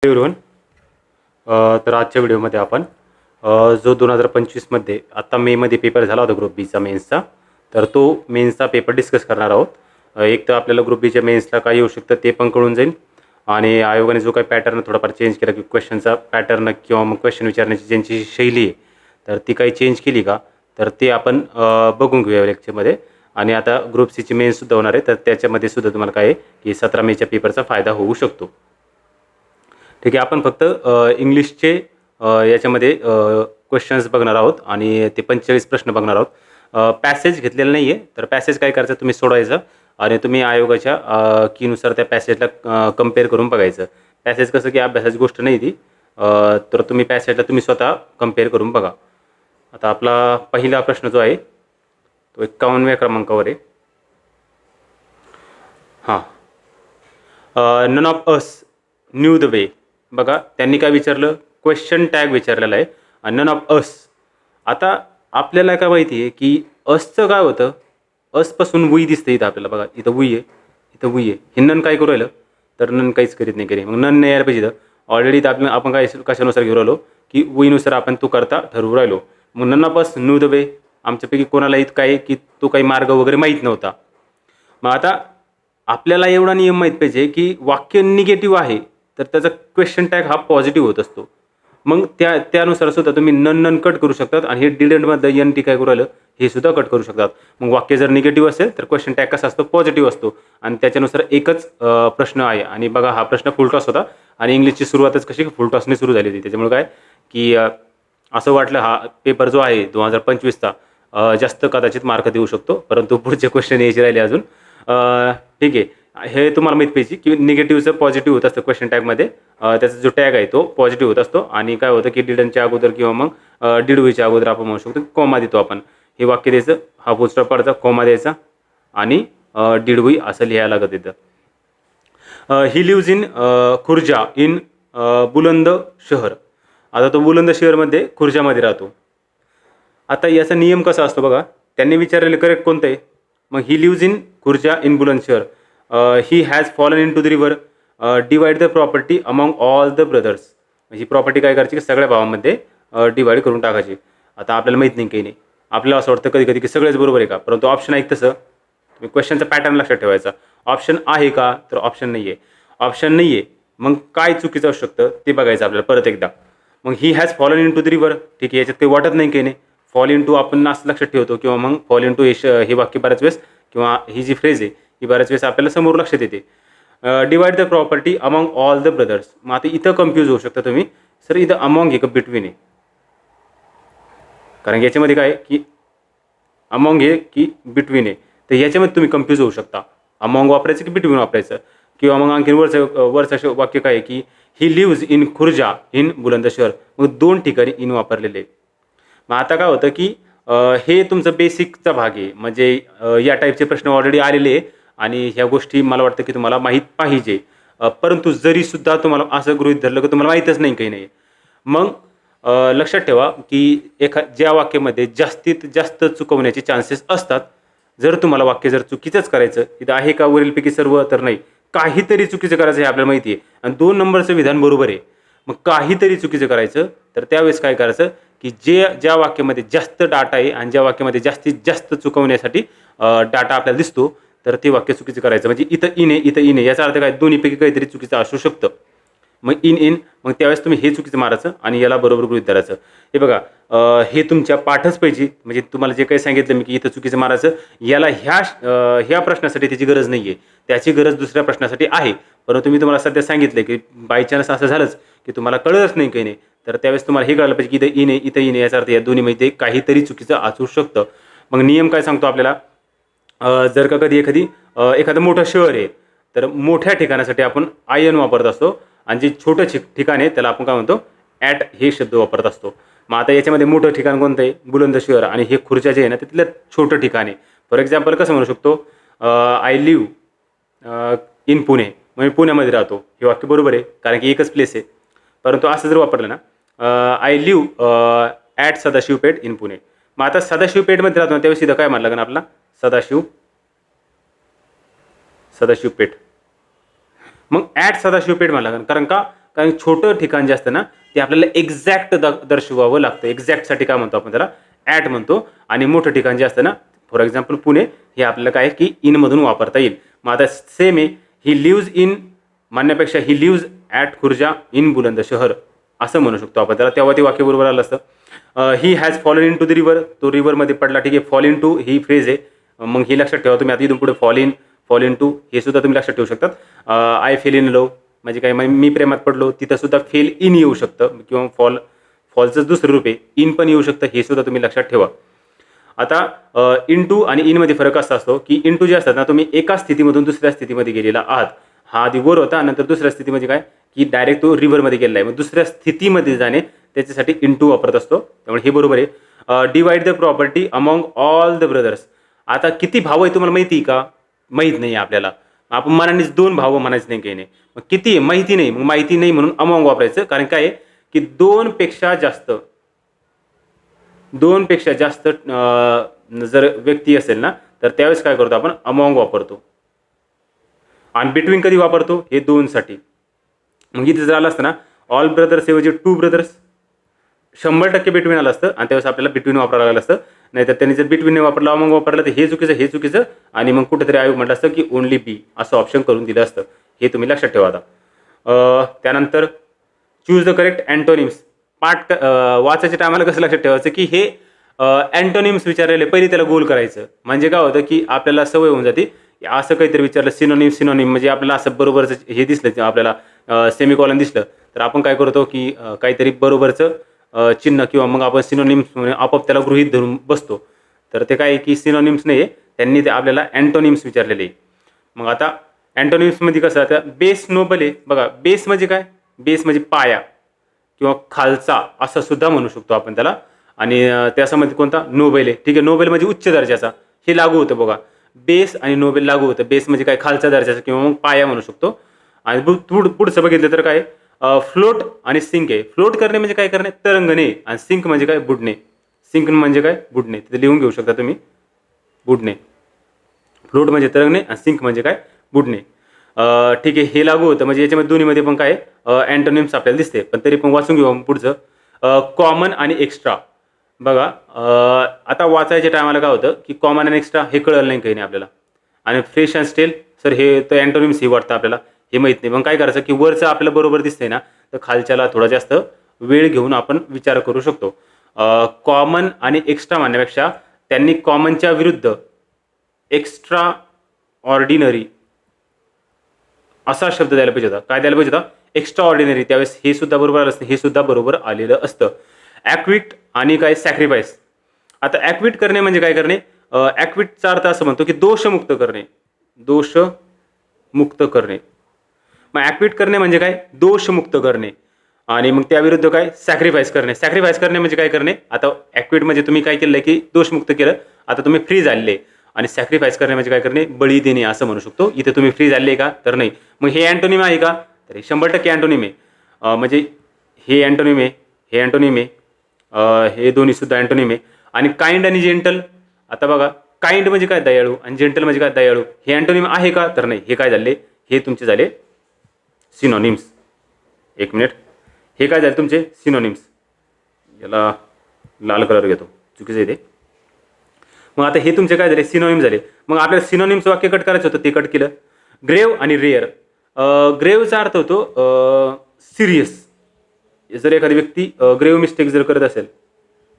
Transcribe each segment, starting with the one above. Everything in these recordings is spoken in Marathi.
एव्हरीवन. तर आजच्या व्हिडिओमध्ये आपण जो 2025मध्ये आत्ता मेमध्ये पेपर झाला होता ग्रुप बीचा मेन्सचा, तर तो मेन्सचा पेपर डिस्कस करणार आहोत. एक तर आपल्याला ग्रुप बीच्या मेन्सला काय येऊ शकतं ते पण कळून जाईल, आणि आयोगाने जो काही पॅटर्न थोडाफार चेंज केला की क्वेश्चनचा पॅटर्न किंवा मग क्वेश्चन विचारण्याची ज्यांची शैली आहे तर ती काही चेंज केली का, तर ते आपण बघून घेऊया लेक्चरमध्ये. आणि आता ग्रुप सीची मेन्ससुद्धा होणार आहे, तर त्याच्यामध्ये सुद्धा तुम्हाला काय आहे की 17 मेच्या पेपरचा फायदा होऊ शकतो. ठीक आहे, आपण फक्त इंग्लिशचे याच्यामध्ये क्वेश्चन्स बघणार आहोत आणि ते 45 प्रश्न बघणार आहोत. पॅसेज घेतलेलं नाही आहे, तर पॅसेज काय करायचं तुम्ही सोडवायचं आणि तुम्ही आयोगाच्या कीनुसार त्या पॅसेजला कंपेअर करून बघायचं. पॅसेज कसं की अभ्यासाची गोष्ट नाही ती, तर तुम्ही पॅसेजला तुम्ही स्वतः कंपेअर करून बघा. आता आपला पहिला प्रश्न जो आहे तो 51व्या क्रमांकावर आहे. हां, none of us knew the way. बघा त्यांनी काय विचारलं, क्वेश्चन टॅग विचारलेला आहे आणि नन ऑफ अस. आता आपल्याला काय माहिती आहे की असचं काय होतं, असपासून वुई दिसतं इथं आपल्याला. बघा इथं वुई आहे, इथं वुई आहे. हे नन काय करू राहिलं, तर नन काहीच करीत नाही करी, मग नन नाही यायला पाहिजे. ऑलरेडी तर आपण काय कशानुसार घेऊ राहिलो की वुईनुसार आपण तो करता ठरवू राहिलो. मग none of us knew the way, आमच्यापैकी कोणाला इथं काय की तो काही मार्ग वगैरे माहीत नव्हता. मग आता आपल्याला एवढा नियम माहीत पाहिजे की वाक्य निगेटिव्ह आहे तर त्याचा क्वेश्चन टॅग हा पॉझिटिव्ह होत असतो. मग त्यानुसार सुद्धा तुम्ही नन कट करू शकतात आणि हे डिडंटमधलं एन टी काय करू राहिलं हे सुद्धा कट करू शकतात. मग वाक्य जर निगेटिव्ह असेल तर क्वेश्चन टॅग कसा असतो, पॉझिटिव्ह असतो. आणि त्याच्यानुसार एकच प्रश्न आहे. आणि बघा हा प्रश्न फुलटॉस होता आणि इंग्लिशची सुरुवातच कशी फुलटॉसने सुरू झाली होती. त्याच्यामुळे काय की असं वाटलं हा पेपर जो आहे 2025चा जास्त कदाचित मार्क देऊ शकतो, परंतु पुढचे क्वेश्चन यायचे राहिले अजून. ठीक आहे, हे तुम्हाला माहीत पाहिजे की निगेटिव्हचं पॉझिटिव्ह होत असतं क्वेश्चन टॅगमध्ये. त्याचा जो टॅग आहे तो पॉझिटिव्ह होत असतो. आणि काय होतं की डिडनच्या अगोदर किंवा मग डिडवीच्या अगोदर आपण म्हणू शकतो कॉमा देतो आपण. हे वाक्य द्यायचं, हा फुलस्टॉप पडायचा, कॉमा द्यायचा आणि डिडवी असं लिहायला लागत येतं. ही लिव्ज इन खुर्जा इन बुलंद शहर. आता तो बुलंद शहरमध्ये खुर्जामध्ये राहतो. आता याचा नियम कसा असतो बघा, त्यांनी विचारलेलं करेक्ट कोणतं आहे. मग he lives in Khurja in Bulandshahr. He has fallen in to the river, divide the property among all the brothers. ही प्रॉपर्टी काय करायची की सगळ्या भावांमध्ये डिवाइड करून टाकायची. आता आपल्याला माहीत नाही काही नाही, आपल्याला असं वाटतं कधी कधी की सगळेच बरोबर आहे का, परंतु ऑप्शन आहे तसं तुम्ही क्वेश्चनचा पॅटर्न लक्षात ठेवायचा. ऑप्शन आहे का, तर ऑप्शन नाही आहे. ऑप्शन नाही आहे मग काय चुकीचं असू शकतं ते बघायचं आपल्याला परत एकदा. मग he has fallen in to the river, ठीक आहे, याच्यात काही वाटत नाही काही नाही. फॉल इन टू आपण असं लक्षात ठेवतो किंवा मग फॉल इन टू हे वाक्य बऱ्याच वेळेस किंवा ही जी फ्रेज आहे ही बऱ्याच वेळेस आपल्याला समोर लक्षात येते. Divide the property among all the brothers. मग आता इथं कन्फ्यूज होऊ शकता तुम्ही, सर इथं अमॉंग हे का बिटवीन आहे, कारण याच्यामध्ये काय की अमॉंग हे की बिटवीन आहे, तर याच्यामध्ये तुम्ही कन्फ्यूज होऊ शकता. अमॉंग वापरायचं की बिटवीन वापरायचं. किंवा मग आणखी वरचं वाक्य काय आहे की he lives in Khurja in Bulandshahr, मग 2 ठिकाणी इन वापरलेले. मग आता काय होतं की हे तुमचं बेसिकचा भाग आहे, म्हणजे या टाईपचे प्रश्न ऑलरेडी आलेले आहे आणि ह्या गोष्टी मला वाटतं की तुम्हाला माहीत पाहिजे. परंतु जरीसुद्धा तुम्हाला असं गृहीत धरलं की तुम्हाला माहीतच नाही काही नाही, मग लक्षात ठेवा की ज्या वाक्यामध्ये जास्तीत जास्त चुकवण्याचे चान्सेस असतात. जर तुम्हाला वाक्य जर चुकीचंच करायचं, इथं आहे का वरीलपैकी सर्व, तर नाही, काहीतरी चुकीचं करायचं हे आपल्याला माहिती आहे आणि 2 नंबरचं विधान बरोबर आहे. मग काहीतरी चुकीचं करायचं, तर त्यावेळेस काय करायचं की ज्या वाक्यामध्ये जास्त डाटा आहे आणि ज्या वाक्यामध्ये जास्तीत जास्त चुकवण्यासाठी डाटा आपल्याला दिसतो, तर ते वाक्य चुकीचं करायचं. म्हणजे इथं इन आहे, इथं इन आहे, याचा अर्थ काय दोन्हीपैकी काहीतरी चुकीचं असू शकतं. मग इन मग त्यावेळेस तुम्ही हे चुकीचं मारायचं आणि याला बरोबर गृहीत धरायचं. हे बघा हे तुमच्या पाठच पाहिजे, म्हणजे तुम्हाला जे काही सांगितलं मी की इथं चुकीचं मारायचं, याला ह्या प्रश्नासाठी त्याची गरज नाही आहे, त्याची गरज दुसऱ्या प्रश्नासाठी आहे. परंतु मी तुम्हाला सध्या सांगितलं की बाय चान्स असं झालंच की तुम्हाला कळलंच नाही काही नाही, तर त्यावेळेस तुम्हाला हे कळलं पाहिजे की इथं इन आहे, इथं इन आहे, याचा अर्थ या दोन्हीमध्ये काहीतरी चुकीचं असू शकतं. मग नियम काय सांगतो आपल्याला, जर का कधी एखादं मोठं शहर आहे तर मोठ्या ठिकाणासाठी आपण आयन वापरत असतो आणि जे छोटं ठिकाण आहे त्याला आपण काय म्हणतो, ॲट हे शब्द वापरत असतो. मग आता याच्यामध्ये मोठं ठिकाण कोणतं आहे, बुलंद शहर, आणि हे खुर्जा जे आहे ना तिथलं छोटं ठिकाण आहे. फॉर एक्झाम्पल कसं म्हणू शकतो, आय लिव्ह इन पुणे, मग मी पुण्यामध्ये राहतो, हे वाक्य बरोबर आहे कारण की एकच प्लेस आहे. परंतु असं जर वापरलं ना, I live at Sadashivpeth in Pune, मग आता सदाशिवपेठमध्ये राहतो ना त्यावेळेस इथं काय म्हटलं लागेल आपला, सदाशिवपेठ. मग ॲट सदाशिवपेठ म्हटलं लागेल, कारण का कारण छोटं ठिकाण जे असतं ना ते आपल्याला एक्झॅक्ट दर्शवावं लागतं. एक्झॅक्टसाठी काय म्हणतो आपण त्याला, ॲट म्हणतो. आणि मोठं ठिकाण जे असतं ना, फॉर एक्झाम्पल पुणे, हे आपल्याला काय की इनमधून वापरता येईल. मग आता सेम आहे, ही लिव्ज इन म्हणण्यापेक्षा he lives at Khurja in Bulandshahr असं म्हणू शकतो आपण त्याला, तेव्हा ते वाक्य बरोबर आलं असतं. He has fallen in to the river, तो रिव्हरमध्ये पडला. ठीक आहे, फॉल इन टू ही फ्रेज आहे, मग हे लक्षात ठेवा तुम्ही. आता इथून पुढे फॉल इन टू हे सुद्धा तुम्ही लक्षात ठेवू शकतात. आय फेल इन लव म्हणजे काय, मी प्रेमात पडलो, तिथं सुद्धा फेल इन येऊ शकतं किंवा फॉलचं दुसरं रूप आहे इन पण येऊ शकतं, हे सुद्धा तुम्ही लक्षात ठेवा. आता इंटू आणि इनमध्ये फरक असा असतो की इंटू जे असतात ना, तुम्ही एका स्थितीमधून दुसऱ्या स्थितीमध्ये गेलेला आहात. हा आधी वर होता, नंतर दुसऱ्या स्थितीमध्ये काय की डायरेक्ट तो रिव्हरमध्ये गेलेला आहे. मग दुसऱ्या स्थितीमध्ये जाणे त्याच्यासाठी इंटू वापरत असतो, त्यामुळे हे बरोबर आहे. Divide the property among all the brothers. आता किती भाव आहे तुम्हाला माहिती आहे का? माहीत नाही आपल्याला. आपण मनानेच 2 भाव म्हणायचं नाही, काही नाही. मग किती आहे माहिती नाही, मग माहिती नाही म्हणून अमॉंग वापरायचं. कारण काय आहे की 2 पेक्षा जास्त जर व्यक्ती असेल ना, तर त्यावेळेस काय करतो आपण, अमॉंग वापरतो. आणि बिटवीन कधी वापरतो, हे 2 साठी. मग इथे जर आलं असतं ना ऑल ब्रदर्स ऐवजी 2 ब्रदर्स, 100% बिटवीन आलं असतं आणि त्यावेळेस आपल्याला बिटवीन वापरायला लागलं असतं. नाहीतर त्यांनी जर बिटवीन नाही वापरलं, अमॉंग वापरलं, तर हे चुकीचं. आणि मग कुठेतरी आयोग म्हटलं असतं की ओनली बी असं ऑप्शन करून दिलं असतं. हे तुम्ही लक्षात ठेवा. आता त्यानंतर चूज द करेक्ट अँटोनिम्स. पाठ वाचायच्या टायमाला कसं लक्षात ठेवायचं की हे अँटोनिम्स विचारलेले पहिले त्याला गोल करायचं. म्हणजे काय होतं की आपल्याला सवय होऊन जाते. असं काहीतरी विचारलं सिनोनिम म्हणजे आपल्याला असं बरोबरचं हे दिसलं, आपल्याला सेमिकॉलन दिसलं, तर आपण काय करतो की काहीतरी बरोबरचं चिन्ह किंवा मग आपण सिनोनिम्स म्हणून आपोआप त्याला गृहीत धरून बसतो. तर ते काय की सिनोनिम्स नाही आहे, त्यांनी ते आपल्याला अँटोनिम्स विचारलेले आहे. मग आता अँटोनिम्समध्ये कसं, आता बेस नोबल आहे बघा. बेस म्हणजे काय, बेस म्हणजे पाया किंवा खालचा असं सुद्धा म्हणू शकतो आपण त्याला. आणि त्याच्यामध्ये कोणता, नोबेल आहे. ठीक आहे, नोबेल म्हणजे उच्च दर्जाचा, हे लागू होतं बघा. बेस आणि नोबेल लागू होतं. बेस म्हणजे काय, खालच्या दर्जाचा किंवा मग पाया म्हणू शकतो. आणि पुढचं बघितलं तर काय, फ्लोट आणि सिंक आहे. फ्लोट करणे म्हणजे काय करणे, तरंगणे. आणि सिंक म्हणजे काय, बुडणे. सिंक म्हणजे काय, बुडणे. तिथे लिहून घेऊ शकता तुम्ही, बुडणे. फ्लोट म्हणजे तरंगणे आणि सिंक म्हणजे काय, बुडणे. ठीक आहे, हे लागू होतं. म्हणजे याच्यामध्ये दोन्हीमध्ये पण काय अँटोनिम्स आपल्याला दिसते. पण तरी पण वाचून घेऊ पुढचं. कॉमन आणि एक्स्ट्रा बघा. आता वाचायच्या टायमाला काय होतं की कॉमन आणि एक्स्ट्रा हे कळलं नाही, काही नाही आपल्याला. आणि फ्रेश अँड स्टेल सर हे तर अँटोनिम्स हे वाटतं आपल्याला, हे माहीत नाही. मग काय करायचं की वरचं आपल्याला बरोबर दिसतंय ना, तर खालच्याला थोडा जास्त वेळ घेऊन आपण विचार करू शकतो. कॉमन आणि एक्स्ट्रा म्हणण्यापेक्षा त्यांनी कॉमनच्या विरुद्ध एक्स्ट्रा ऑर्डिनरी असा शब्द द्यायला पाहिजे होता. काय द्यायला पाहिजे होता, एक्स्ट्रा ऑर्डिनरी. त्यावेळेस हे सुद्धा बरोबर आलं असतं, हे सुद्धा बरोबर आलेलं असतं. ॲक्विट आणि काय, सॅक्रिफाईस. आता ॲक्विट करणे म्हणजे काय करणे, ॲक्विटचा अर्थ असं म्हणतो की दोषमुक्त करणे. दोषमुक्त करणे. मग ॲक्विट करणे म्हणजे काय, दोषमुक्त करणे. आणि मग त्याविरुद्ध काय, सॅक्रिफाईस करणे. सॅक्रिफाईस करणे म्हणजे काय करणे, आता ॲक्विट म्हणजे तुम्ही काय केलं की दोषमुक्त केलं, आता तुम्ही फ्री झालेले. आणि सॅक्रिफाईस करणे म्हणजे काय करणे, बळी देणे असं म्हणू शकतो. इथे तुम्ही फ्री झाले का, तर नाही. मग हे अँटोनिम आहे का, तर हे 100% अँटोनिम आहे. म्हणजे हे अँटोनिम आहे, हे अँटोनिम आहे, हे दोन्ही सुद्धा अँटोनिम आहे. आणि काइंड आणि जेंटल. आता बघा, काइंड म्हणजे काय, दयाळू. आणि जेंटल म्हणजे काय, दयाळू. हे अँटोनिम आहे का, तर नाही. हे काय झाले, हे तुमचे झाले सिनोनिम्स. एक मिनिट, हे काय झाले तुमचे सिनोनिम्स. याला लाल कलर घेतो, चुकीचं आहे ते. मग आता हे तुमचे काय झाले, सिनोनिम झाले. मग आपल्याला सिनोनिम्स वाक्य कट करायचं होतं, ते कट केलं. ग्रेव आणि रेअर. ग्रेवचा अर्थ होतो सिरियस. जर एखादी व्यक्ती ग्रेव मिस्टेक जर करत असेल,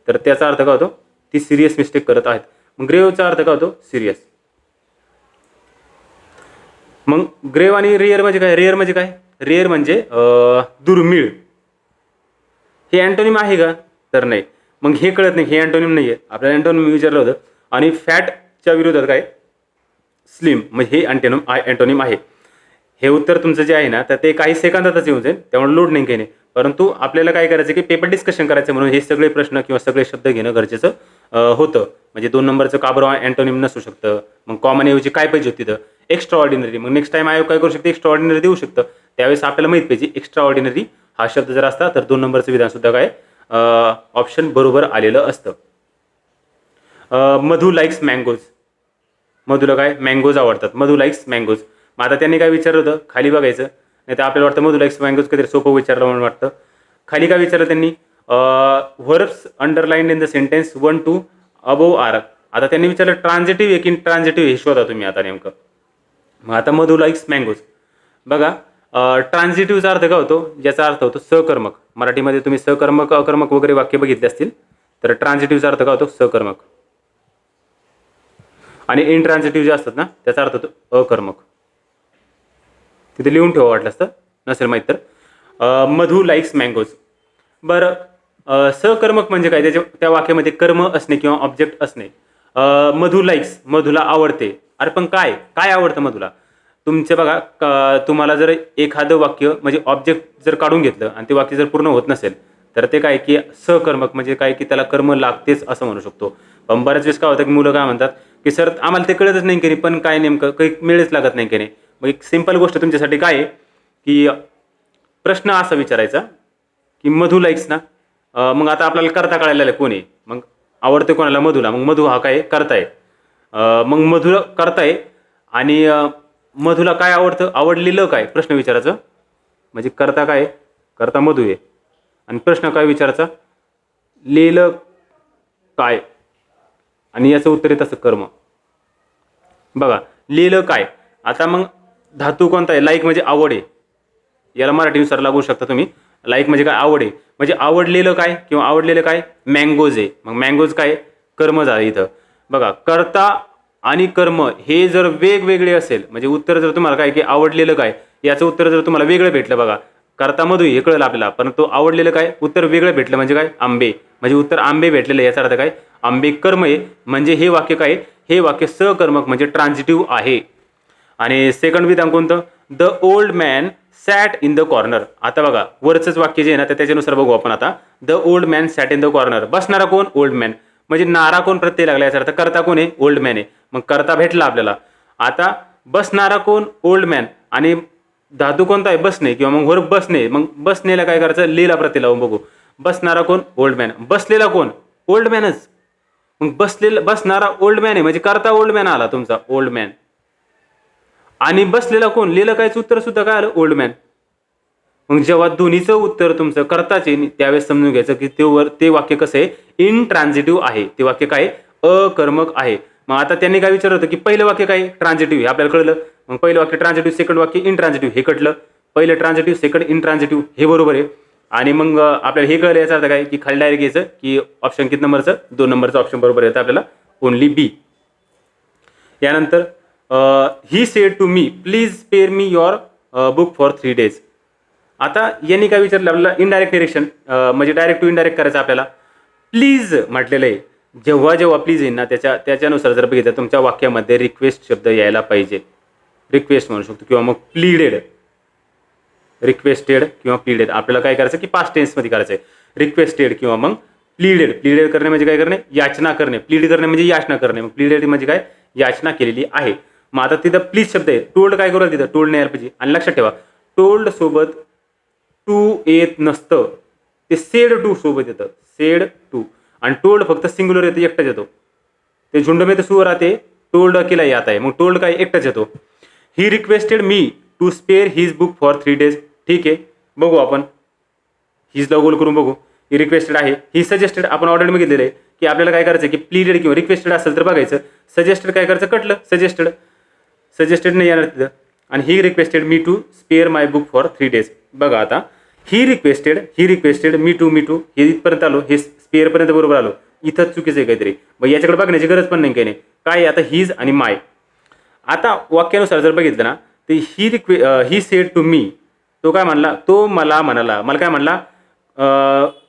तर त्याचा अर्थ काय होतो, ती सिरियस मिस्टेक करत आहेत. मग ग्रेवचा अर्थ काय होतो, सिरियस. मग ग्रेव आणि रेअर म्हणजे काय, रेअर म्हणजे काय, रेअर म्हणजे दुर्मिळ. हे अँटोनिम आहे का, तर नाही. मग हे कळत नाही, हे अँटोनिम नाही आहे. आपल्याला अँटोनिम विचारलं होतं. आणि फॅटच्या विरोधात काय, स्लिम. म्हणजे हे अँटोनिम आहे. हे उत्तर तुमचं जे आहे ना, तर ते काही सेकंदातच येऊन जाईल, त्यामुळे लोड नाही, काही नाही. परंतु आपल्याला काय करायचं की पेपर डिस्कशन करायचं, म्हणून हे सगळे प्रश्न किंवा सगळे शब्द घेणं गरजेचं होतं. म्हणजे 2 नंबरचं का बरं अँटोनिम नसू शकतं. मग कॉमन ऐवजी काय पाहिजे होतं तिथं, एक्स्ट्रा ऑर्डिनरी. मग नेक्स्ट टाइम आयोग काय करू शकते, एक्स्ट्रा ऑर्डिनरी देऊ शकतं. त्यावेळेस आपल्याला माहित पाहिजे एक्स्ट्रा ऑर्डिनरी हा शब्द जर असता, तर 2 नंबरचं विधानसुद्धा काय ऑप्शन बरोबर आलेलं असतं. Madhu likes mangoes. मधूला काय, मँगोज आवडतात. Madhu likes mangoes. मग आता त्यांनी काय विचारलं होतं, खाली बघायचं. नाही तर आपल्याला वाटतं मधु लाईक्स मँगोज कधी सोपं विचारलं म्हणून वाटतं. खाली काय विचारलं त्यांनी, verbs underline in the sentence 1 to above are. आता त्यांनी विचारलं ट्रान्झिटिव्ह आहे की इंट्रान्झिटिव्ह हे शोधा तुम्ही आता नेमकं. मग आता मधु लाईक्स मँगोज बघा, ट्रान्झिटिव्हचा अर्थ काय होतो, ज्याचा अर्थ होतो सकर्मक. मराठीमध्ये तुम्ही सकर्मक अकर्मक वगैरे वाक्य बघितले असतील तर ट्रान्झिटिव्हचा अर्थ काय होतो सकर्मक. आणि इंट्रान्झिटिव्ह जे असतात ना त्याचा अर्थ होतो अकर्मक. तिथे लिहून ठेवा वाटलं असतं, नसेल माहीत तर. मधु लाईक्स मँगोज. बरं, सकर्मक म्हणजे काय, त्या वाक्यामध्ये कर्म असणे किंवा ऑब्जेक्ट असणे. मधु लाईक्स, मधुला आवडते. अरे पण काय काय आवडतं मधुला? तुमचे बघा, तुम्हाला जर एखादं वाक्य म्हणजे ऑब्जेक्ट जर काढून घेतलं आणि ते वाक्य जर पूर्ण होत नसेल तर ते काय की सकर्मक म्हणजे काय की त्याला कर्म लागतेच असं म्हणू शकतो. पण बऱ्याच वेळेस काय होतं की मुलं काय म्हणतात की सर आम्हाला ते कळतच नाही की नाही, पण काय नेमकं काही मेळच लागत नाही की नाही. मग एक सिंपल गोष्ट तुमच्यासाठी काय आहे की प्रश्न असा विचारायचा की मधु लाईक्स ना, मग आता आपल्याला करता कळायला कोण आहे, मग आवडते कोणाला मधुला, मग मधु हा काय करताय. मग मधुला करताय आणि मधुला काय आवडतं, आवडलेलं काय, प्रश्न विचारायचं. म्हणजे करता काय, करता मधु आहे आणि प्रश्न काय विचारायचा, लिहिलं काय, आणि याचं उत्तर आहे तसं कर्म. बघा लिहिलं काय. आता मग धातू कोणता आहे, लाईक म्हणजे आवड आहे, याला मराठीनुसार लागू शकता तुम्ही. लाईक म्हणजे काय, आवड आहे, म्हणजे आवडलेलं काय किंवा आवडलेलं काय, मँगोज आहे. मग मँगोज काय, कर्म झालं इथं. बघा कर्ता आणि कर्म हे जर वेगवेगळे असेल म्हणजे उत्तर जर तुम्हाला काय की आवडलेलं काय याचं उत्तर जर तुम्हाला वेगळं भेटलं, बघा कर्ता मधु हे कळलं आपल्याला, परंतु आवडलेलं काय उत्तर वेगळं भेटलं म्हणजे काय, आंबे, म्हणजे उत्तर आंबे भेटलेलं याचा अर्थ काय, आंबे कर्म आहे. म्हणजे हे वाक्य काय, हे वाक्य सकर्मक म्हणजे ट्रान्झिटिव्ह आहे. आणि सेकंड विधान कोणतं, the old man sat in the corner. आता बघा वरचंच वाक्य जे आहे ना तर त्याच्यानुसार बघू आपण आता. The old man sat in the corner, बसणारा कोण, ओल्ड मॅन, म्हणजे नारा कोण प्रत्यय लागला याचा अर्थ करता कोण आहे, ओल्ड मॅन आहे. मग करता भेटला आपल्याला. आता बसणारा कोण, ओल्ड मॅन, आणि धातू कोणता आहे, बसणे, किंवा मग वर बसणे. मग बसणेला काय करायचं, लेला प्रत्यय लावून बघू. बसणारा कोण, ओल्ड मॅन, बसलेला कोण, ओल्ड मॅनच. मग बसणारा ओल्ड मॅन आहे म्हणजे करता ओल्ड मॅन आला तुमचा, ओल्ड मॅन. आणि बसलेला कोण, लिहिलं कायचं उत्तर सुद्धा काय आलं, ओल्ड मॅन. मग जेव्हा दोन्हीचं उत्तर तुमचं करताचे त्यावेळेस समजून घ्यायचं की ते वाक्य कसं आहे, इनट्रान्झिटिव्ह आहे, ते वाक्य काय अकर्मक आहे. मग आता त्यांनी काय विचारलं होतं की पहिलं वाक्य काय, ट्रान्झिटिव्ह, हे आपल्याला कळलं. मग पहिलं वाक्य ट्रान्झिटिव्ह, सेकंड वाक्य इनट्रान्झिटिव्ह हे कळलं. पहिलं ट्रान्झिटिव्ह, सेकंड इनट्रान्झिटिव्ह हे बरोबर आहे. आणि मग आपल्याला हे कळलं याचा अर्थ काय की खाली डायरेक्ट घ्यायचं की ऑप्शन किती नंबरचं, 2 नंबरचं ऑप्शन बरोबर येतं आपल्याला, ओनली बी. यानंतर he said to me please spare me your book for 3 days. आता यांनी काय विचारलं आपल्याला, इनडायरेक्ट डिरेक्शन म्हणजे डायरेक्ट टू इनडायरेक्ट करायचं आपल्याला. प्लीज म्हटलेलं आहे, जेव्हा जेव्हा प्लीज येईल ना त्याच्यानुसार जर बघितलं तुमच्या वाक्यामध्ये रिक्वेस्ट शब्द यायला पाहिजे. रिक्वेस्ट म्हणू शकतो किंवा मग प्लीडेड, रिक्वेस्टेड किंवा प्लीडेड. आपल्याला काय करायचं की पास्ट टेन्समध्ये करायचं आहे, रिक्वेस्टेड किंवा मग प्लीडेड. प्लीडेड करणे म्हणजे काय करणे, याचना करणे. प्लीड करणे म्हणजे याचना करणे. मग प्लीडेड म्हणजे काय, याचना केलेली आहे. मग आता तिथं प्लीज शब्द आहे, टोल्ड काय करू तिथं, टोल्ड नाही यायला पाहिजे. आणि लक्षात ठेवा टोल्ड सोबत टू येत नसतं, ते सेड टू सोबत येतं, सेड टू. आणि टोल्ड फक्त सिंग्युलर येतं, एकटाच येतो. ते झुंड में तर सुअर आते, टोल्ड अकेला यात आहे. मग टोल्ड काय, एकटाच येतो. He requested me to spare his book for 3 days. ठीक आहे, बघू आपण हिजला गोल करून बघू. ही रिक्वेस्टेड आहे, ही सजेस्टेड आपण ऑलरेडी बघितलेलं आहे की आपल्याला काय करायचं की प्लीडेड किंवा रिक्वेस्टेड असेल तर बघायचं. सजेस्टेड काय करायचं, कटलं, सजेस्टेड नाही येणार तिथं. आणि he requested me to spare my book for 3 days. बघा आता ही रिक्वेस्टेड मी टू हे इथपर्यंत आलो, हे स्पेअरपर्यंत बरोबर आलो, इथंच चुकीचं आहे काहीतरी. मग याच्याकडे बघण्याची गरज पण नाही काही नाही. काय आता हिज आणि माय. आता वाक्यानुसार जर बघितलं ना तर ही सेड टू मी, तो काय म्हणला, तो मला म्हणाला, मला काय म्हणला,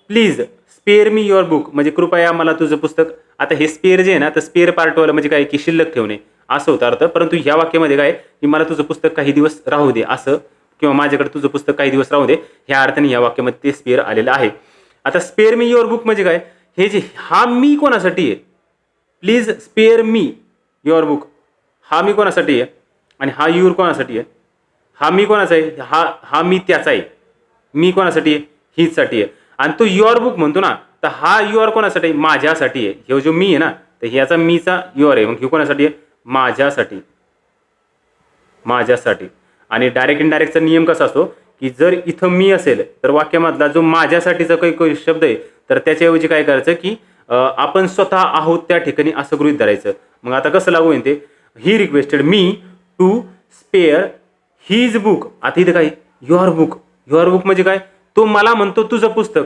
please spare me your book, म्हणजे कृपया मला तुझं पुस्तक. आता हे स्पेअर जे आहे ना तर स्पेअर पार्टवालं म्हणजे काय की शिल्लक ठेवणे असं होतं अर्थ. परंतु ह्या वाक्यामध्ये काय की मला तुझं पुस्तक काही दिवस राहू दे असं, किंवा माझ्याकडे तुझं पुस्तक काही दिवस राहू दे, ह्या अर्थाने ह्या वाक्यामध्ये ते स्पेअर आलेलं आहे. आता स्पेअर मी युअर बुक म्हणजे काय, हे जे हा मी कोणासाठी आहे, please spare me your book, हा मी कोणासाठी आहे आणि हा युअर कोणासाठी आहे. हा मी कोणाचा आहे, हा मी त्याचा आहे. मी कोणासाठी आहे, हीचसाठी आहे. आणि तो युअर बुक म्हणतो ना तर हा युअर कोणासाठी आहे, माझ्यासाठी आहे. हे जो मी आहे ना तर ह्याचा मीचा युअर आहे, मग हे कोणासाठी आहे, माझ्यासाठी. आणि डायरेक्ट इनडायरेक्टचा नियम कसा असतो की जर इथं मी असेल तर वाक्यामधला जो माझ्यासाठीचा काही शब्द आहे तर त्याच्याऐवजी काय करायचं की आपण स्वतः आहोत त्या ठिकाणी असं गृहीत धरायचं. मग आता कसं लागू होईल ते, he requested me to spare his book. आता इथं काय युअर बुक, युअर बुक म्हणजे काय, तो मला म्हणतो तुझं पुस्तक,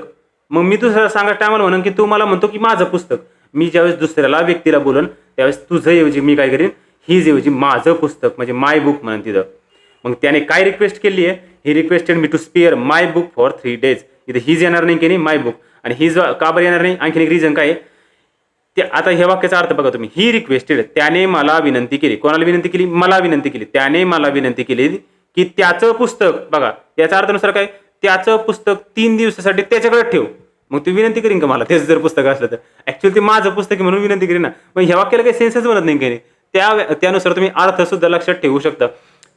मग मी दुसऱ्याला सांगा टायमाला म्हणून की तो मला म्हणतो की माझं पुस्तक. मी ज्यावेळेस दुसऱ्याला व्यक्तीला बोलन त्यावेळेस तुझं ऐवजी मी काय करेन, हीज ऐवजी माझं पुस्तक म्हणजे माय बुक म्हणून तिथं. मग त्याने काय रिक्वेस्ट केली आहे, he requested me to spare my book for 3 days. इथे हीज येणार नाही की नाही माय बुक, आणि हीज का बरं येणार नाही, आणखीन एक रिझन काय ते. आता ह्या वाक्याचा अर्थ बघा तुम्ही, ही रिक्वेस्टेड त्याने मला विनंती केली, कोणाला विनंती केली, मला विनंती केली, त्याने मला विनंती केली की त्याचं पुस्तक, बघा याचा अर्थानुसार काय, त्याचं पुस्तक 3 दिवसासाठी त्याच्याकडे ठेव. मग तू विनंती करीन का मला त्याचं जर पुस्तक असलं तर, ऍक्च्युअली ते माझं पुस्तक आहे म्हणून विनंती करीन ना. मग ह्या वाक्याला काही सेन्सच बनत नाही काही, त्यानुसार तुम्ही अर्थ सुद्धा लक्षात ठेवू शकता.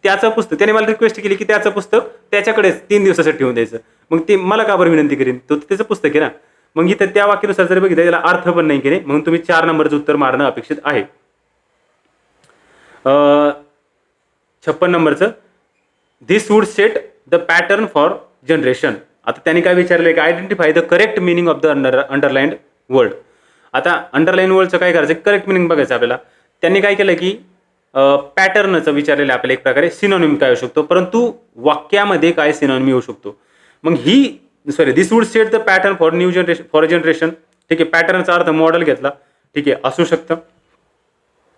त्याचं पुस्तक, त्याने मला रिक्वेस्ट केली की त्याचं पुस्तक त्याच्याकडेच 3 दिवसासाठी ठेवून द्यायचं, मग ते मला का बरं विनंती करीन, तो त्याचं पुस्तक आहे ना. मग इथं त्या वाक्यानुसार जर बघितलं त्याला अर्थ पण नाही की नाही, म्हणून तुम्ही 4 नंबरचं उत्तर मारणं अपेक्षित आहे. 56 नंबरचं, this would set the pattern for generation. आता त्यांनी काय विचारलंय की identify the correct meaning of the underlined word. आता अंडरलाईन वर्डचं काय करायचं, करेक्ट मिनिंग बघायचं आपल्याला. त्यांनी काय केलं की पॅटर्नचं विचारलेलं आपल्याला एक प्रकारे सिनोनिम काय होऊ शकतो, परंतु वाक्यामध्ये काय सिनोनिम येऊ शकतो. मग this would set the pattern for new generation, for generation. ठीक आहे, पॅटर्नचा अर्थ मॉडेल घेतला, ठीक आहे असू शकतं.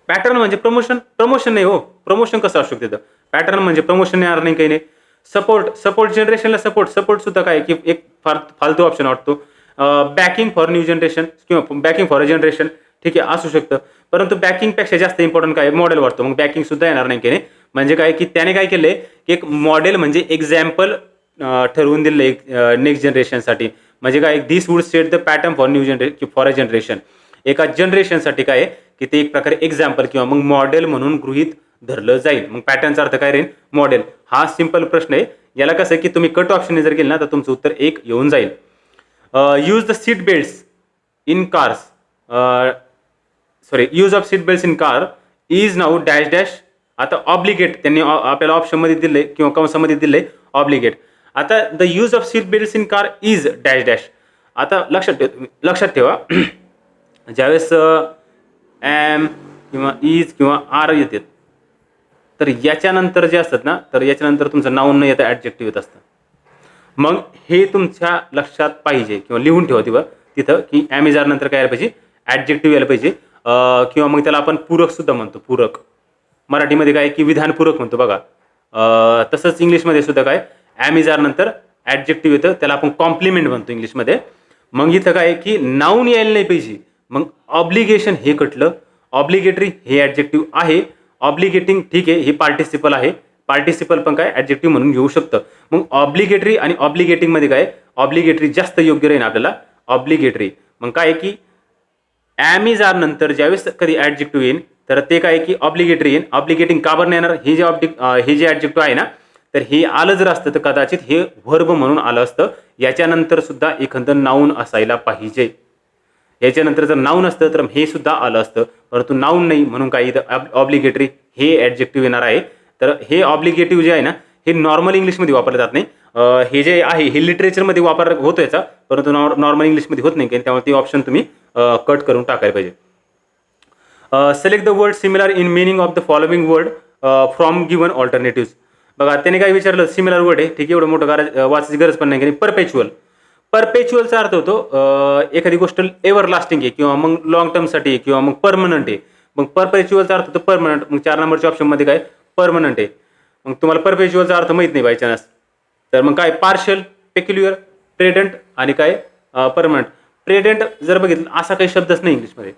पॅटर्न म्हणजे प्रमोशन नाही हो, प्रमोशन कसं असू शकतं, पॅटर्न म्हणजे प्रमोशन येणार नाही काही नाही. सपोर्ट जनरेशनला सपोर्ट सुद्धा काय की एक फालतू ऑप्शन वाटतो. बॅकिंग फॉर न्यू जनरेशन किंवा बॅकिंग फॉर अ जनरेशन, ठीक आहे असू शकतं. परंतु बॅकिंगपेक्षा जास्त इम्पॉर्टंट काय, मॉडेल वाटतो, मग बॅकिंग सुद्धा येणार नाही की नाही. म्हणजे काय की त्याने काय केलंय की एक मॉडेल म्हणजे एक्झाम्पल ठरवून दिलं एक नेक्स्ट जनरेशनसाठी. म्हणजे काय, this would set the pattern for a generation. एका जनरेशनसाठी काय आहे की ते एक प्रकारे एक्झाम्पल किंवा मग मॉडेल म्हणून गृहीत धरलं जाईल. मग पॅटर्नचा अर्थ काय राहील, मॉडेल. हा सिंपल प्रश्न आहे. याला कसं आहे की तुम्ही कट ऑप्शनने जर केलं ना तर तुमचं उत्तर 1 येऊन जाईल. Use the seat belts in cars, use of seat belts in car is now dash dash. आता ऑब्लिगेट त्यांनी आपल्याला ऑप्शनमध्ये दिलंय किंवा कंसामध्ये दिलंय ऑब्लिगेट. आता the use of seat belts in car is dash dash. आता लक्षात ठेवा ज्यावेळेस एम किंवा इज किंवा आर येतात तर याच्यानंतर जे असतात ना, तर याच्यानंतर तुमचं नाऊन न येतं ॲडजेक्टिव्ह येत असतं. मग हे तुमच्या लक्षात पाहिजे किंवा लिहून ठेवा तिथं की ॲमेझॉन नंतर काय यायला पाहिजे, ॲडजेक्टिव्ह यायला पाहिजे. किंवा मग त्याला आपण पूरक सुद्धा म्हणतो, पूरक. मराठीमध्ये काय की विधानपूरक म्हणतो बघा. तसंच इंग्लिशमध्ये सुद्धा काय ॲमेझॉन नंतर ॲडजेक्टिव्ह येतं, त्याला आपण कॉम्प्लिमेंट म्हणतो इंग्लिशमध्ये. मग इथं काय की नाऊन यायला नाही पाहिजे. मग ऑब्लिगेशन हे कटलं, ऑब्लिगेटरी हे ॲडजेक्टिव्ह आहे, ऑब्लिगेटिंग ठीक आहे हे पार्टिसिपल आहे, पार्टिसिपल पण काय ॲडजेक्टिव्ह म्हणून घेऊ शकतं. मग ऑब्लिगेटरी आणि ऑब्लिगेटिंगमध्ये काय, ऑब्लिगेटरी जास्त योग्य राहील आपल्याला, ऑब्लिगेटरी. मग काय की ॲमेझॉन नंतर ज्यावेळेस कधी ॲडजेक्टिव्ह येईल तर ते काय की ऑब्लिगेटरी येईल. ऑब्लिगेटिंग का बरं नाही येणार, हे जे ॲडजेक्टिव्ह आहे ना तर हे आलं जर असतं तर कदाचित हे व्हर्ब म्हणून आलं असतं. याच्यानंतर सुद्धा एखादं नाऊन असायला पाहिजे. याच्यानंतर जर नाऊन असतं तर हे सुद्धा आलं असतं, परंतु नाऊन नाही म्हणून काही ऑब्लिगेटरी हे ॲडजेक्टिव्ह येणार आहे. तर हे ऑब्लिगेटिव्ह जे आहे ना हे नॉर्मल इंग्लिशमध्ये वापरलं जात नाही. हे जे आहे हे लिटरेचरमध्ये वापर होतो याचा, परंतु नॉर्मल इंग्लिशमध्ये होत नाही, त्यामुळे ती ऑप्शन तुम्ही कट करून टाकायला पाहिजे. Select the word similar in meaning of the following word from given alternative. बघा त्याने काय विचारलं, सिमिलर वर्ड आहे ठीक आहे, एवढं मोठं वाचायची गरज पण नाही. परपेच्युअल, परपेच्युअलचा अर्थ होतो एखादी गोष्ट एव्हर लास्टिंग आहे किंवा मग लॉंग टर्मसाठी आहे किंवा मग परमनंट आहे. मग परपेच्युअलचा अर्थ होतो परमनंट. मग 4 नंबरच्या ऑप्शनमध्ये काय परमनंट आहे. मग तुम्हाला परपेच्युअलचा अर्थ माहीत नाही बाय चान्स तर मग काय पार्शल, पेक्युलियर, प्रेडंट आणि काय परमनंट. प्रेडंट जर बघितलं असा काही शब्दच नाही इंग्लिशमध्ये,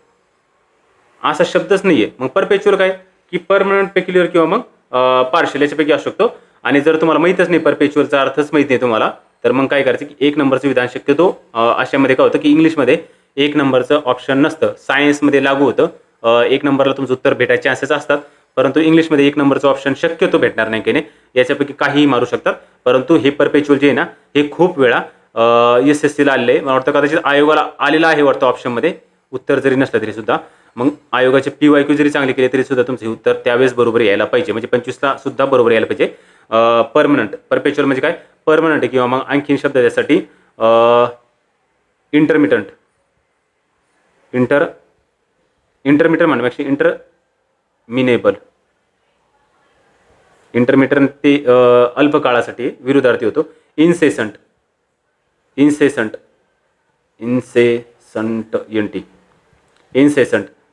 असा शब्दच नाही आहे. मग परपेच्युअल काय की परमनंट, पेक्युलियर किंवा मग पार्शल याच्यापैकी असू शकतो. आणि जर तुम्हाला माहीतच नाही परपेच्युअलचा अर्थच माहीत नाही तुम्हाला तर मग काय करायचं की 1 नंबरचं विधान शक्यतो अशामध्ये काय होतं की इंग्लिशमध्ये 1 नंबरचं ऑप्शन नसतं. सायन्समध्ये लागू होतं, 1 नंबरला तुमचं उत्तर भेटायचे चान्सेस असतात, परंतु इंग्लिशमध्ये 1 नंबरचं ऑप्शन शक्यतो भेटणार नाही काही. याच्यापैकी काहीही मारू शकतात. परंतु हे परपेच्युअल जे आहे ना हे खूप वेळा SSCला आलेलं आहे. मला वाटतं कदाचित आयोगाला आलेलं आहे वाटतं ऑप्शनमध्ये, उत्तर जरी नसलं तरी सुद्धा. मग आयोगाचे PYQ जरी चांगले केले तरी सुद्धा तुमचे उत्तर त्यावेळेस बरोबर यायला पाहिजे, म्हणजे 25ला सुद्धा बरोबर यायला पाहिजे. परमनंट. परपेच्युअल म्हणजे काय, परमनंट आहे. किंवा मग आणखीन शब्द त्यासाठी इंटरमिटंट. इंटरमिटंट म्हणण्यापेक्षा इंटरमिनेबल. इंटरमिटंट ते अल्प काळासाठी विरुद्धार्थी होतो. इन्सेसंट. इन्सेसंट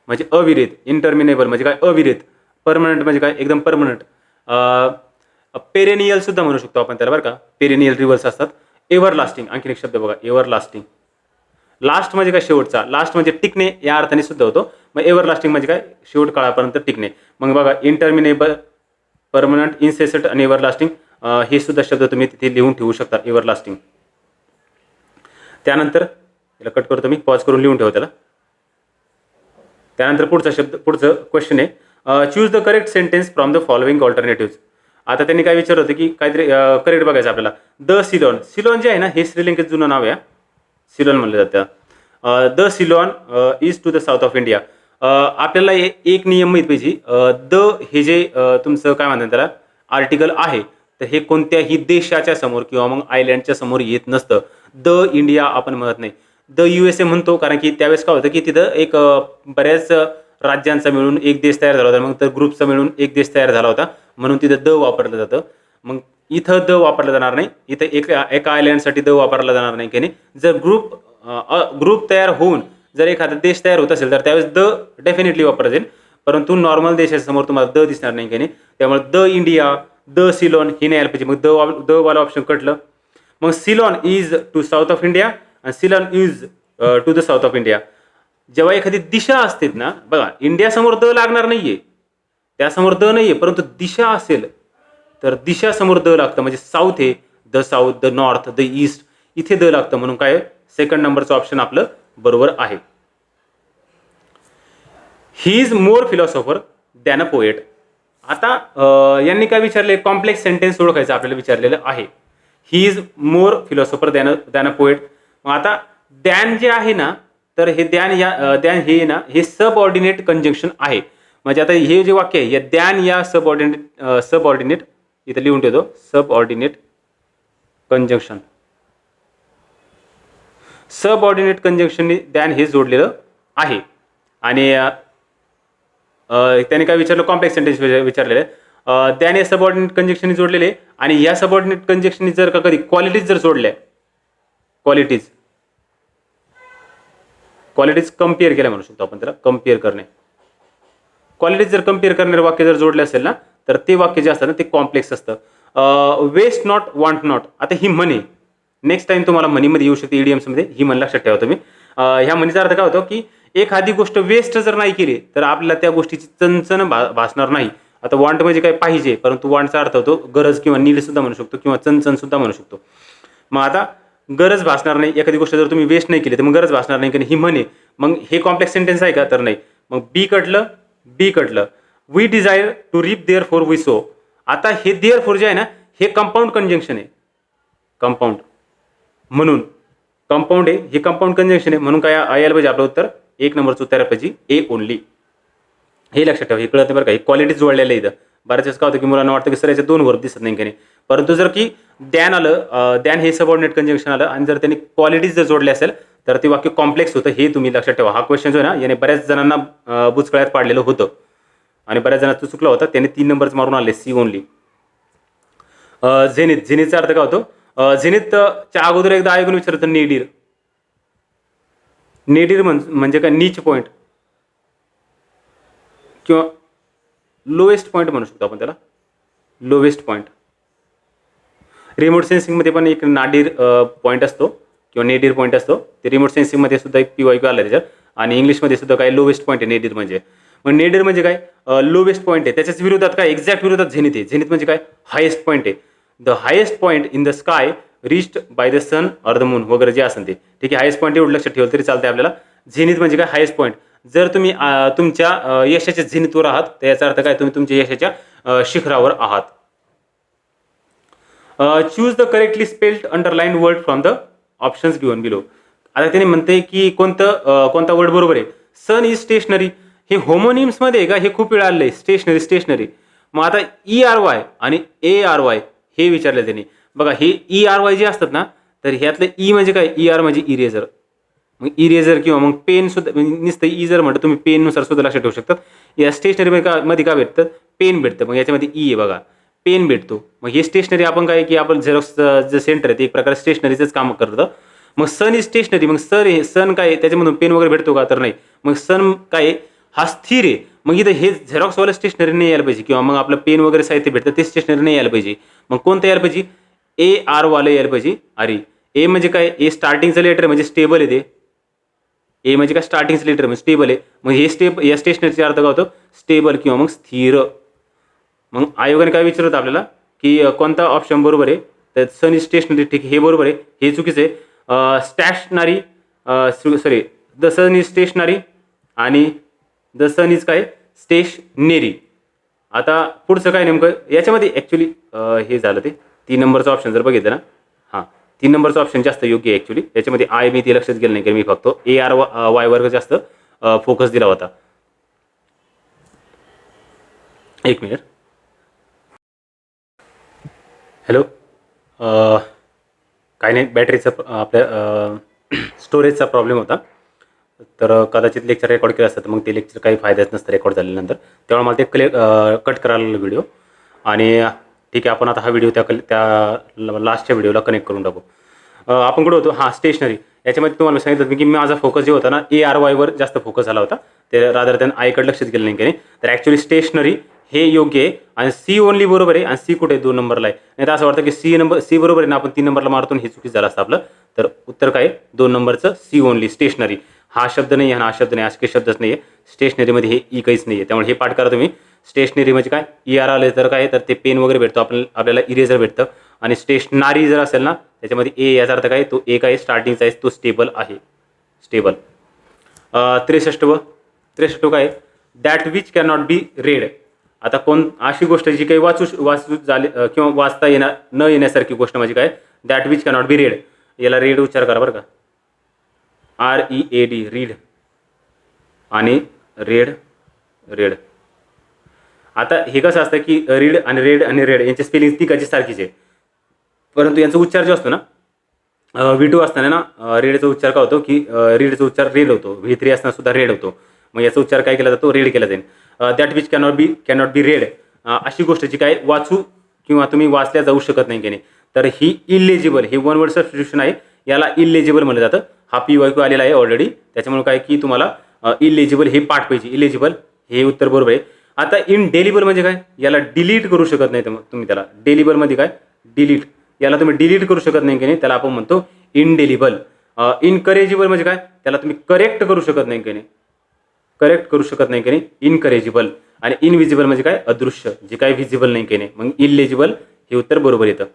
म्हणजे अविरत. इंटरमिनेबल म्हणजे काय, अविरत. परमनंट म्हणजे काय, एकदम परमनंट. पेरेनियल सुद्धा म्हणू शकतो आपण त्याला बरं का. पेरेनियल रिव्हर्स असतात. एव्हरलास्टिंग आणखीन एक शब्द बघा, एव्हरलास्टिंग. लास्ट म्हणजे काय, शेवटचा. लास्ट म्हणजे टिकणे या अर्थाने सुद्धा होतो. मग एव्हरलास्टिंग म्हणजे काय, शेवट काळापर्यंत टिकणे. मग बघा, इंटरमिनेबल, परमनंट, इन्सेसंट आणि एव्हरलास्टिंग हे सुद्धा शब्द तुम्ही तिथे लिहून ठेवू शकता, एव्हरलास्टिंग. त्यानंतर याला कट करतो मी, पॉज करून लिहून ठेवा त्याला. त्यानंतर पुढचं क्वेश्चन आहे, choose the correct sentence from the following alternative. आता त्यांनी काय विचारलं होतं की काहीतरी करेक्ट बघायचं आपल्याला. The Ceylon. सिलॉन जे आहे ना, हे श्रीलंकेत जुनं नाव आहे. सिलॉन म्हणलं जातं. The Ceylon is to the south of India. आपल्याला एक नियम माहीत पाहिजे. द हे जे तुमचं काय म्हणतात त्याला आर्टिकल आहे, तर हे कोणत्याही देशाच्या समोर किंवा मग आयलँडच्या समोर येत नसतं. द इंडिया आपण म्हणत नाही. द USA म्हणतो, कारण की त्यावेळेस काय होतं की तिथं एक बऱ्याच राज्यांचा मिळून एक देश तयार झाला होता. मग तर ग्रुपचा मिळून एक देश तयार झाला होता, म्हणून तिथं द वापरलं जातं. मग इथं द वापरलं जाणार नाही. इथं एका आयलँडसाठी द वापरला जाणार नाही. की नाही, जर ग्रुप तयार होऊन जर एखादा देश तयार होत असेल तर त्यावेळेस द डेफिनेटली वापरला जाईल. परंतु नॉर्मल देशाच्या समोर तुम्हाला द दिसणार नाही. की नाही, त्यामुळे द इंडिया, द सिलॉन हे नाही यायला पाहिजे. मग द वाला ऑप्शन कटलं. मग Ceylon is to south of India आणि Ceylon is to the south of India. जेव्हा एखादी दिशा असते ना, बघा, इंडिया समोर द लागणार नाहीये, त्यासमोर द नाहीये, परंतु दिशा असेल तर दिशा समोर द लागतं. म्हणजे साऊथ आहे, the south, the north, the east, इथे द लागतं. म्हणून काय, सेकंड नंबरचं ऑप्शन आपलं बरोबर आहे. He is more philosopher than a poet. आता यांनी काय विचारले, कॉम्प्लेक्स सेंटेन्स ओळखायचं आपल्याला विचारलेलं आहे. He is more philosopher than a poet. मग आता दॅन जे आहे ना, तर हे दॅन हे ना, हे सबऑर्डिनेट कंजंक्शन आहे. म्हणजे आता हे जे वाक्य आहे, या दॅन या सबऑर्डिनेट इथं लिहून ठेवतो, सबऑर्डिनेट कंजंक्शन. सबऑर्डिनेट कंजंक्शनने दॅन हे जोडलेलं आहे. आणि त्याने काय विचारलं, कॉम्प्लेक्स सेंटेन्स विचारलेलं आहे. दॅन हे सबऑर्डिनेट कंजंक्शनने जोडलेले. आणि या सबऑर्डिनेट कंजंक्शनने जर का कधी क्वालिटीज जर जोडल्या, क्वालिटीज कम्पेअर केल्या म्हणू शकतो आपण त्याला, कम्पेअर करणे. क्वालिटीज जर कम्पेअर करणारे वाक्य जर जोडले असेल ना, तर ते वाक्य जे असतं ना, ते कॉम्प्लेक्स असतं. Waste not, want not. आता ही म्हणे नेक्स्ट टाइम तुम्हाला म्हणीमध्ये येऊ शकते, इडियम्समध्ये. ही म्हण लक्षात ठेवा तुम्ही. ह्या म्हणीचा अर्थ काय होतो की एखादी गोष्ट वेस्ट जर नाही केली तर आपल्याला त्या गोष्टीची चणचण भासणार नाही. आता वॉन्ट म्हणजे काय, पाहिजे, परंतु वॉन्टचा अर्थ होतो गरज किंवा नीड सुद्धा म्हणू शकतो, किंवा चणचण सुद्धा म्हणू शकतो. मग आता गरज भासणार नाही, एखादी गोष्ट जर तुम्ही वेस्ट नाही केली तर मग गरज भासणार नाही, कारण ही म्हणे. मग हे कॉम्प्लेक्स सेंटेन्स आहे का, तर नाही. मग बी कटलं. We desire to reap therefore we sow. आता हे देअर फोर जे आहे ना, हे कंपाऊंड कंजंक्शन आहे. कंपाऊंड म्हणून कंपाऊंड आहे, हे कंपाऊंड कंजंक्शन आहे. म्हणून काय यायला पाहिजे आपलं उत्तर, एक नंबरचं उत्तर पाहिजे ए ओनली. हे लक्षात ठेवा, हे कळत नाही बरं का. हे क्वालिटी जोडलेलं आहे इथं. बऱ्याच वेळेस काय होतं की मुलांना वाटतं की सर याचे दोन वर्ब दिसत नाही, की नाही. परंतु जर की दॅन आलं, दॅन हे सबऑर्डिनेट कंजंक्शन आलं आणि जर त्यांनी क्वालिटीज जर जोडले असेल तर ते वाक्य कॉम्प्लेक्स होतं. हे तुम्ही लक्षात ठेवा. हा क्वेश्चन जो आहे ना, याने बऱ्याच जणांना बुचकळ्यात पाडलेलं होतं आणि बऱ्याच जणांना चुकलं होतं. त्याने 3 नंबर्स मारून आले, सी ओनली. झेनिथचा अर्थ काय होतो, झेनिथच्या अगोदर एकदा ऐकून विचारतं, नेडीर. नेडीर म्हणजे काय, नीच पॉईंट किंवा लोएस्ट पॉईंट म्हणू शकतो आपण त्याला, लोवेस्ट पॉईंट. रिमोट सेन्सिंगमध्ये पण एक नाडीर पॉईंट असतो किंवा नेडीर पॉईंट असतो. ते रिमोट सेन्सिंगमध्ये सुद्धा एक PYQ आला त्याच्यात. आणि इंग्लिशमध्ये सुद्धा काय लोवेस्ट पॉईंट आहे नेडीर म्हणजे. मग नेडीर म्हणजे काय, लोवेस्ट पॉईंट आहे. त्याच्याच विरोधात काय, एक्झॅक्ट विरोधात झेनिथ आहे. झेनिथ म्हणजे काय, हायेस्ट पॉईंट आहे. The highest point in the sky reached by the sun or the moon वगैरे जे असेल ते, ठीक आहे. हायेस्ट पॉईंट एवढं लक्षात ठेवलं तरी चालते आपल्याला. झेनिथ म्हणजे काय, हायेस्ट पॉईंट. जर तुम्ही तुमच्या यशाच्या झेनिथवर आहात तर याचा अर्थ काय, तुम्ही तुमच्या यशाच्या शिखरावर आहात. Choose the correctly spelled underline word from the options given below. आता त्याने म्हणते की कोणता वर्ड बरोबर आहे. सन इज स्टेशनरी. हे होमोनिम्समध्ये आहे का, हे खूप वेळा आलेलं आहे. स्टेशनरी. मग आता ERY आणि ARY हे विचारले त्यांनी. बघा हे ERY जे असतात ना, तर ह्यातलं ई म्हणजे काय, ER म्हणजे इरेझर. मग इरेझर किंवा मग पेन सुद्धा नुसतं ई जर म्हटलं तुम्ही पेननुसार सुद्धा लक्षात ठेवू शकतात. या स्टेशनरी का भेटतं, पेन भेटतं. मग याच्यामध्ये ई आहे बघा, पेन भेटतो. मग हे स्टेशनरी आपण काय की आपण झेरॉक्सचं जे सेंटर आहे ते एक प्रकारे स्टेशनरीचंच काम करतं. मग सन इज स्टेशनरी. मग सन काय आहे, त्याच्यामधून पेन वगैरे भेटतो का, तर नाही. मग सन काय आहे, हा स्थिर आहे. मग इथं हे झेरॉक्सवालं स्टेशनरी नाही यायला पाहिजे किंवा मग आपलं पेन वगैरे साहित्य भेटतं ते स्टेशनरी नाही यायला पाहिजे. मग कोणतं यायला पाहिजे, AR वालं यायला पाहिजे. अरे ए म्हणजे काय, ए स्टार्टिंगचं लेटर म्हणजे स्टेबल आहे ते. ए म्हणजे काय, स्टार्टिंगचं लेटर म्हणजे स्टेबल आहे. मग हे या स्टेशनरीचा अर्थ काय होतो, स्टेबल किंवा मग स्थिर. मग आयोगाने काय विचारलं आपल्याला की कोणता ऑप्शन बरोबर आहे, तर सन इज स्टेशनरी ठीक आहे, हे बरोबर आहे. हे चुकीचं आहे. Stationary sorry the sun is stationary आणि द सन इज काय, स्टेशनरी. आता पुढचं काय नेमकं याच्यामध्ये ॲक्च्युली हे झालं ते 3 नंबरचं ऑप्शन जर बघितलं ना, हां 3 नंबरचं ऑप्शन जास्त योग्य आहे ॲक्च्युली. याच्यामध्ये आय मी ते लक्षात गेलं नाही की मी फक्त ARY वर जास्त फोकस दिला होता. एक मिनिट. हॅलो. काही नाही, बॅटरीचा आपल्या स्टोरेजचा प्रॉब्लेम होता. तर कदाचित लेक्चर रेकॉर्ड केलं असतं तर मग ते लेक्चर काही फायद्याच नसतं रेकॉर्ड झाल्यानंतर. तेव्हा मला ते कट करायला लागलं व्हिडिओ. आणि ठीक आहे, आपण आता हा व्हिडिओ त्या लास्टच्या व्हिडिओला कनेक्ट करून टाकू. आपण कुठं होतो, हां स्टेशनरी. याच्यामध्ये तुम्हाला सांगितलं मी की माझा फोकस जे होता ना ARY वर जास्त फोकस झाला होता, ते रादर दॅन आयकडे लक्षात गेलं नाही की नाही. तर ॲक्च्युली स्टेशनरी हे योग्य आहे आणि सी ओनली बरोबर आहे. आणि सी कुठे आहे, 2 नंबरला आहे. नाही तर असं वाटतं की सी बरोबर आहे ना, आपण 3 नंबरला मारतो हे चुकीचं झालं असतं आपलं. तर उत्तर काय, 2 नंबरचं सी ओनली स्टेशनरी. हा शब्द नाही आहे, हा शब्द नाही, असे काही शब्दच नाही आहे स्टेशनरीमध्ये, हे ई काहीच नाही आहे. त्यामुळे हे पाठ करा तुम्ही. स्टेशनरी म्हणजे काय, ER आले तर काय, तर ते पेन वगैरे भेटतो आपल्याला इरेझर भेटतं. आणि स्टेशनरी जर असेल ना त्याच्यामध्ये ए याचा अर्थ काय, तो एक आहे स्टार्टिंगचा आहे, तो स्टेबल आहे, स्टेबल. 63 काय, that which can not be red. आता अशी गोष्ट जी काही वाचू झाली किंवा वाचता न येण्यासारखी गोष्ट म्हणजे काय, that which can not be red. याला रेड उच्चार करा बरं का, READ रीड आणि रेड. आता हे कसं असतं की रीड आणि रेड यांची स्पेलिंग तिकाची सारखीच आहे, परंतु यांचा उच्चार जो असतो ना V2 असताना ना रेडचा उच्चार काय होतो की रीडचा उच्चार रेड होतो. V3 असताना सुद्धा रेड होतो. मग याचा उच्चार काय केला जातो, रेड केला जाईल. That which cannot be red अशी गोष्ट जी काय वाचू किंवा तुम्ही वाचल्या जाऊ शकत नाही की नाही. तर ही इलिजिबल, हे वन वर्ड सबस्टिट्यूशन आहे, याला इलिजिबल म्हणलं जातं. हा PYQ आलेला आहे ऑलरेडी, त्याच्यामुळे काय की तुम्हाला इलिजिबल हे पाठ पाहिजे. इलिजिबल हे उत्तर बरोबर आहे. आता इनडेलिबल म्हणजे काय, याला डिलीट करू शकत नाही. तर मग तुम्ही त्याला डेलिबलमध्ये काय, डिलीट, याला तुम्ही डिलीट करू शकत नाही की नाही, त्याला आपण म्हणतो इनडेलिबल. इनकरेजिबल म्हणजे काय, त्याला तुम्ही करेक्ट करू शकत नाही की नाही, करेक्ट करू शकत नाही की नाही, इनकरेजिबल. आणि इनविजिबल म्हणजे काय, अदृश्य, जे काय व्हिजिबल नाही की नाही. मग इलिजिबल हे उत्तर बरोबर येतं.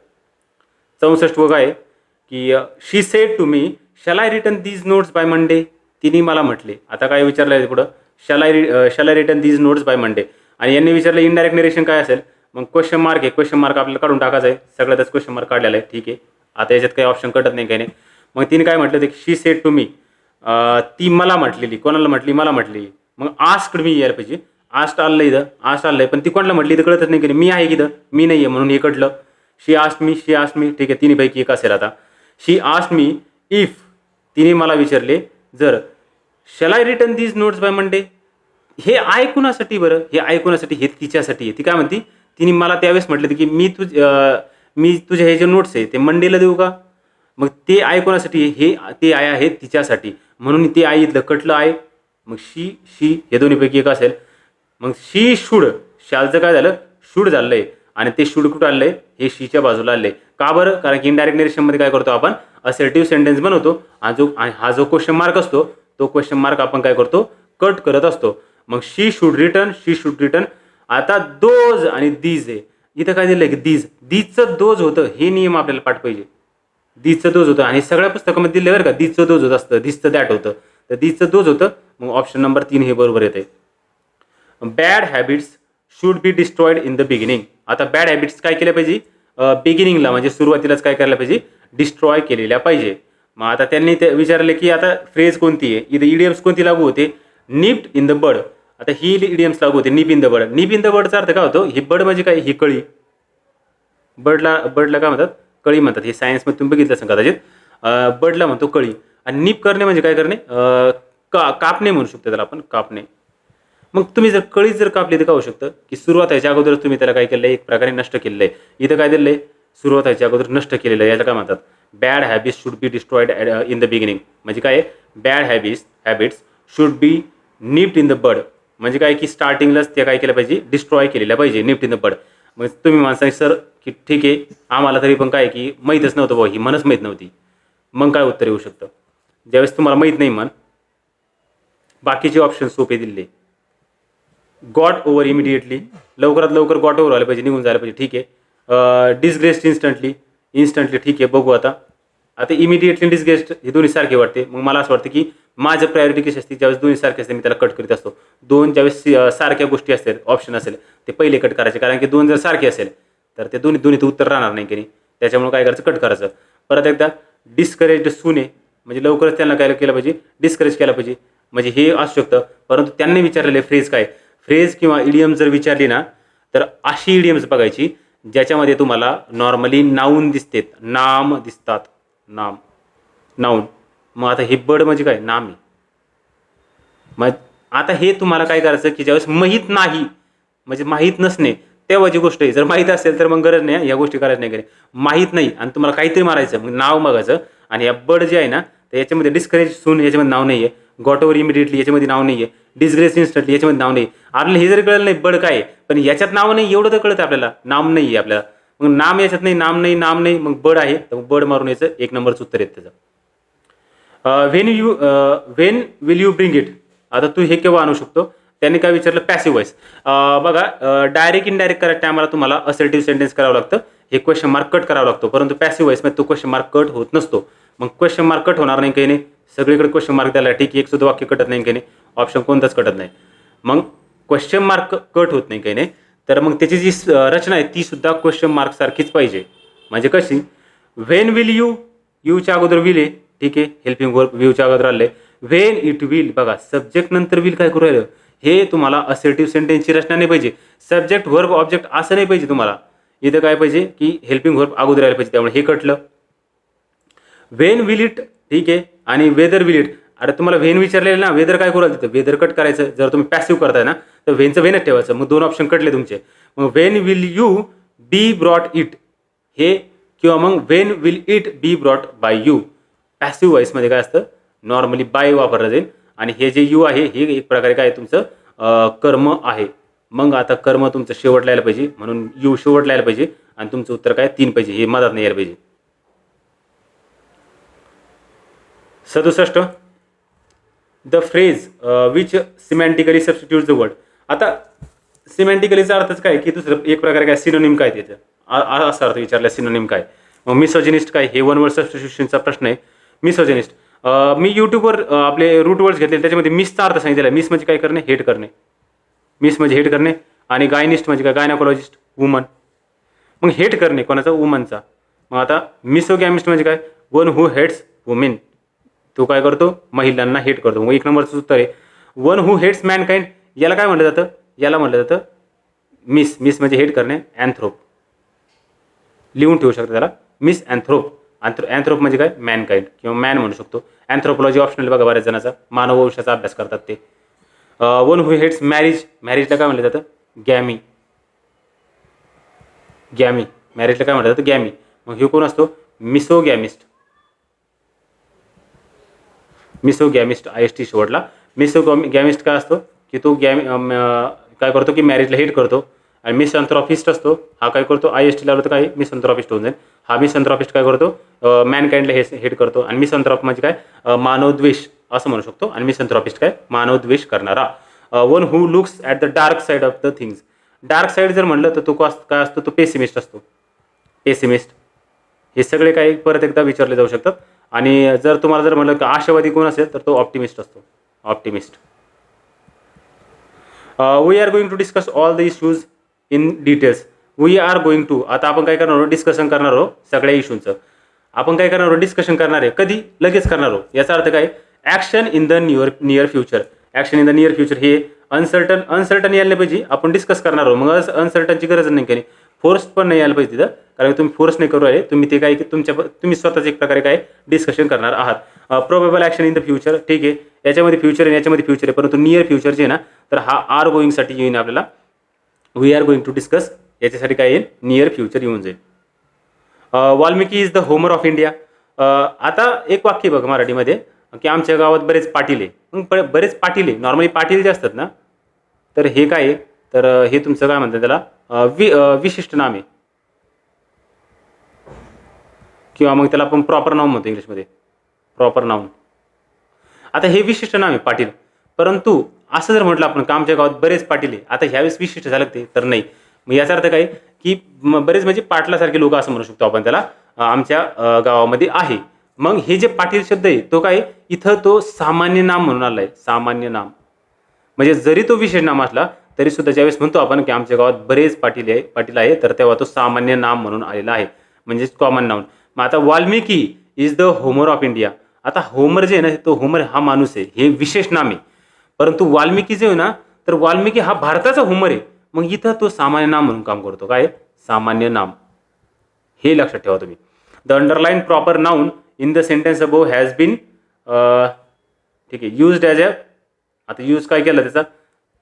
64 काय की she said to me shall I return these notes by Monday. तिने मला म्हटले. आता काय विचारलं आहे पुढं, shall I return these notes by Monday. आणि यांनी विचारलं इनडायरेक्ट नरेशन काय असेल, मग क्वेश्चन मार्क आहे. क्वेश्चन मार्क आपल्याला काढून टाकायचं आहे, सगळ्यातच क्वेश्चन मार्क काढलेला आहे. ठीक आहे, आता याच्यात काही ऑप्शन कटत नाही काही नाही. मग तिने काय म्हटलं, ते शी सेड टू मी, ती मला म्हटलेली. कोणाला म्हटली, मला म्हटली. मग आस्क्ड मी यायला पाहिजे. आस्ट आलं इथं, आस्ट आलं पण ती कोणाला म्हटली तर कळतच नाही की मी आहे की इथं, मी नाही आहे म्हणून हे कटलं. शी आस्ट मी, ठीक आहे, तिन्हीपैकी एक असेल. आता शी आस्ट मी इफ, तिने मला विचारले जर, shall I return these notes by Monday. हे ऐकूनासाठी बरं, हे ऐकूनासाठी, हे तिच्यासाठी आहे. ती काय म्हणती, तिने मला त्यावेळेस म्हटलं की मी तुझे हे जे नोट्स आहे ते मंडेला देऊ का. मग ते ऐकूनासाठी, हे ते आय आहे तिच्यासाठी, म्हणून ते आई इथलं कटलं आहे. मग शी हे दोन्हीपैकी एक असेल. मग शी शूड, शालचं काय झालं, शूड झालं आहे. आणि ते शूड कुठं आलं आहे, हे शीच्या बाजूला आलं आहे. का बरं, कारण की इनडायरेक्ट नरेशनमध्ये काय करतो आपण, असर्टिव्ह सेंटेन्स बनवतो. हा जो क्वेश्चन मार्क असतो तो क्वेश्चन मार्क आपण काय करतो, कट करत असतो. मग शी शुड रिटर्न. आता दोज आणि दीज आहे, इथं काय दिलं की दीजचं दोज होतं, हे नियम आपल्याला पाठ पाहिजे. दीजचं दोज होतं आणि सगळ्या पुस्तकामध्ये दिलं बरं का, दीजचं दोज होत असतं, दीजचं दॅट होतं. तर दीजचं दोज होतं. मग ऑप्शन नंबर 3 हे बरोबर येते. Bad habits should be destroyed in the beginning. आता बॅड हॅबिट्स काय केल्या पाहिजे, बिगिनिंगला म्हणजे सुरुवातीलाच काय करायला पाहिजे, डिस्ट्रॉय केलेल्या पाहिजे. मग आता त्यांनी ते विचारले की आता फ्रेज कोणती आहे, इथं इडियम्स कोणती लागू होते, निप्ड इन द बड. आता ही इडियम्स लागू होते. निप इन द बर्ड. निप इन द बर्डचा अर्थ काय होतो? ही बर्ड म्हणजे काय? ही कळी. बर्डला काय म्हणतात? कळी म्हणतात. हे सायन्समध्ये तुम्ही बघितलं असेल कदाचित. बर्डला म्हणतो कळी. आणि निप करणे म्हणजे काय करणे? कापणे म्हणू शकतो त्याला आपण, कापणे. मग तुम्ही जर कळी जर कापली तर काय होऊ शकतं? की सुरुवात व्हायच्या अगोदर तुम्ही त्याला काय केलं आहे? एक प्रकारे नष्ट केलेलं आहे. इथं काय दिलं आहे? सुरुवात व्हायच्या अगोदर नष्ट केलेलं आहे. याला काय म्हणतात? Bad habits should be destroyed in the beginning. म्हणजे काय? Bad habits should be nipped in the bud. म्हणजे काय? की स्टार्टिंगलाच ते काय केलं पाहिजे? डिस्ट्रॉय केलेल्या पाहिजे, निप्ड इन द बड. मग तुम्ही माणसाने सर की ठीक आहे, आम्हाला तरी पण काय की माहीतच नव्हतं बाबा, ही मनच माहीत नव्हती. मग काय उत्तर येऊ शकतं? ज्यावेळेस तुम्हाला माहीत नाही मन, बाकीचे ऑप्शन सोपे दिले. Got over immediately. लवकरात लवकर गॉट ओव्हर आलं पाहिजे, निघून जायला पाहिजे. ठीक आहे. Disgraced instantly. ठीक आहे, बघू आता. आता इमिडिएटली डिसग्रेस्ड हे दोन्ही सारखे वाटते. मग मला असं वाटतं की माझं प्रायोरिटी कशी असते? ज्यावेळेस दोन्ही सारखे असते मी त्याला कट करीत असतो. दोन ज्यावेळेस सारख्या गोष्टी असतील, ऑप्शन असेल, ते पहिले कट करायचे. कारण की दोन जर सारखे असेल तर ते दोन्ही उत्तर राहणार नाही की नाही. त्याच्यामुळे काय करायचं? कट करायचं. परत एकदा डिस्करेज्ड सुने, म्हणजे लवकरच त्यांना काय केलं पाहिजे? डिस्करेज केलं पाहिजे. म्हणजे हे असू शकतं. परंतु त्यांनी विचारलेले फ्रेज काय? फ्रेज किंवा इडियम जर विचारली ना, तर अशी इडियम्स बघायची ज्याच्यामध्ये तुम्हाला नॉर्मली नाऊन दिसतेत, नाम दिसतात. नाऊन. मग आता हे बर्ड म्हणजे काय? नाम आहे. मग आता हे तुम्हाला काय करायचं की ज्यावेळेस माहीत नाही, म्हणजे माहीत नसणे तेव्हाची गोष्ट आहे. जर माहीत असेल तर मग गरज नाही या गोष्टी करायचं नाही. माहीत नाही आणि तुम्हाला काहीतरी मारायचं, मग नाव बघायचं. आणि या बर्ड जे आहे ना, तर याच्यामध्ये डिस्करेज सून याच्यामध्ये नाव नाही आहे. गॉट ओव्हर इमिडिएटली याच्यामध्ये नाव नाही आहे. डिसग्रेस इन्स्टंटली याच्यामध्ये नाव नाही. आपल्याला हे जरी कळलं नाही बर्ड काय आहे, पण याच्यात नाव नाही एवढं तर कळतं आपल्याला, नाम नाही आहे आपल्याला. मग नाम याच्यात नाही, नाम नाही, मग बर्ड आहे, तर मग बर्ड मारून याचं एक नंबरचं उत्तर येतं त्याचं. Wien will you bring it. आता तू हे केव्हा आणू शकतो? त्यांनी काय विचारलं? Passive voice. बघा, डायरेक्ट इनडायरेक्ट करायच्या टायमाला तुम्हाला असर्टिव्ह सेंटेन्स करावं लागतं. हे क्वेश्चन मार्क कट करावा लागतो. परंतु पॅसिव्ह वॉइसमध्ये तो क्वेश्चन मार्क कट होत नसतो. मग क्वेश्चन मार्क कट होणार नाही काही नाही. सगळीकडे क्वेश्चन मार्क द्यायला ठीक, एक सुद्धा वाक्य कटत नाही काही नाही. ऑप्शन कोणताच कटत नाही. मग क्वेश्चन मार्क कट होत नाही काही नाही. तर मग त्याची जी रचना आहे ती सुद्धा क्वेश्चन मार्क सारखीच पाहिजे. म्हणजे कशी? व्हेन विल यू, यूच्या अगोदर विल आहे. ठीक आहे, हेल्पिंग वर्ब व्ह्यूच्या अगोदर आले. व्हेन इट विल, बघा सब्जेक्ट नंतर विल काय करू राहिलं? हे तुम्हाला असर्टिव्ह सेंटेन्सची रचना नाही पाहिजे. सब्जेक्ट वर्ब ऑब्जेक्ट असं नाही पाहिजे तुम्हाला. इथं काय पाहिजे की हेल्पिंग वर्ब अगोदर यायला पाहिजे. त्यामुळे हे कटलं. व्हेन विल इट, ठीक आहे, आणि वेदर विल इट. अरे तुम्हाला व्हेन विचारलेलं ना, वेदर काय करू तिथं? वेदर कट करायचं. जर तुम्ही पॅसिव्ह करताय ना, तर व्हेनचं व्हेनच ठेवायचं. मग दोन ऑप्शन कटले तुमचे. मग when will you be brought it, हे, किंवा मग when will it be brought by you. Passive व्हॉइसमध्ये काय असतं? नॉर्मली बाय वापरलं जाईल. आणि हे जे यू आहे हे एक प्रकारे काय तुमचं कर्म आहे. मग आता कर्म तुमचं शेवट यायला पाहिजे, म्हणून यू शेवट यायला पाहिजे. आणि तुमचं उत्तर काय? 3 पाहिजे. हे मधात नाही यायला पाहिजे. 67. The phrase which semantically substitute the word. आता सिमॅन्टिकलीचा अर्थच काय की दुसरं एक प्रकारे काय? सिनोनिम काय त्याचं? असा अर्थ विचारला, सिनोनिम काय? मग मिसोजिनिस्ट काय? हे वन वर्ड सबस्टिट्यूशनचा प्रश्न आहे. मिसोजिनिस्ट, मी यूट्यूबवर आपले रूट वर्ड्स घेतले, त्याच्यामध्ये मिसचा अर्थ सांगितलेला आहे. मिस म्हणजे काय करणे? हेट करणे. मिस म्हणजे हेट करणे. आणि गायनिस्ट म्हणजे काय? Gynaecologist, woman. मग हेट करणे कोणाचा? वुमनचा. मग आता मिसोगॅमिस्ट म्हणजे काय? One who hates women. तो काय करतो? महिलांना हेट करतो. मग एक नंबरचं उत्तर आहे. वन हू हेट्स मॅनकाइंड, याला काय म्हटलं जातं? याला म्हटलं जातं मिस. मिस म्हणजे हेट करणे. अँथ्रोप लिहून ठेवू शकतो त्याला. मिस अँथ्रोप. अँथ्रोप म्हणजे काय? मॅनकाइंड किंवा मॅन म्हणू शकतो. अँथ्रोपॉलॉजी ऑप्शनल बघा, बऱ्याच जणांचा मानववंशाचा अभ्यास करतात ते. वन हू हेट्स मॅरेज, मॅरेजला काय म्हटलं जातं? गॅमी. मॅरेजला काय म्हटलं जातं? गॅमी. मग हे कोण असतो? मिसोगॅमिस्ट. IST शेवटला. मिसोगॅमिस्ट काय असतो की तो काय करतो की मॅरेजला हेट करतो. आणि मिसअँथ्रॉपिस्ट असतो, हा काय करतो? IST लावलं तर काय? मिसअँथ्रॉपिस्ट होऊन जाईल. हा मिसअँथ्रॉपिस्ट काय करतो? मॅनकाइंडला हेट करतो. आणि मिसअँथ्रॉप म्हणजे काय? मानवद्वेष असं म्हणू शकतो. आणि मिसअँथ्रॉपिस्ट काय? मानवद्वेष करणारा. One who looks at the dark side of the things. Dark side जर म्हणलं तर तो काय असतो? तो पेसिमिस्ट असतो. पेसिमिस्ट. हे सगळे काही परत एकदा विचारले जाऊ शकतात. आणि जर तुम्हाला जर म्हणलं की आशावादी कोण असेल तर तो ऑप्टिमिस्ट असतो. Optimist. We are going to discuss all the issues in details. We are going to, आता आपण काय करणार आहोत? डिस्कशन करणार आहोत सगळ्या इश्यूचं. आपण काय करणार आहोत? डिस्कशन करणार आहे. कधी? लगेच करणार आहोत. याचा अर्थ काय? Action in the near future. Action in the near future हे अनसर्टन यायला नाही पाहिजे, आपण डिस्कस करणार आहोत, मग अनसर्टनची गरज नाही काही, फोर्स पण नाही यायला पाहिजे तिथं, कारण तुम्ही फोर्स नाही करू राहिले, तुम्ही ते काय की तुम्ही स्वतःच एक प्रकारे काय डिस्कशन करणार आहात. Probable action in the future, ठीक आहे, याच्यामध्ये फ्युचर आहे याच्यामध्ये फ्युचर आहे, परंतु नियर फ्युचर जे आहे ना, तर हा आर गोईंगसाठी येईन आपल्याला, we are going to discuss, याच्यासाठी काय येईल, नियर फ्युचर येऊन जाईल. Valmiki is the Homer of India. आता एक वाक्य बघ मराठीमध्ये की आमच्या गावात बरेच पाटील आहे, मग बरेच पाटील आहे, नॉर्मली पाटील जे असतात ना, तर हे काय आहे, तर हे तुमचं काय म्हणतात त्याला विशिष्ट नाम आहे, किंवा मग त्याला आपण प्रॉपर नाऊन म्हणतो इंग्लिशमध्ये, प्रॉपर नाऊन. आता हे विशिष्ट नाम आहे पाटील, परंतु असं जर म्हटलं आपण का आमच्या गावात बरेच पाटील आहे, आता ह्यावेळेस विशिष्ट झालं ते तर नाही, मग याचा अर्थ काय की बरेच म्हणजे पाटलासारखे लोक असं म्हणू शकतो आपण त्याला, आमच्या गावामध्ये आहे. मग हे जे पाटील शब्द आहे तो काय इथं तो सामान्य नाम म्हणून आलाय, सामान्य नाम, म्हणजे जरी तो विशेष नाम असला तरी सुद्धा ज्यावेळेस म्हणतो आपण की आमच्या गावात बरेच पाटील आहे तर तेव्हा तो सामान्य नाम म्हणून आलेला आहे, म्हणजेच कॉमन नाउन. मग आता Valmiki is the Homer of India. आता होमर जे आहे ना, तो होमर हा माणूस आहे, हे विशेष नाम आहे, परंतु वाल्मिकी जे आहे ना, तर वाल्मिकी हा भारताचा होमर आहे, मग इथं तो सामान्य नाम म्हणून काम करतो, काय सामान्य नाम, हे लक्षात ठेवा तुम्ही. The underline proper noun in the sentence above has been, ठीक आहे, युज्ड ॲज अ, आता यूज काय केलं त्याचा,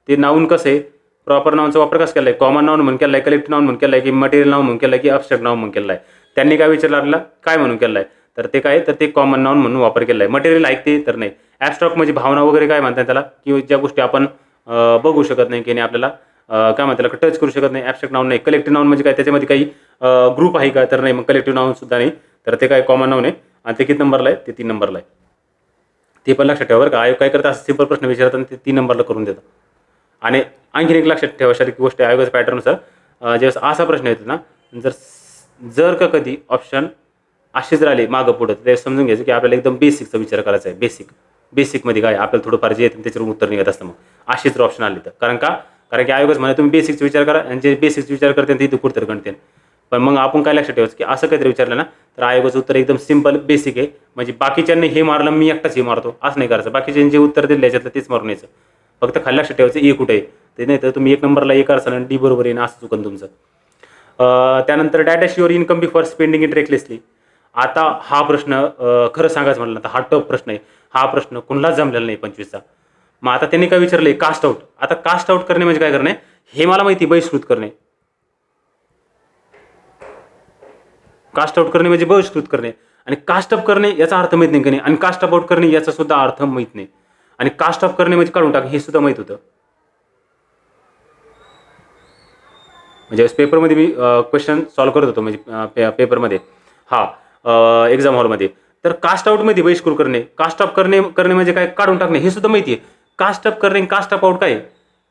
ते नाऊन कसं आहे, प्रॉपर नाऊनचा वापर कसा केला आहे, कॉमन नाऊन म्हणून केला आहे, कलेक्टिव्ह नाऊन म्हणून केला आहे, की मटेरियल नाऊन म्हणून केला आहे, की अब्स्ट्रॅक्ट नाऊन म्हणून केला आहे. त्यांनी काय विचारलं आपल्याला, काय म्हणून केलं आहे, तर ते काय, तर ते कॉमन नाऊन म्हणून वापर केला आहे. मटेरियल ऐकते तर नाही. ॲब्स्ट्रॅक्ट म्हणजे भावना वगैरे काय म्हणतात त्याला, की ज्या गोष्टी आपण बघू शकत नाही, की आपल्याला काय म्हणतात त्याला टच करू शकत नाही, ॲब्स्ट्रॅक्ट नाऊन नाही. कलेक्टिव्ह नाऊन म्हणजे काय, त्याच्यामध्ये काही ग्रुप आहे का, तर नाही, मग कलेक्टिव्ह नाऊन सुद्धा नाही, तर ते काय कॉमन नाऊन आहे, आणि ते किती नंबरला आहे, ते 3 नंबरला आहे. ते पण लक्षात ठेवा बरं का, आयोग काय करतात, असं सिंपल प्रश्न विचारतात ते 3 नंबरला करून देतात. आणि आणखीन एक लक्षात ठेवासारखी गोष्ट आहे आयोगाच्या पॅटर्ननुसार, ज्यावेळेस असा प्रश्न येतो ना, जर का कधी ऑप्शन असे जर आले मागं पुढं, तर समजून घ्यायचं की आपल्याला एकदम बेसिकचा विचार करायचा आहे. बेसिकमध्ये काय आपल्याला थोडंफार जे येतं त्याच्यावर उत्तर निघत असतं, मग असे जर ऑप्शन आले तर, कारण की आयोगच म्हणा तुम्ही बेसिकचा विचार करा, आणि जे बेसिकचा विचार करते ते कुठं गणते. पण मग आपण काय लक्षात ठेवायचं की असं काहीतरी विचारलं ना, तर आयोगाचं उत्तर एकदम सिंपल बेसिक आहे, म्हणजे बाकीच्यांनी हे मारलं मी एकटाच हे मारतो असं नाही करायचं, बाकीच्यांनी जे उत्तर दिलं याच्यातलं तेच मारून यायचं, फक्त खाली लक्षात ठेवायचं ए कुठे आहे ते, नाही तर तुम्ही 1 नंबरला ए करसाल आणि डी बरोबर येईन असं चुकन तुमचं. त्यानंतर dash your income before spending it recklessly. आता हा प्रश्न खरं सांगायचं म्हटलं तर हा टफ प्रश्न आहे, हा प्रश्न कुणालाच जमलेला नाही 25चा. मग आता त्यांनी काय विचारलंय, कास्ट आउट. आता कास्ट आउट करणे म्हणजे काय करणे, हे मला माहिती, बहिष्कृत करणे. कास्ट आउट करणे म्हणजे बहिष्कृत करणे, आणि कास्ट अप करणे याचा अर्थ माहीत नाही, आणि कास्ट अप आउट करणे याचा सुद्धा अर्थ माहीत नाही, आणि कास्ट अप करणे म्हणजे काढून टाक हे सुद्धा माहीत होतं. म्हणजे पेपरमध्ये मी क्वेश्चन सॉल्व्ह करत होतो, म्हणजे पेपरमध्ये, हा एक्झाम हॉलमध्ये, तर कास्ट आउटमध्ये बहिष्कृत करणे, कास्ट अप करणे म्हणजे काय, काढून टाकणे, हे सुद्धा माहिती आहे. कास्ट अप करणे, कास्ट अप आउट काय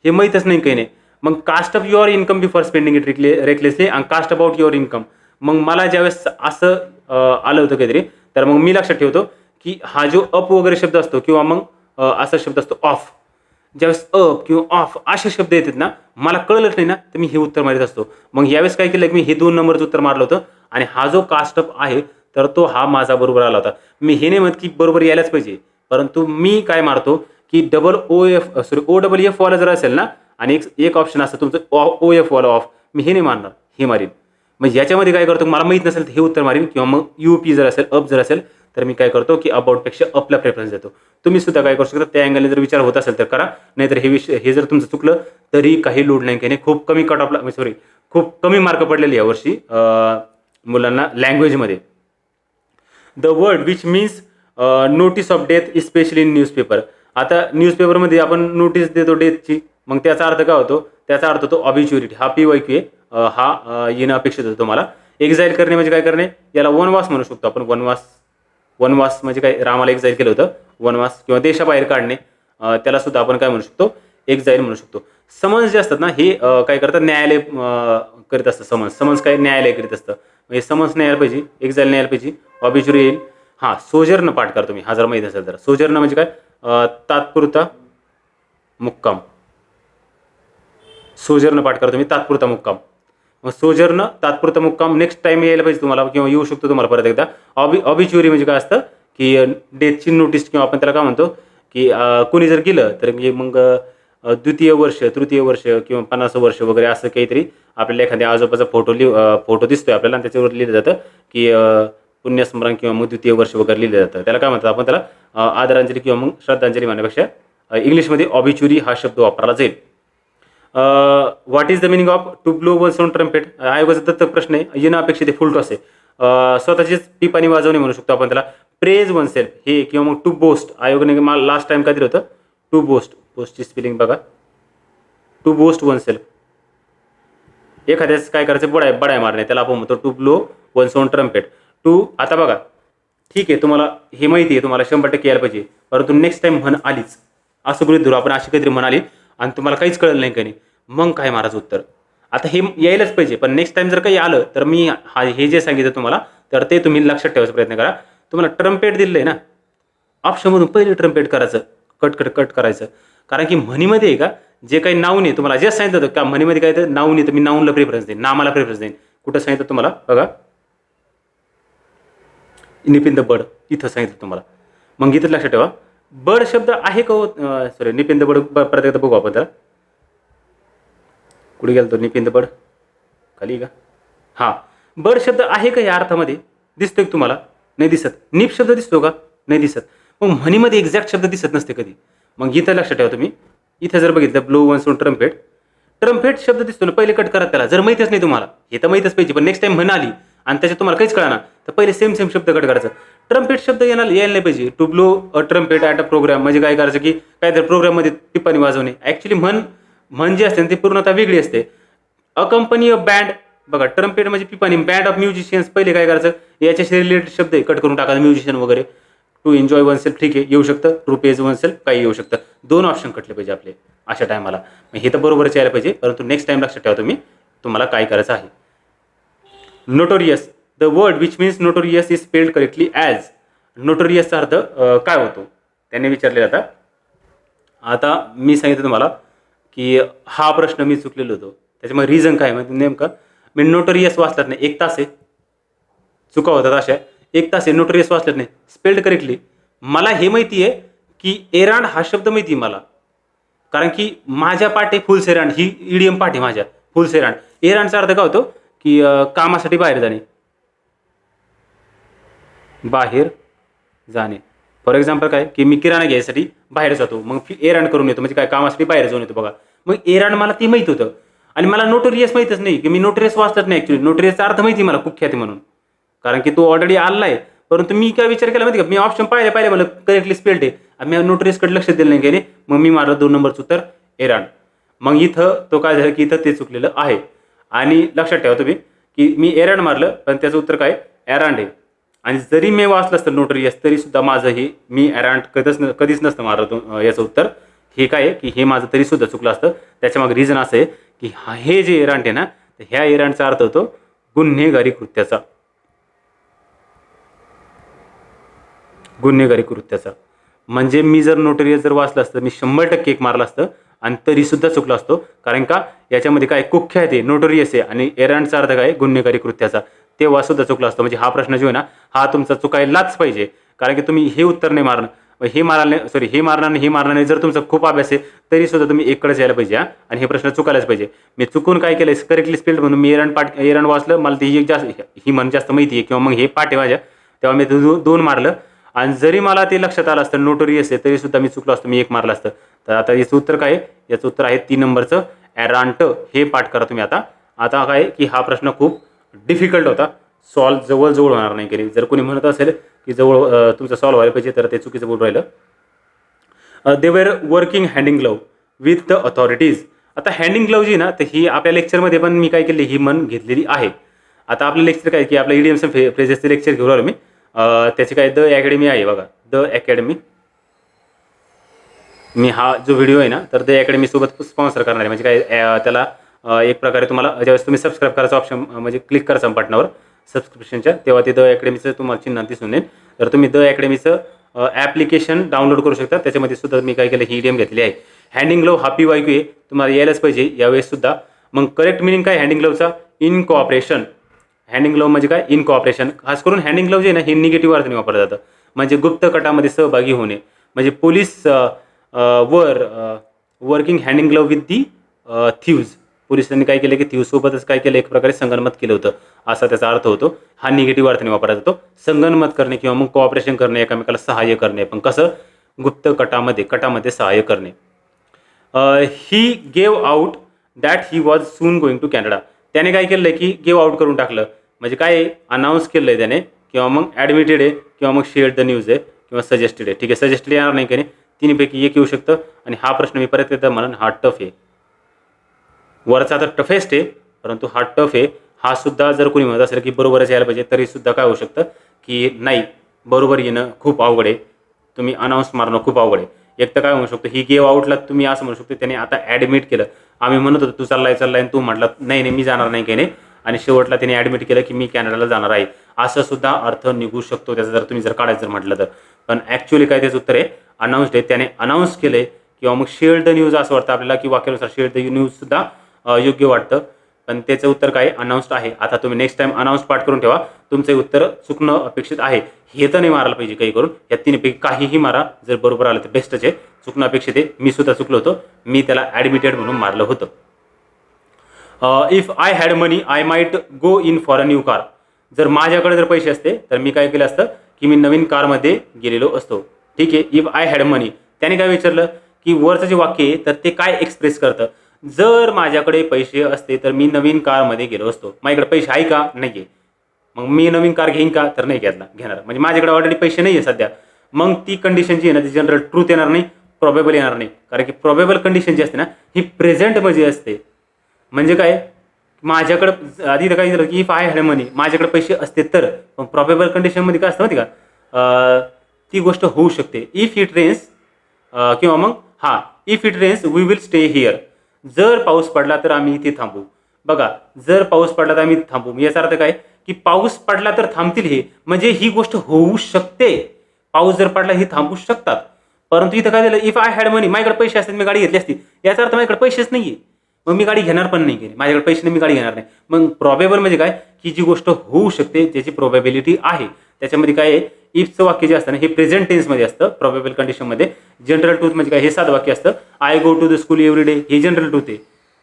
हे माहीतच नाही काही नाही. मग cast up your income before spending it recklessly, आणि कास्ट अबाउट युअर इन्कम. मग मला ज्यावेळेस असं आलं होतं काहीतरी, तर मग मी लक्षात ठेवतो की हा जो अप वगैरे शब्द असतो, किंवा मग असा शब्द असतो ऑफ, ज्यावेळेस अप किंवा ऑफ असे शब्द येतात ना, मला कळलंच नाही ना, तर मी हे उत्तर मारित असतो. मग यावेळेस काय केलं की मी हे 2 नंबरचं उत्तर मारलं होतं, आणि हा जो कास्ट अप आहे तर तो हा माझा बरोबर आला होता. मी हे नाही म्हणत की बरोबर यायलाच पाहिजे, परंतु मी काय मारतो की OFF वाला जर असेल ना, आणि एक ऑप्शन असतं तुमचं OF वाला ऑफ, मी हे नाही मारणार, हे मारीन. मग याच्यामध्ये काय करतो, मला माहीत नसेल तर हे उत्तर मारीन, किंवा मग UP जर असेल, अप जर असेल तर मी काय करतो की अबाउटपेक्षा अपला प्रेफरन्स देतो. तुम्ही सुद्धा काय करू शकता, त्या अँगलने जर विचार होत असेल तर करा, नाहीतर हे जर तुमचं चुकलं तरी काही लोड नाही, काही खूप कमी खूप कमी मार्क पडलेले यावर्षी मुलांना लँग्वेजमध्ये. The word which means notice of death especially in newspaper. आता न्यूजपेपरमध्ये आपण नोटीस देतो डेथची, मग त्याचा अर्थ काय होतो, त्याचा अर्थ होतो ऑबिच्युरिटी. हा PYQ आहे, हा येणं अपेक्षित होतं तुम्हाला. एक्झाईल करणे म्हणजे काय करणे, याला वनवास म्हणू शकतो आपण. वनवास म्हणजे काय, रामाला एक्झाईल केलं होतं, वनवास किंवा देशाबाहेर काढणे, त्याला सुद्धा आपण काय म्हणू शकतो, एक्झाईल म्हणू शकतो. समन्स जे असतात ना, हे काय करतात, न्यायालय करीत असतं. समन्स काय, न्यायालय करीत असतं. म्हणजे समन्स नाही यायला पाहिजे, एक्झाईल नाही यायला पाहिजे, ऑबिच्युरी येईल. हां, सोजर्न पाठ करा तुम्ही, हा जर माहीत असेल तर. सोजर्न म्हणजे काय, तात्पुरता मुक्काम. सोजर्न पाठ करा तुम्ही, तात्पुरता मुक्काम. मग सोजर्न, तात्पुरता मुक्काम नेक्स्ट टाइम यायला पाहिजे तुम्हाला, किंवा येऊ शकतो तुम्हाला परत एकदा. ऑबिच्युरी म्हणजे काय असतं की डेथची नोटीस, किंवा आपण त्याला काय म्हणतो की कोणी जर गेलं तर मग द्वितीय वर्ष, तृतीय वर्ष किंवा 50 वर्ष वगैरे असं काहीतरी आपल्याला एखाद्या आजोबाचा फोटो दिसतोय आपल्याला आणि त्याच्यावर लिहिलं जातं की पुण्यस्मरण किंवा मग द्वितीय वर्ष वगैरे लिहिलं जातं. त्याला काय म्हणतात आपण, त्याला आदरांजली किंवा मग श्रद्धांजली म्हणण्यापेक्षा इंग्लिशमध्ये ऑबिच्युरी हा शब्द वापरला जाईल. What is the meaning of to blow one's on trumpet? आयोगाचा दत्तक प्रश्न आहे. येणं अपेक्षित फुल टॉस आहे. स्वतःचीच टिपाणी वाजवणे म्हणू शकतो आपण त्याला. प्रेज वन सेल्फ हे किंवा मग टू बोस्ट. आयोगाने मला लास्ट टाइम काय दिलं होतं? To boast. बोस्टची स्पेलिंग बघा, टू बोस्ट वन सेल्फ. एखाद्याच काय करायचं, बडाय मारणे, त्याला आपण म्हणतो to blow one's on trumpet. To, आता बघा ठीक आहे, तुम्हाला हे माहिती आहे, तुम्हाला 100% यायला पाहिजे, परंतु नेक्स्ट टाइम म्हण आलीच असं गृहीत धरू आपण, अशी काहीतरी म्हण आली आणि तुम्हाला काहीच कळलं नाही काही, मग काय मारायचं उत्तर? आता हे यायलाच पाहिजे, पण नेक्स्ट टाइम जर काही आलं तर मी हे जे सांगितलं तुम्हाला तर ते तुम्ही लक्षात ठेवायचा प्रयत्न करा. तुम्हाला ट्रम्पेट दिलं आहे ना, ऑप्शनमधून पहिले ट्रम्पेट करायचं, कट करायचं. कारण की म्हणीमध्ये आहे का, जे काही नाऊन आहे, तुम्हाला जे सांगितलं होतं का म्हणीमध्ये काय तर नाऊन आहे तर मी नाऊनला प्रेफरन्स देईन, नामाला प्रेफरन्स देईन. कुठं सांगितलं तुम्हाला बघा, निप इन द बर्ड इथं सांगितलं तुम्हाला. मग इथं लक्षात ठेवा, बर्ड शब्द आहे का, सॉरी निप इन द बर्ड परत एकदा बघू आपण त्याला. कुठे गेला तो निप इन द बर्ड? खाली का? हां, बर्ड शब्द आहे का या अर्थामध्ये? दिसतोय का तुम्हाला? नाही दिसत. निप शब्द दिसतो का? नाही दिसत. मग म्हणीमध्ये एक्झॅक्ट शब्द दिसत नसते कधी. मग इथं लक्षात ठेवा तुम्ही, इथं जर बघितलं blow one's on trumpet, trumpet शब्द दिसतो ना, पहिले कट करा त्याला. जर माहितीच नाही तुम्हाला, हे तर माहितच पाहिजे, पण नेक्स्ट टाइम म्हण आली आणि त्याच्यात तुम्हाला काहीच कळणार तर पहिले सेम शब्द कट करायचं. ट्रम्पेट शब्द यायला नाही पाहिजे. To blow a trumpet at a program म्हणजे काय करायचं की काहीतरी प्रोग्राममध्ये टिप्पणी वाजवणे. ॲक्च्युली म्हण जी असते ती पूर्णतः वेगळी असते. अ कंपनी ऑफ बँड, बघा ट्रम्पेट म्हणजे पिपाणी, बँड ऑफ म्युझिशियन्स पहिले काय करायचं, याच्याशी रिलेटेड शब्द आहे कट करून टाकायचं, म्युझिशियन वगैरे. टू एन्जॉय वन सेल्फ ठीक आहे येऊ शकतं, टू पेज वन सेल्फ काही येऊ शकतं. 2 ऑप्शन कटले पाहिजे आपले अशा टायमाला. हे तर बरोबरच यायला पाहिजे, परंतु नेक्स्ट टाइम लक्षात ठेवा तुम्हाला काय करायचं आहे. Notorious, the word which means notorious is spelled correctly as. नोटोरियसचा अर्थ काय होतो त्यांनी विचारले जाता. आता मी सांगितलं तुम्हाला की हा प्रश्न मी चुकलेलो होतो, त्याच्यामुळे रिझन काय म्हणजे नेमकं मी नोटोरियस वाचलात नाही. 1 तास आहे, चुका होतात अशा. 1 तास आहे, नोटोरियस वाचलात नाही, स्पेल्ड करेक्टली. मला हे माहिती आहे की एरांड हा शब्द माहिती आहे मला, कारण की माझ्या पाठी फुल सेरांड ही इडियम पाठी माझ्या फुल सेरांड. एरांडचा अर्थ काय होतो की कामासाठी बाहेर जाणे. फॉर एक्झाम्पल काय की मी किराणा घ्यायसाठी बाहेर जातो, मग एरांड करून येतो, म्हणजे काय कामासाठी बाहेर जाऊन येतो बघा. मग एरांड मला ते माहित होतं आणि मला नोटोरियस माहितच नाही की मी नोटोरियस वाचलत नाही. ॲक्च्युली नोटोरियसचा अर्थ माहिती मला कुख्याती म्हणून, कारण की तो ऑलरेडी आला आहे. परंतु मी काय विचार केला माहिती का, मी ऑप्शन पाहिले मला करेक्टली स्पेल्ड आहे आणि मी नोटोरियसकडे लक्ष दिलं नाही गेले, मग मी मारलं 2 नंबरचं उत्तर एरांड. मग इथं तो काय झालं की इथं ते चुकलेलं आहे. आणि लक्षात ठेवा तुम्ही की मी एरांड मारलं पण त्याचं उत्तर काय एरांड आहे. आणि जरी मी वाचलं असतं नोटोरियस तरी सुद्धा माझं हे मी एरांड कधीच नसतं मारलं याचं उत्तर. हे काय आहे की हे माझं तरी सुद्धा चुकलं असतं. त्याच्यामागे रिझन असं आहे की हे जे एरांड आहे ना, तर ह्या एरांडचा अर्थ होतो गुन्हेगारी कृत्याचा. म्हणजे मी जर नोटोरियस जर वाचलं असतं मी 100% एक मारलं असतं आणि तरी सुद्धा चुकलो असतो. कारण का याच्यामध्ये काय कुख्यात आहे, नोटोरियस आहे आणि एरांडचा अर्थ काय गुन्हेगारी कृत्याचा, तेव्हा सुद्धा चुकलं असतं. म्हणजे हा प्रश्न जो आहे ना हा तुमचा चुकायलाच पाहिजे, कारण की तुम्ही हे उत्तर नाही मारलं, हे मारणार नाही. जर तुमचा खूप अभ्यास आहे तरी सुद्धा तुम्ही एककडेच यायला पाहिजे आणि हे प्रश्न चुकायलाच पाहिजे. मी चुकून काय केलं करेक्टली स्पेल्ड म्हणून मी एरांड वाचलं, मला ती ही म्हण जास्त माहिती आहे किंवा मग हे पाठ आहे माझ्या, तेव्हा मी 2 मारलं. आणि जरी मला ते लक्षात आलं असतं नोटोरियस आहे तरी सुद्धा मी चुकलो असतो, मी 1 मारलं असतं. तर आता याचं उत्तर काय आहे, याचं उत्तर आहे 3 नंबरचं एरांट. हे पाठ करा तुम्ही. आता काय की हा प्रश्न खूप डिफिकल्ट होता, सॉल्व जवळ होणार नाही कधी. जर कोणी म्हणत असेल की तुमचं सॉल्व व्हायला पाहिजे तर ते चुकीचं बोलून राहिलं. They were working hand in glove with the authorities. आता हँड इन ग्लव्ह जी ना तर ही आपल्या लेक्चरमध्ये पण मी काय केली ही म्हण घेतलेली आहे. आता आपलं लेक्चर काय की आपलं इडियम्स फ्रेजेसचं लेक्चर घेऊन आलो मी. त्याची काय द अकॅडमी आहे बघा, द अकॅडमी. मी हा जो व्हिडिओ आहे ना तर द अकॅडमीसोबत स्पॉन्सर करणार आहे. म्हणजे काय त्याला एक प्रकारे तुम्हाला ज्यावेळेस तुम्ही सबस्क्राईब करायचं ऑप्शन म्हणजे क्लिक करायचं बटनावर सबस्क्रिप्शनच्या, तेव्हा ते द अकॅडमीचं तुम्हाला चिन्ह दिसून येईल. तर तुम्ही द अकॅडमीचं ॲप्लिकेशन डाउनलोड करू शकता. त्याच्यामध्ये सुद्धा मी काय केलं ही इडियम घेतली आहे. हँड इन ग्लोव्ह हा PYQ आहे, तुम्हाला यायलाच पाहिजे यावेळेस सुद्धा. मग करेक्ट मिनिंग काय हँड इन ग्लोव्हचा, in cooperation. Hand in glove म्हणजे काय इन कोऑपरेशन. खास करून हँड इन ग्लोव्ह जे आहे ना हे निगेटिव्ह अर्थाने वापरलं जातं, म्हणजे गुप्त कटामध्ये सहभागी होणे. म्हणजे police were working hand in glove with the thieves. पोलिसांनी काय केलं की थ्यूजसोबतच काय केलं, एक प्रकारे संगनमत केलं होतं, असा त्याचा अर्थ होतो. हा निगेटिव्ह अर्थाने वापरला जातो. संगनमत करणे किंवा मग कोऑपरेशन करणे, एकमेकाला सहाय्य करणे, पण कसं, गुप्त कटामध्ये सहाय्य करणे. He gave out that he was soon going to Canada. त्याने काय केलं की गेव आउट करून टाकलं, म्हणजे काय अनाऊन्स केलं आहे त्याने, किंवा मग ॲडमिटेड आहे, किंवा मग शेअर्ड द न्यूज आहे, किंवा सजेस्टेड आहे. ठीक आहे, सजेस्टेड येणार नाही की नाही, तिन्हीपैकी एक येऊ शकतं. आणि हा प्रश्न मी परत एकदा म्हणून हा टफ आहे. वरचा आता टफेस्ट आहे, परंतु हा टफ आहे. हा सुद्धा जर कोणी म्हणत असेल की बरोबरच यायला पाहिजे, तरीसुद्धा काय होऊ शकतं की नाही, बरोबर येणं खूप अवघड आहे, तुम्ही अनाऊन्स मारणं खूप अवघड आहे. एक तर काय म्हणू शकतो, ही गेव आउटला तुम्ही असं म्हणू शकतो त्याने आता ॲडमिट केलं. आम्ही म्हणत होतो तू चाललाय आणि तू म्हटला नाही नाही मी जाणार नाही काही नाही, आणि शेवटला त्याने ॲडमिट केलं की मी कॅनडाला जाणार आहे, असं सुद्धा अर्थ निघू शकतो त्याचा, जर तुम्ही काढायचं जर म्हटलं तर. पण ॲक्च्युअली काय त्याचं उत्तर आहे अनाऊन्स्ड आहे, त्याने अनाऊन्स केलं आहे, किंवा मग शेअर्ड द न्यूज असं वाटतं आपल्याला, की वाक्यानुसार शेअर्ड द न्यूजसुद्धा योग्य वाटतं, पण त्याचं उत्तर काय अनाऊन्स्ड आहे. आता तुम्ही नेक्स्ट टाइम अनाऊन्स पाठ करून ठेवा, तुमचं उत्तर चुकणं अपेक्षित आहे. हे तर नाही मारायला पाहिजे काही करून, या तिन्हीपैकी काहीही मारा, जर बरोबर आलं तर बेस्टच आहे. चुकणं अपेक्षित आहे. मी सुद्धा चुकलो होतो, मी त्याला ॲडमिटेड म्हणून मारलं होतं. If I had money I might go in for a new car. जर माझ्याकडे जर पैसे असते तर मी काय केलं असतं की मी नवीन कारमध्ये गेलेलो असतो. ठीक आहे, इफ आय हॅड मनी, त्याने काय विचारलं की वरचं जे वाक्य आहे तर ते काय एक्सप्रेस करतं. जर माझ्याकडे पैसे असते तर मी नवीन कारमध्ये गेलो असतो. माझ्याकडे पैसे आहे का, नाही आहे, मग मी नवीन कार घेईन का, तर नाही घेणार, म्हणजे माझ्याकडे ऑलरेडी पैसे नाही आहे सध्या. मग ती कंडिशन जी आहे ना ती जनरल ट्रूथ येणार नाही, प्रोबेबल येणार नाही, कारण की प्रोबेबल कंडिशन जी असते ना ही प्रेझेंटमध्ये असते. म्हणजे काय, माझ्याकडं आधी तर काय झालं की इफ आय हॅड मनी, माझ्याकडे पैसे असते तर, पण प्रॉबेबल कंडिशनमध्ये काय असतं माहिती का, ती गोष्ट होऊ शकते. इफ इट रेन्स, किंवा मग if it rains we will stay here. जर पाऊस पडला तर आम्ही इथे थांबू. बघा, जर पाऊस पडला तर आम्ही थांबू, याचा अर्थ काय की पाऊस पडला तर थांबतील, हे म्हणजे ही गोष्ट होऊ शकते. पाऊस जर पडला ही थांबू शकतात. परंतु इथं काय झालं, इफ आय हॅड मनी, माझ्याकडे पैसे असतात मी गाडी घेतली असती, याचा अर्थ माझ्याकडे पैसेच नाहीये, मग मी गाडी घेणार पण नाही, माझ्याकडे पैसे नाही मी गाडी घेणार नाही. मग प्रॉबेबल म्हणजे काय की जी गोष्ट होऊ शकते ज्याची प्रोबॅबिलिटी आहे, त्याच्यामध्ये काय आहे, इफचं वाक्य जे असतं ना हे प्रेझेंट टेन्समध्ये असतं. प्रोबेबल कंडिशनमध्ये जनरल ट्रूथ म्हणजे काय, हे साधं वाक्य असतं. I go to the school every day, हे जनरल ट्रूथ आहे.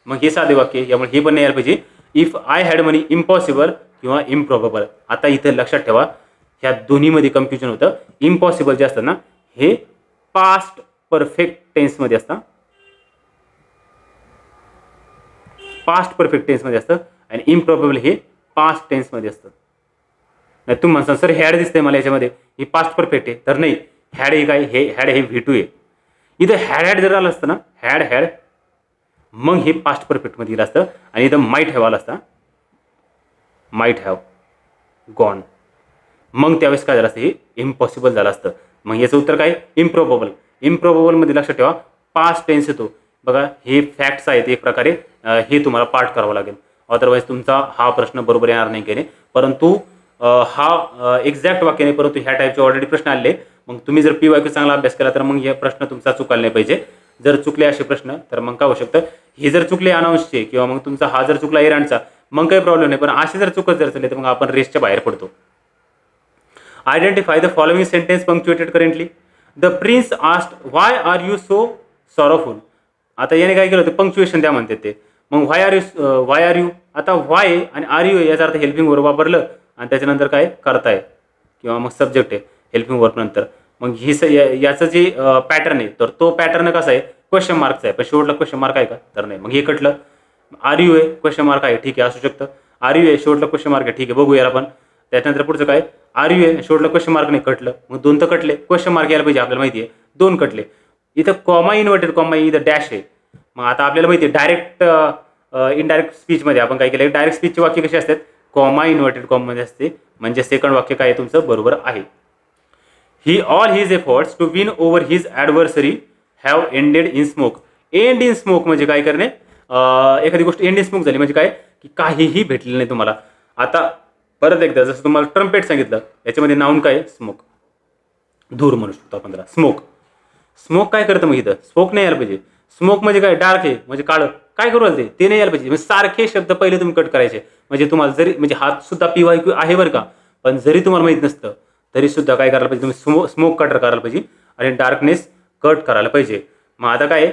मग हे साधे वाक्य, यामुळे हे पण नाही यायला पाहिजे. If I had money impossible किंवा इम्प्रॉबेबल. आता इथं लक्षात ठेवा, ह्या दोन्हीमध्ये कन्फ्युजन होतं. इम्पॉसिबल जे असतं ना हे पास्ट परफेक्ट टेन्समध्ये असतं, पास्ट परफेक्ट टेन्समध्ये असतं, आणि इम्प्रॉबेबल हे पास्ट टेन्समध्ये असतं. नाही तुम्ही म्हणता सर हॅड दिसतंय मला याच्यामध्ये, ही पास्ट परफेक्ट आहे, तर नाही, हॅड हे काय, हे हॅड हे V2 आहे. इथं हॅड जर आलं असतं ना, हॅड मग हे पास्ट परफेक्टमध्ये गेलं असतं, आणि इथं माईट हॅव आलं असतं, माईट हॅव गॉन, मग त्यावेळेस काय झालं असतं, हे इम्पॉसिबल झालं असतं. मग याचं उत्तर काय, इम्प्रॉबेबल. इम्प्रॉबेबलमध्ये लक्षात ठेवा पास्ट टेन्स येतो. बघा हे फॅक्ट्स आहेत एक प्रकारे, हे तुम्हाला पाठ करावं लागेल, अदरवाईज तुमचा हा प्रश्न बरोबर येणार नाही की नाही. परंतु हा एक्झॅक्ट वाक्य नाही, परंतु ह्या टाईपचे ऑलरेडी प्रश्न आले. मग तुम्ही जर PYQ चांगला अभ्यास केला तर मग हे प्रश्न तुमचा चुकायला नाही पाहिजे. जर चुकले असे प्रश्न तर मग काय होऊ शकतं, हे जर चुकले अनाऊन्सचे, किंवा मग तुमचा हा जर चुकला इराणचा, मग काही प्रॉब्लेम नाही. पण असे जर चुकत जर चालले तर मग आपण रेसच्या बाहेर पडतो. Identify the following sentence punctuated correctly. The prince asked why are you so sorrowful. आता याने काय केलं होतं, पंक्च्युएशन द्या म्हणते ते. मग व्हाय आर यू, आता व्हाय आणि आर यू याचा अर्थ हेल्पिंग वर्ब वापरलं, आणि त्याच्यानंतर काय करताय, किंवा मग सब्जेक्ट आहे हेल्पिंग वर्ब नंतर. मग याचं जे पॅटर्न आहे तर तो पॅटर्न कसा आहे, क्वेश्चन मार्कचा आहे, पण शेवटला क्वेश्चन मार्क आहे का, तर नाही. मग हे कटलं. आर यू आहे, क्वेश्चन मार्क आहे, ठीक आहे असू शकतं. आर यू आहे, शेवटला क्वेश्चन मार्क आहे, ठीक आहे बघूया आपण. त्याच्यानंतर पुढचं काय, आर यू आहे, शेवटला क्वेश्चन मार्क नाही, कटलं. मग दोन तर कटले, क्वेश्चन मार्क यायला पाहिजे आपल्याला माहिती आहे, दोन कटले. इथं कॉमा इन्व्हर्टेड कॉमा, इथं डॅश आहे. मग आता आपल्याला माहिती आहे डायरेक्ट इनडायरेक्ट स्पीचमध्ये आपण काय केलं, डायरेक्ट स्पीचचे वाक्य कसे असतात, कॉमा इन्व्हर्टेड कॉममध्ये असते, म्हणजे सेकंड वाक्य काय तुमचं बरोबर आहे. He all his efforts to win over his adversary have ended in smoke. End in smoke म्हणजे काय करणे, एखादी गोष्ट एंड इन स्मोक झाली म्हणजे काय की काहीही भेटलेलं नाही तुम्हाला. आता परत एकदा जसं तुम्हाला ट्रम्पेट सांगितलं, याच्यामध्ये नाऊन काय, स्मोक, धूर म्हणू शकतो आपण त्याला, स्मोक. स्मोक काय करतं मग इथं, स्मोक नाही यायला पाहिजे. स्मोक म्हणजे काय, डार्क आहे म्हणजे काळं, काय करू ते, ते नाही यायला पाहिजे. म्हणजे सारखे शब्द पहिले तुम्ही कट करायचे, म्हणजे तुम्हाला जरी, म्हणजे हा सुद्धा PYQ आहे बरं का, पण जरी तुम्हाला माहीत नसतं तरी सुद्धा काय करायला पाहिजे, तुम्ही स्मोक कट करायला पाहिजे, आणि डार्कनेस कट करायला पाहिजे. मग आता काय,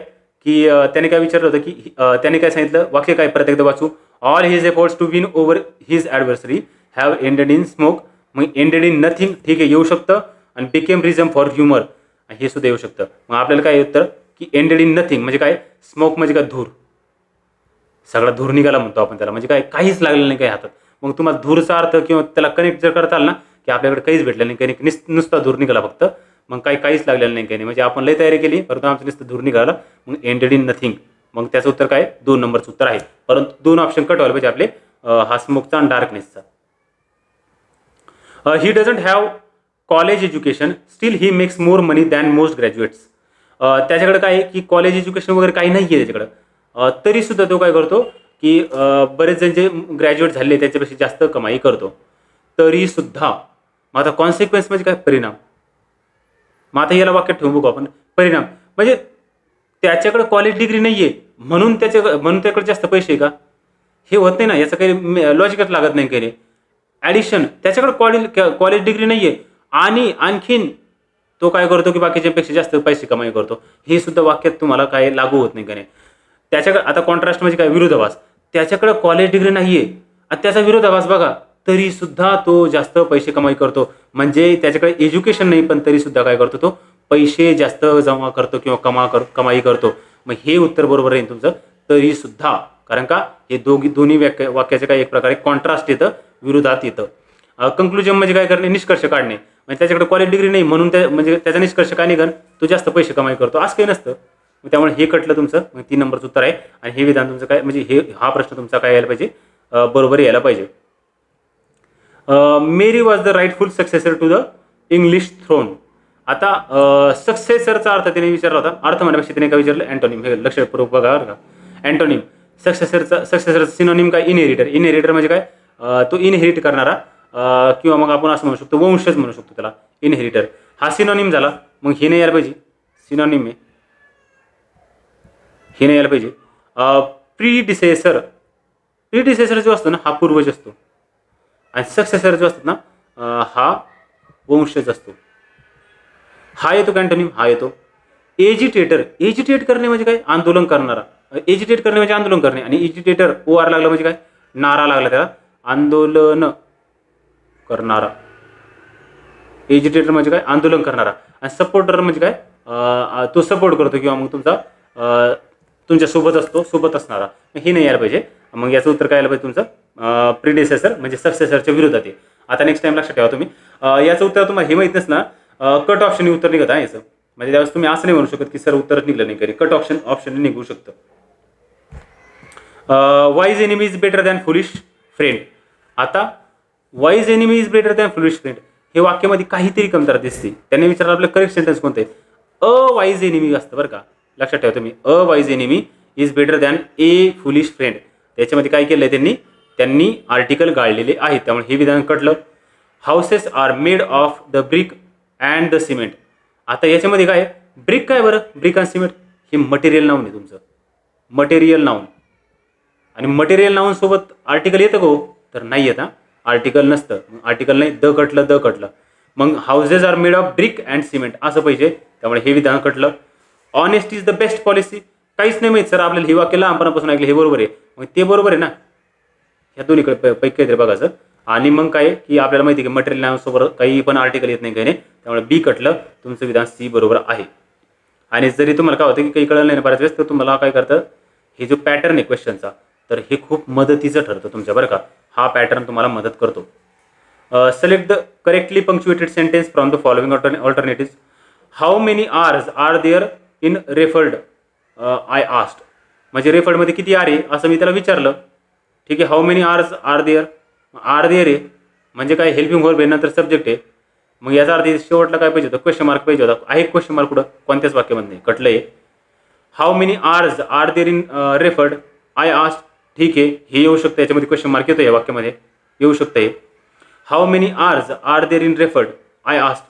की त्याने काय विचारलं होतं की त्याने काय सांगितलं, वाक्य काय परत एकदा वाचू. All his efforts to win over his adversary have ended in smoke. मग एंडेड इन नथिंग ठीक आहे येऊ शकतं, आणि बिकेम रिझम फॉर ह्युमर हे सुद्धा येऊ शकतं. मग आपल्याला काय उत्तर की एंडेड इन नथिंग म्हणजे काय, स्मोक म्हणजे काय धूर, सगळा धूर निघाला म्हणतो आपण त्याला, म्हणजे काय काहीच लागलेलं नाही काही हातात. मग तुम्हाला धूरचा अर्थ किंवा त्याला कनेक्ट जर करता आलं ना की आपल्याकडे काहीच भेटलं नाही, काही नुसता धूर निघाला फक्त, मग काहीच लागलेलं नाही काही नाही, म्हणजे आपण लय तयारी केली परंतु आमचं नुसतं धूर निघाला, मग एंडेड इन नथिंग. मग त्याचं उत्तर काय 2 नंबरचं उत्तर आहे. परंतु 2 ऑप्शन कट व्हायला पाहिजे आपले, हा स्मोकचा आणि डार्कनेसचा. He doesn't have college education still he makes more money than most graduates. त्याच्याकडे काय आहे की कॉलेज एज्युकेशन वगैरे काही नाही आहे त्याच्याकडं, तरीसुद्धा तो काय करतो की बरेच जण जे ग्रॅज्युएट झाले त्याच्यापेक्षा जास्त कमाई करतो तरीसुद्धा. मग आता कॉन्सिक्वेन्स म्हणजे काय, परिणाम. मग आता याला वाक्यात ठेवून बघू आपण, परिणाम म्हणजे त्याच्याकडे कॉलेज डिग्री नाही आहे म्हणून त्याच्याकडे जास्त पैसे आहे का, हे होत नाही ना, याचं काही लॉजिकच लागत नाही काही. ॲडिशन, त्याच्याकडे कॉलेज डिग्री नाही आहे आणि आणखीन तो काय करतो की बाकीच्यापेक्षा जास्त पैसे कमाई करतो, हे सुद्धा वाक्यात तुम्हाला काय लागू होत नाही का नाही. त्याच्याकडे आता कॉन्ट्रास्ट म्हणजे काय, विरोधाभास. त्याच्याकडे कॉलेज डिग्री नाही आहे आणि त्याचा विरोधाभास बघा, तरीसुद्धा तो जास्त पैसे कमाई करतो. म्हणजे त्याच्याकडे एज्युकेशन नाही पण तरीसुद्धा काय करतो, तो पैसे जास्त जमा करतो किंवा कमाई करतो. मग हे उत्तर बरोबर आहे तुमचं, तरीसुद्धा. कारण का हे दोन्ही वाक्याचे काय एक प्रकारे कॉन्ट्रास्ट येतं, विरोधात येतं. कंक्लुजन म्हणजे काय करणे, निष्कर्ष काढणे. म्हणजे त्याच्याकडे कॉलेज डिग्री नाही म्हणून म्हणजे त्याचा निष्कर्ष काय निघन, तो जास्त पैसे कमाई करतो असं काही नसतं. मग त्यामुळे हे कटलं तुमचं, मग 3 नंबरचं उत्तर आहे. आणि हे विधान तुमचं काय म्हणजे हा प्रश्न तुमचा काय यायला पाहिजे, बरोबर यायला पाहिजे. Mary was the rightful successor to the English throne. आता सक्सेसरचा अर्थ त्याने विचारला होता, अर्थ म्हणण्यापेक्षा त्याने काय विचारलं, अँटोनिम. हे लक्षपूर्वक बघा बरं का, अँटोनिम. सक्सेसरचा सिनोनिम काय, इनहेरिटर. इनहेरिटर म्हणजे काय, तो इनहेरिट करणारा, किंवा मग आपण असं म्हणू शकतो वंशज म्हणू शकतो त्याला, इनहेरिटर. हा सिनोनिम झाला. मग हे नाही यायला पाहिजे, सिनोनिम आहे, हे नाही यायला पाहिजे. प्रीडिसेसर, प्रीडिसेसर जो असतो ना हा पूर्वज असतो, आणि सक्सेसर जो असतो ना हा वंशज असतो. हा येतो अँटोनिम, हा येतो. एजिटेटर, एजिटेट करणे म्हणजे काय, आंदोलन करणारा. एजिटेट करणे म्हणजे आंदोलन करणे, आणि एजिटेटर OR लागला म्हणजे काय, नारा लागला त्याला, आंदोलन करणारा. एजिटेटर म्हणजे काय, आंदोलन करणारा. आणि सपोर्टर म्हणजे काय, तो सपोर्ट करतो किंवा मग तुमच्या सोबत असतो, सोबत असणारा. हे नाही यायला पाहिजे. मग याचं उत्तर काय यायला पाहिजे तुमचं, प्रिडेसेसर म्हणजे सक्सेसरच्या विरोधात आहे. आता नेक्स्ट टाइम लक्षात ठेवा तुम्ही, याचं उत्तर तुम्हाला हे माहीत नसणार, कट ऑप्शन उत्तर निघत आहे याचं. म्हणजे त्यावेळेस तुम्ही असं नाही म्हणू शकत की सर उत्तरच निघलं नाही काही, कट ऑप्शन निघू शकतं. Wise enemy is better than foolish friend. आता wise enemy is better than foolish friend हे वाक्यामध्ये काहीतरी कमतरता दिसते. त्यांनी विचारलं आपलं करेक्ट सेंटेन्स कोणतं आहे, अ वाईज एनिमी असतं बरं का, लक्षात ठेवा तुम्ही, a wise enemy is better than a foolish friend. त्याच्यामध्ये काय केलं आहे त्यांनी आर्टिकल गाळलेले आहे, त्यामुळे हे विधान कटलं. Houses are made of the brick and the cement. आता याच्यामध्ये काय, ब्रिक काय बरं, ब्रिक आणि सिमेंट हे मटेरियल नाऊन आहे तुमचं, मटेरियल नाऊन. आणि मटेरियल नाऊन सोबत आर्टिकल येतं गो, तर नाही येत. आर्टिकल नसतं, आर्टिकल नाही, द कटलं. मग houses are made of brick and cement असं पाहिजे, त्यामुळे हे विधान कटलं. Honest is the best policy, काहीच नाही माहीत सर आपल्याला हे वाक्य लहानपणापासून ऐकलं, हे बरोबर आहे. मग ते बरोबर आहे ना, ह्या दोन्हीकडे पैकी काहीतरी बघायचं. आणि मग काय की आपल्याला माहिती आहे की मटेरियल नावासोबत काही पण आर्टिकल येत नाही काही नाही, त्यामुळे बी कटलं. तुमचं विधान सी बरोबर आहे. आणि जरी तुम्हाला काय होतं की काही कळलं नाही बऱ्याच वेळेस, तर तुम्हाला काय करतं, हे जो पॅटर्न आहे क्वेश्चनचा, तर हे खूप मदतीचं ठरतं तुमच्या बरं का. हा पॅटर्न तुम्हाला मदत करतो. Select the correctly punctuated sentence from the following alternative. How many r's are there in referred, I asked. म्हणजे रेफर्डमध्ये किती आर आहे असं मी त्याला विचारलं. ठीक आहे, how many r's are there आहे म्हणजे काय, हेल्पिंग व्हर्ब आहे, नंतर सब्जेक्ट आहे. मग याचा अर्थ शेवटला काय पाहिजे होतं, क्वेश्चन मार्क पाहिजे होता. आहे क्वेश्चन मार्क कुठं, कोणत्याच वाक्यामध्ये नाही, कटलं आहे. How many r's are there in referred, I asked. ठीक आहे, हे येऊ शकतं, याच्यामध्ये क्वेश्चन मार्क येतो या वाक्यामध्ये, येऊ शकतं हे. How many r's are there in referred, I asked.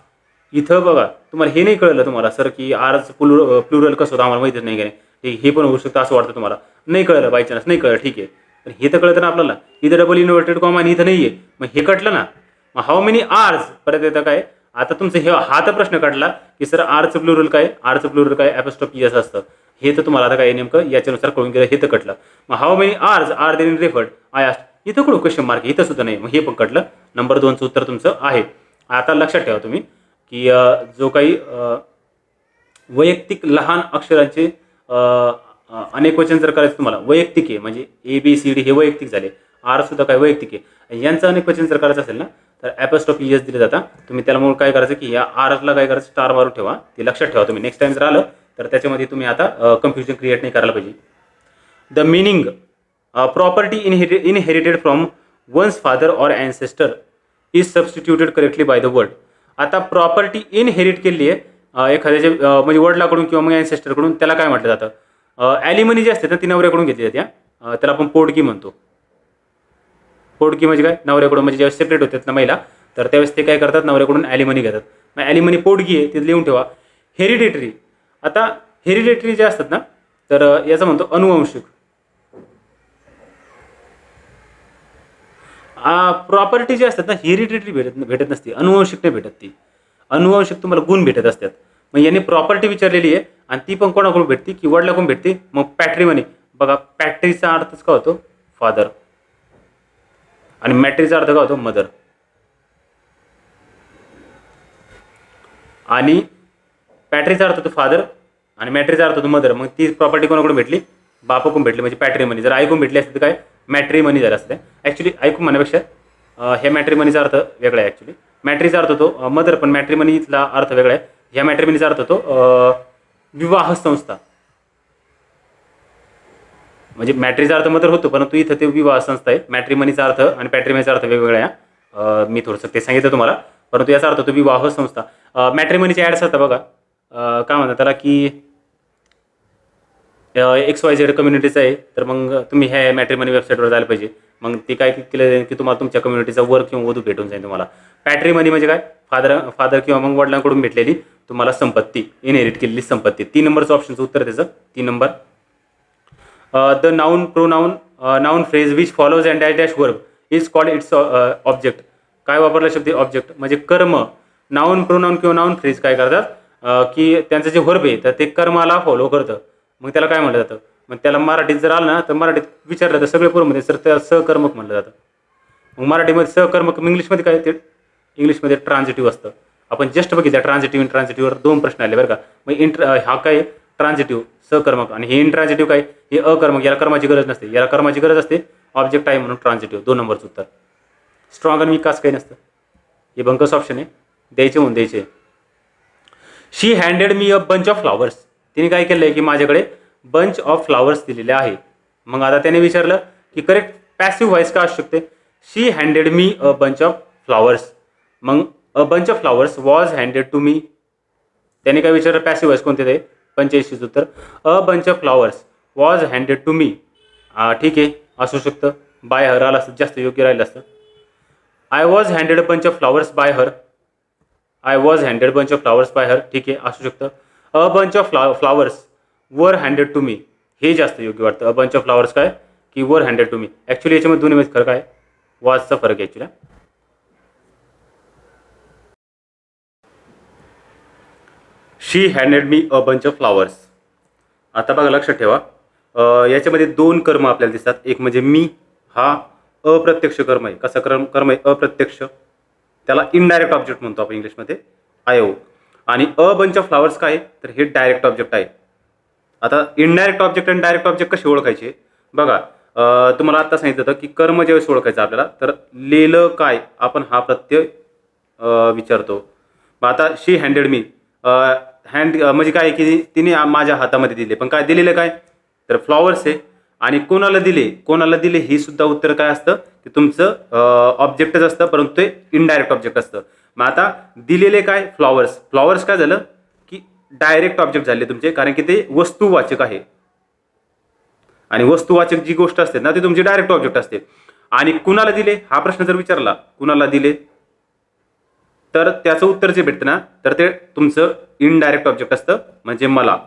इथं बघा तुम्हाला हे नाही कळलं तुम्हाला सर की आर्स प्लुरल कसं होतं आम्हाला माहितीच नाही काय, हे पण होऊ शकतं असं वाटतं तुम्हाला, नाही कळलं, बाय चान्स नाही कळलं, ठीक आहे. पण हे तर कळतं ना आपल्याला, इथं डबल इन्व्हर्टेड कॉमा आणि इथं नाही आहे, मग हे कटलं ना. मग हाऊ मेनी आर्स परत येतं काय, आता तुमचं हा तर प्रश्न काढला की सर आरचं प्लुरल काय, ॲपोस्ट्रोफी एस असतं. हे तर तुम्हाला आता काही नेमकं याच्यानुसार कळून गेलं, हे तर कटलं. मग how many r's are then in referred I asked, इथं कडून क्वेश्चन मार्क, इथं सुद्धा नाही, मग हे पण कटलं. नंबर 2चं उत्तर तुमचं आहे. आता लक्षात ठेवा तुम्ही की जो काही वैयक्तिक लहान अक्षरांचे अनेक वचन जर करायचं तुम्हाला, वैयक्तिक आहे म्हणजे ABCD हे वैयक्तिक झाले, आर सुद्धा काय वैयक्तिक आहे, यांचं अनेक वचन जर करायचं असेल ना तर ॲपॉस्ट्रोफी एस दिले जातात. तुम्ही त्याला मग काय करायचं की या आरला काय करायचं, स्टार मारून ठेवा, ते लक्षात ठेवा तुम्ही. नेक्स्ट टाइम जर आलं तर त्याच्यामध्ये तुम्ही आता कन्फ्युजन क्रिएट नाही करायला पाहिजे. The meaning property inherited from ones father or ancestor is substituted correctly by the word. आता प्रॉपर्टी इनहेरिट केली आहे एखाद्याचे म्हणजे वडिलाकडून किंवा मग ॲन्सेस्टरकडून, त्याला काय म्हटलं जातं, ॲलिमनी जी असते ना ती नवऱ्याकडून घेतली जाते. त्याला आपण पोडकी म्हणतो. पोडकी म्हणजे काय, नवऱ्याकडून, म्हणजे ज्यावेळेस सेपरेट होतात ना महिला तर त्यावेळेस ते काय करतात, नवऱ्याकडून ॲलिमनी घेतात. मग ॲलिमनी पोडकी आहे ते लिहून ठेवा. हेरिडेटरी, आता हेरिडेटरी जे असतात ना तर याचं म्हणतो अनुवंशिक. प्रॉपर्टी जी असतात ना हेरिडेटरी भेटत नसते, अनुवंशिक नाही भेटत. ती अनुवंशिक तुम्हाला गुण भेटत असतात. मग याने प्रॉपर्टी विचारलेली आहे आणि ती पण कोणाकडून भेटते की वडिलाकडून भेटते. मग पॅट्रिमनी, बघा पॅट्रीचा अर्थच काय होतो, फादर, आणि मॅट्रीचा अर्थ काय होतो, मदर. आणि पॅट्रीचा अर्थ होतो फादर आणि मॅट्रीचा अर्थ होतो मदर. मग ती प्रॉपर्टी कोणाकडून भेटली, बापाकडून भेटली, म्हणजे पॅट्रिमनी. जर ऐकून भेटली असते तर काय मॅट्रिमनी झालं असतं. ॲक्च्युली ऐकून म्हणण्यापेक्षा हे मॅट्रिमनीचा अर्थ वेगळा आहे. ॲक्च्युली मॅट्रीचा अर्थ होतो मदर, पण मॅट्रिमनीचा अर्थ वेगळा आहे. ह्या मॅट्रिमनीचा अर्थ होतो विवाह संस्था. म्हणजे मॅट्रीचा अर्थ मदर होतो, परंतु इथं ते विवाह संस्था आहे. मॅट्रिमनीचा अर्थ आणि पॅट्रिमनीचा अर्थ वेगवेगळा आहे. मी थोडंसं ते सांगितलं तुम्हाला, परंतु याचा अर्थ होतो विवाह संस्था. मॅट्रिमनीचे ॲड्स असतात बघा, काय म्हणतात त्याला की XYZ कम्युनिटीचं आहे, तर मग तुम्ही ह्या मॅट्रिमनी वेबसाईटवर जायला पाहिजे. मग ते काय केलं की तुम्हाला तुमच्या कम्युनिटीचा वर किंवा वधू भेटून जाईल तुम्हाला. पॅट्रिमनी म्हणजे काय, फादर किंवा मग वडिलांकडून भेटलेली तुम्हाला संपत्ती, इनहेरिट केलेली संपत्ती. 3 नंबरचं ऑप्शनचं उत्तर त्याचं 3 number. The noun pronoun noun phrase which follows and dash dash verb is called its object. काय वापरला शब्द ऑब्जेक्ट, म्हणजे कर्म. नाऊन प्रोनाऊन किंवा नाऊन फ्रेज काय करतात की त्यांचं जे वर्ब आहे तर ते कर्माला फॉलो करतं. मग त्याला काय म्हटलं जातं, मग त्याला मराठीत जर आलं ना तर मराठीत विचारलं तर सगळे पूर्वमध्ये सर त्याला सहकर्मक म्हटलं जातं. मग मराठीमध्ये सहकर्मक, इंग्लिशमध्ये काय, ते इंग्लिशमध्ये ट्रान्झिटिव्ह असतं. आपण जस्ट बघितलं ट्रान्झिटिव्ह इंट्रान्झिटिव्हवर 2 प्रश्न आले बरं का. मग हा काय ट्रान्झिटिव्ह सहकर्मक, आणि हे इंट्रान्झिटिव्ह काय, हे अकर्मक. याला कर्माची गरज नसते, याला कर्माची गरज असते, ऑब्जेक्ट आहे म्हणून ट्रान्झिटिव्ह. 2 नंबरचं उत्तर. स्ट्रॉंग आणि विकास काही नसतं, हे बंकस ऑप्शन आहे, द्यायचे म्हणून द्यायचे. She handed me a bunch of flowers. तिने काय केलं आहे की माझ्याकडे बंच ऑफ फ्लावर्स दिलेले आहे. मग आता त्याने विचारलं की करेक्ट पॅसिव्ह व्हॉइस का असू शकते. She handed me a bunch of flowers. मग a bunch of flowers was handed to me. त्याने काय विचारलं, पॅसिव्ह व्हॉइस कोणते ते, 85 उत्तर. A bunch of flowers was handed to me. ठीक आहे, असू शकतं. बाय हर आलं असतं, जास्त योग्य राहिलं असतं. I was handed a bunch of flowers bye her. I was handed bunch of flowers bye हर. ठीक आहे, असू शकतं. अ bunch of flowers were handed to me. हे जास्त योग्य वाटतं. अ बंच ऑफ फ्लावर्स काय की वर हँडेड टू मी. ॲक्च्युली याच्यामध्ये दोन्हीमध्ये फरक आहे, वॉजचा फरक आहे actually. She handed me a bunch of flowers. आता बघा लक्षात ठेवा, याच्यामध्ये 2 कर्म आपल्याला दिसतात. एक म्हणजे मी, हा अप्रत्यक्ष कर्म आहे. कसा कर्म आहे, अप्रत्यक्ष. त्याला इनडायरेक्ट ऑब्जेक्ट म्हणतो आपण इंग्लिशमध्ये, आयो. आणि अ बंच ऑफ फ्लावर्स काय तर हे डायरेक्ट ऑब्जेक्ट आहे. आता इनडायरेक्ट ऑब्जेक्ट आणि डायरेक्ट ऑब्जेक्ट कसे ओळखायचे बघा. तुम्हाला आता सांगितलं होतं की कर्म ज्यावेळेस ओळखायचं आपल्याला, तर लिहिलं काय आपण हा प्रत्यय विचारतो. मग आता शी हँडेड मी, हँड म्हणजे काय की तिने माझ्या हातामध्ये दिले, पण काय दिलेलं काय तर फ्लॉवर्स आहे. आणि कोणाला दिले ही सुद्धा उत्तर काय असतं की तुमचं ऑब्जेक्टच असतं, परंतु ते इनडायरेक्ट ऑब्जेक्ट असतं. मग आता दिलेले काय फ्लॉवर्स काय झालं की डायरेक्ट ऑब्जेक्ट झाले तुमचे, कारण की ते वस्तुवाचक आहे. आणि वस्तुवाचक जी गोष्ट असते ना ती तुमची डायरेक्ट ऑब्जेक्ट असते. आणि कुणाला दिले हा प्रश्न जर विचारला, कुणाला दिले, तर त्याचं उत्तर जे भेटतं ना तर ते तुमचं इनडायरेक्ट ऑब्जेक्ट असतं, म्हणजे मला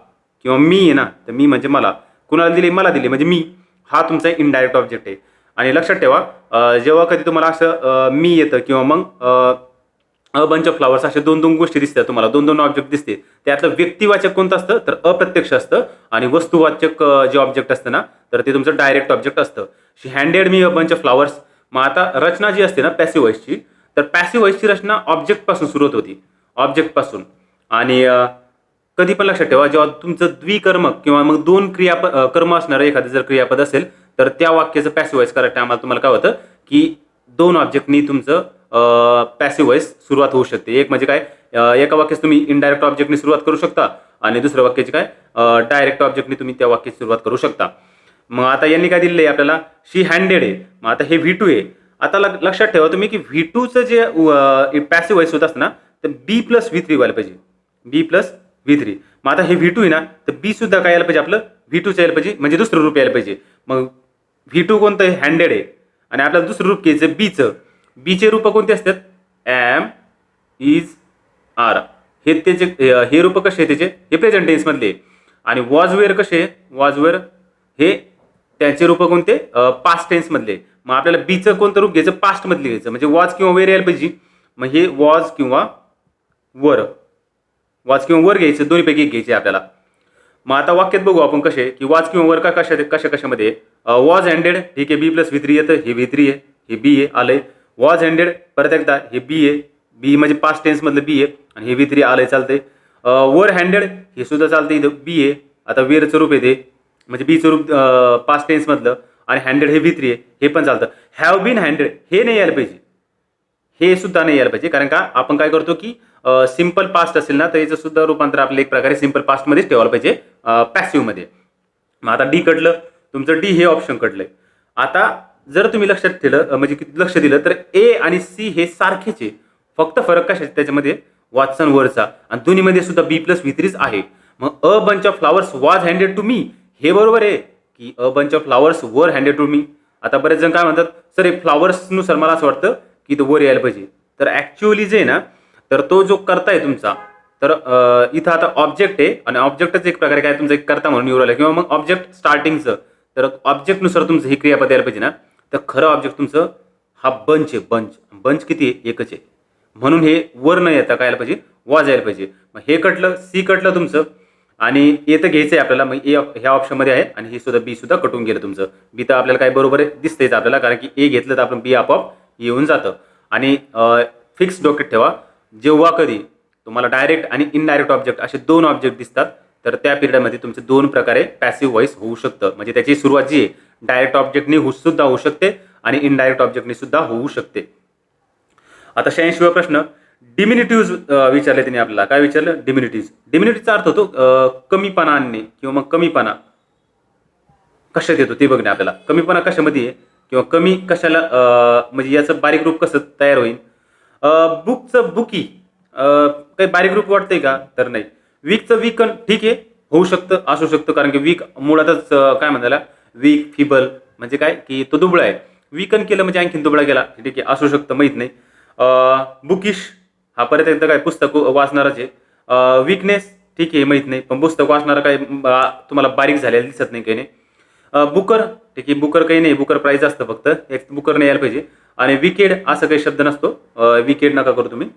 किंवा मी आहे ना, तर मी म्हणजे मला. कुणाला दिले, मला दिले, म्हणजे मी, हा तुमचा इनडायरेक्ट ऑब्जेक्ट आहे. आणि लक्षात ठेवा, जेव्हा कधी तुम्हाला असं मी येतं किंवा मग अ बंच ऑफ फ्लावर्स अशा दोन दोन गोष्टी दिसतात तुम्हाला, दोन दोन ऑब्जेक्ट दिसते. त्यातलं व्यक्तिवाचक कोणतं असतं तर अप्रत्यक्ष असतं, आणि वस्तुवाचक जे ऑब्जेक्ट असतं ना तर ते तुमचं डायरेक्ट ऑब्जेक्ट असतं. She handed me a bunch of flowers. मग आता रचना जी असते ना पॅसिव्ह व्हॉइसची, तर पॅसिव्ह व्हॉइसची रचना ऑब्जेक्टपासून सुरुवात होती, ऑब्जेक्टपासून. आणि कधी पण लक्षात ठेवा, जेव्हा तुमचं द्विकर्मक किंवा मग दोन कर्म असणारं एखादं जर क्रियापद असेल तर त्या वाक्याचं पॅसिव्ह व्हॉइस करायच्या टायमाला तुम्हाला काय होतं की दोन ऑब्जेक्टनी तुमचं पॅसिव्ह व्हॉइस सुरुवात होऊ शकते. एक म्हणजे काय, एका वाक्यास तुम्ही इनडायरेक्ट ऑब्जेक्टनी सुरुवात करू शकता, आणि दुसऱ्या वाक्याची काय डायरेक्ट ऑब्जेक्टनी तुम्ही त्या वाक्याची सुरुवात करू शकता. मग आता यांनी काय दिलेलं आहे आपल्याला, शी हँडेड आहे. मग आता हे V2 आहे. आता लक्षात ठेवा तुम्ही की V2चं जे पॅसिव्ह व्हॉइस होत असतं ना तर B+V3 व्हायला पाहिजे, B+V3. मग आता हे V2 आहे ना तर B सुद्धा काय यायला पाहिजे आपलं V2चं यायला पाहिजे, म्हणजे दुसरं रूप यायला पाहिजे. मग V2 कोणतं आहे, हँडेड आहे, आणि आपल्याला दुसरं रूप घ्यायचं बीचं. बीचे रूप कोणते असतात, एम इज आर. हे त्याचे हे रूप कसे आहे त्याचे, हे प्रेझेंट टेन्स मधले. आणि वॉज वेअर कसे, वॉज वेअर हे त्याचे रूप कोणते, पास्ट टेन्स मधले. मग आपल्याला बीचं कोणतं रूप घ्यायचं, पास्ट मधले घ्यायचं, म्हणजे वॉज किंवा वेअर यायला पाहिजे. मग हे वॉज किंवा वर, वॉज किंवा वर घ्यायचं, दोन्हीपैकी एक घ्यायचे आपल्याला. मग आता वाक्यात बघू आपण कसे की वॉज किंवा वर का कशामध्ये. वॉज हँडेड, ठीक आहे, B+V3 येतं, हे V3 आहे, हे बी आहे आलंय. वॉज हँडेड परत एकदा हे बी आहे, बी म्हणजे पास्ट टेन्स मधलं बी आहे, आणि हे V3 आलंय चालतंय. वर हँडेड हे सुद्धा चालतंय, इथं बी आहे. आता वेअरचं रूप आहे ते, म्हणजे बीचं रूप पास्ट टेन्स मधलं, आणि हँडेड हे V3 आहे, हे पण चालतं. हॅव बीन हँडेड हे नाही यायला पाहिजे, हे सुद्धा नाही यायला पाहिजे, कारण का आपण काय करतो की सिंपल पास्ट असेल ना तर याचं सुद्धा रूपांतर आपल्याला एक प्रकारे सिंपल पास्टमध्येच ठेवायला पाहिजे, पॅसिव्हमध्ये. मग आता डी कटलं तुमचं, डी हे ऑप्शन कटलंय. आता जर तुम्ही लक्षात ठेवलं म्हणजे लक्ष दिलं तर ए आणि सी हे सारखेच आहे, फक्त फरक कशाचे त्याच्यामध्ये, वाचन वरचा, आणि दोन्हीमध्ये सुद्धा B+V3 आहे. मग a bunch of flowers was handed to me हे बरोबर आहे की a bunch of flowers were handed to me. आता बरेच जण काय म्हणतात सर हे फ्लावर्सनुसार मला असं वाटतं की तो वर यायला पाहिजे, तर ऍक्च्युअली जे आहे ना तर तो जो करता आहे तुमचा, तर इथं आता ऑब्जेक्ट आहे, आणि ऑब्जेक्टच एक प्रकारे काय तुमचं एक करता म्हणून निवडलं, किंवा मग ऑब्जेक्ट स्टार्टिंगचं, तर ऑब्जेक्टनुसार तुमचं हे क्रियापद यायला पाहिजे ना. तर खरं ऑब्जेक्ट तुमचं हा बंच आहे, बंच किती आहे, एकच आहे, म्हणून हे वर न येता काय यायला पाहिजे, वॉज यायला पाहिजे. मग हे कटलं, सी कटलं तुमचं, आणि ए तर घ्यायचं आहे आपल्याला, मग ए ह्या ऑप्शनमध्ये आहे, आणि हे सुद्धा बी सुद्धा कटून गेलं तुमचं. बी तर आपल्याला काय बरोबर आहे दिसतंयच आपल्याला, कारण की ए घेतलं तर आपण बी आपोआप येऊन जातं. आणि फिक्स डोक्यात ठेवा, जेव्हा कधी तुम्हाला डायरेक्ट आणि इनडायरेक्ट ऑब्जेक्ट असे दोन ऑब्जेक्ट दिसतात तर त्या पिरियडमध्ये तुमचे दोन प्रकारे पॅसिव्ह व्हॉइस होऊ शकतं. म्हणजे त्याची सुरुवात जी आहे डायरेक्ट ऑब्जेक्टनी सुद्धा होऊ शकते, आणि इनडायरेक्ट ऑब्जेक्टनी सुद्धा होऊ शकते. आता 86वा प्रश्न, डिमिनिटिव्ज विचारले त्यांनी आपल्याला. काय विचारलं, डिमिनिटिव्ज. डिमिनिटिव्हचा अर्थ होतो कमीपणा आणणे, किंवा मग कमीपणा कशात येतो ते बघणे आपल्याला. कमीपणा कशामध्ये आहे, किंवा कमी कशाला, म्हणजे याचं बारीक रूप कसं तयार होईल. बुकचं बुकी काही बारीक रूप वाटतंय का, तर नाही. वीकचं वीकन ठीक आहे, होऊ शकतं, असू शकतं, कारण की वीक मुळातच काय म्हणताला, वीक फिबल म्हणजे काय की तो दुबळा आहे. वीकन केलं म्हणजे आणखीन दुबळा गेला, ठीक आहे, असू शकतं, माहीत नाही. बुकिश हा परत एकदा काय पुस्तक वाचणारच आहे. वीकनेस ठीक आहे, माहीत नाही, पण पुस्तक वाचणारा काय तुम्हाला बारीक झालेलं दिसत नाही काही नाही. बुकर ठीक आहे, बुकर काही नाही, बुकर प्राईज असतं फक्त, एक बुकर नाही यायला पाहिजे. आणि विकेड असं काही शब्द नसतो, विकेड नका करू तुम्ही.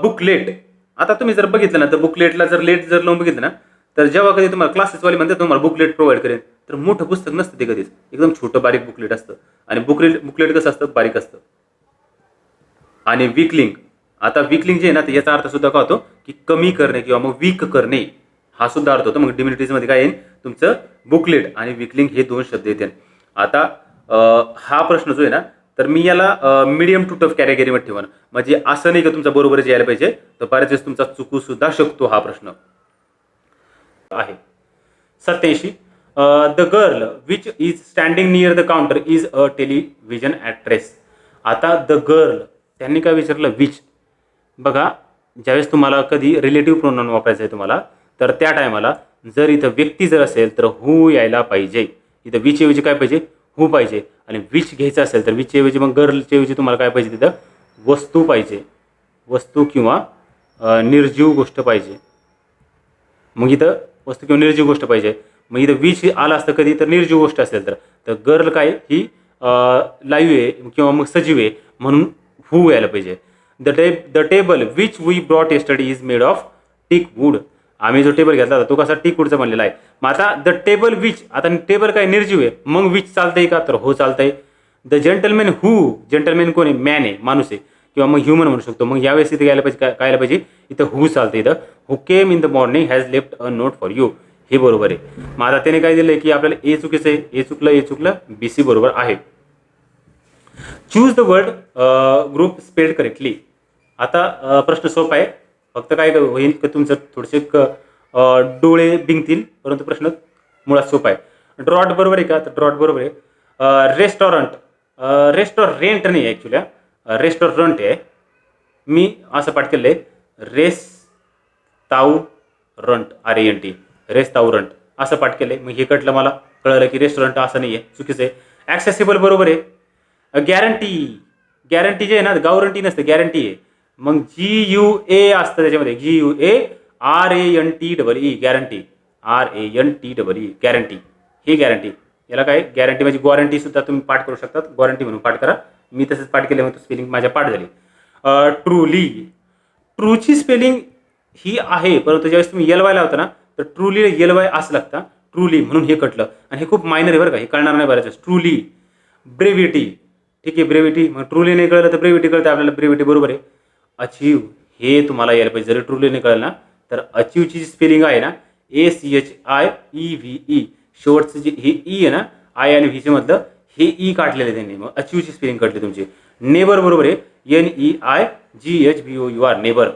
बुकलेट, आता तुम्ही जर बघितलं ना तर बुकलेटला जर लेट जर लावून बघितलं ना तर जेव्हा कधी तुम्हाला क्लासेसवाले म्हणतात तुम्हाला बुकलेट प्रोव्हाइड करेल, तर मोठं पुस्तक नसतं ते, कधीच एकदम छोटं बारीक बुकलेट असतं. आणि बुकलेट कसं असतं, बारीक असतं. आणि वीकलिंग, आता वीकलिंग जे आहे ना तर याचा अर्थ सुद्धा काय होतो की कमी करणे किंवा मग वीक करणे, हा सुद्धा अर्थ होतो. मग डिमिनिटिव्हमध्ये काय येईल तुमचं, बुकलेट आणि वीकलिंग हे दोन शब्द येतील. आता हा प्रश्न जो आहे ना तर मी याला मीडियम टू टफ कॅटेगरीमध्ये ठेवून, म्हणजे असं नाही की तुमचा बरोबरच यायला पाहिजे, तर बऱ्याच वेळेस तुमचा चुकू सुद्धा शकतो हा प्रश्न आहे. 87, the girl which is standing near the counter is a television actress. आता द गर्ल त्यांनी काय विचारलं, विच. बघा, ज्यावेळेस तुम्हाला कधी रिलेटिव्ह प्रोनाउन वापरायचं आहे तुम्हाला, तर त्या टायमाला जर इथं व्यक्ती जर असेल तर हू यायला पाहिजे. इथं विच ऐवजी काय पाहिजे, हू पाहिजे. आणि विच घ्यायचं असेल तर विच ऐवजी मग गर्लच्या ऐवजी तुम्हाला काय पाहिजे, तिथं वस्तू पाहिजे, वस्तू किंवा निर्जीव गोष्ट पाहिजे. मग इथं वस्तू किंवा निर्जीव गोष्ट पाहिजे. मग इथं विच आलं असतं कधी तर निर्जीव गोष्ट असेल तर गर्ल काय ही लाईव्ह आहे किंवा मग सजीव आहे, म्हणून हू यायला पाहिजे. The table which we brought yesterday is made of teak wood. आम्ही जो टेबल घेतला होता तो कसा टीक वूडचा बनलेला आहे. मग आता द टेबल विच, आता टेबल काय निर्जीव आहे, मग विच चालतंय का, तर हो चालतंय. द जेंटलमॅन हू, जेंटलमॅन कोण आहे, मॅन आहे, माणूस आहे, किंवा मग ह्युमन म्हणू शकतो. मग यावेळेस इथे यायला पाहिजे काय यायला पाहिजे, इथं हू चालतं. इथं who came in the morning has left a note for you, हे बरोबर आहे. मग आता त्याने काय दिलंय की आपल्याला ए चुकीचं आहे, ए चुकलं, बी सी बरोबर आहे. Choose the word group spelled correctly. आता प्रश्न सोपा आहे, फक्त काय होईल की तुमचं थोडेसे डोळे बिंगतील, परंतु प्रश्न मुळात सोपा आहे. ड्रॉट बरोबर आहे का, तर ड्रॉट बरोबर आहे. रेस्टॉरंट, रेस्टॉरंट नाही ॲक्च्युली, रेस्टॉरंट आहे. मी असं पाठ केलं आहे, रेस्तावरंट, RANT, रेस्तावरंट असं पाठ केलं आहे. मग हे कटलं, मला कळलं की रेस्टॉरंट असं नाही आहे, चुकीचं आहे. ॲक्सेसिबल बरोबर आहे. गॅरंटी, गॅरंटी जे आहे ना, गावरंटी नसते, गॅरंटी आहे. मग GUA असतं त्याच्यामध्ये, GUA RANTEE, guarantee, RANTEE, guarantee, ही गॅरंटी. याला काय, गॅरंटी म्हणजे गॉरंटी सुद्धा तुम्ही पाठ करू शकतात, गॉरंटी म्हणून पाठ करा. मी तसंच पाठ केल्यामुळे स्पेलिंग माझ्या पाठ झाली. ट्रूली, ट्रूची स्पेलिंग ही आहे, परंतु ज्यावेळेस तुम्ही LY लावता ना, तर ट्रूली LY असं लागतं, ट्रूली, म्हणून हे कटलं. आणि हे खूप मायनर आहे बरं का, हे कळणार नाही बऱ्याच. ट्रूली. ब्रेव्हिटी, ठीक आहे, ब्रेव्हिटी. मग ट्रूली नाही कळलं तर ब्रेव्हिटी कळतं आपल्याला, ब्रेव्हिटी बरोबर आहे. अचीव, हे तुम्हाला यायला पाहिजे. जरी ट्रूली नाही कळलं ना, तर अचीवची जी स्पेलिंग आहे ना, ACHIEVE, शेवटचं जे हे ई आहे ना, आय आणि व्हीच्या मधलं हे ई काढलेलं आहे त्यांनी, मग अचीवची स्पेलिंग काढली तुमची. नेबर बरोबर आहे, NEIGHBOUR, neighbour.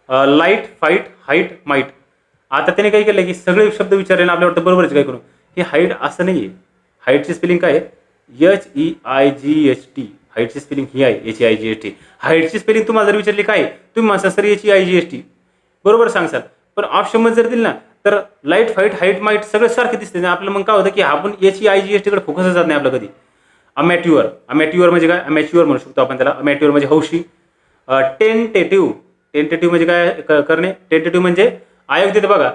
Light, fight, height, might. आता त्याने काय केलं की सगळे शब्द विचारले ना, आपल्या वाटतं बरोबरच काय करू. हे हाईट असं नाही आहे, हाईटची स्पेलिंग काय आहे, HEIGHT, हाईटची स्पेलिंग ही आहे, HEIGHT. हाईटची स्पेलिंग तुम्हाला जर विचारली काय, तुम्ही म्हणसा सर HEIGHT बरोबर सांगसाल, पण ऑप्शनमध्ये जर दिलं ना, तर लाईट, फाईट, हाईट, माईट सगळं सारखे दिसते ना आपल्याला. मग काय होतं की आपण HEIGHT कडे फोकसच जात नाही आपलं कधी. अमॅट्युअर, अमॅट्युअर म्हणजे काय, अमॅच्युअर म्हणू शकतो आपण त्याला. अमॅट्युअर म्हणजे हौशी. टेंटेटिव्ह, टेंटेटिव्ह म्हणजे काय, करणे. टेंटेटिव्ह म्हणजे आयोग देते बघा,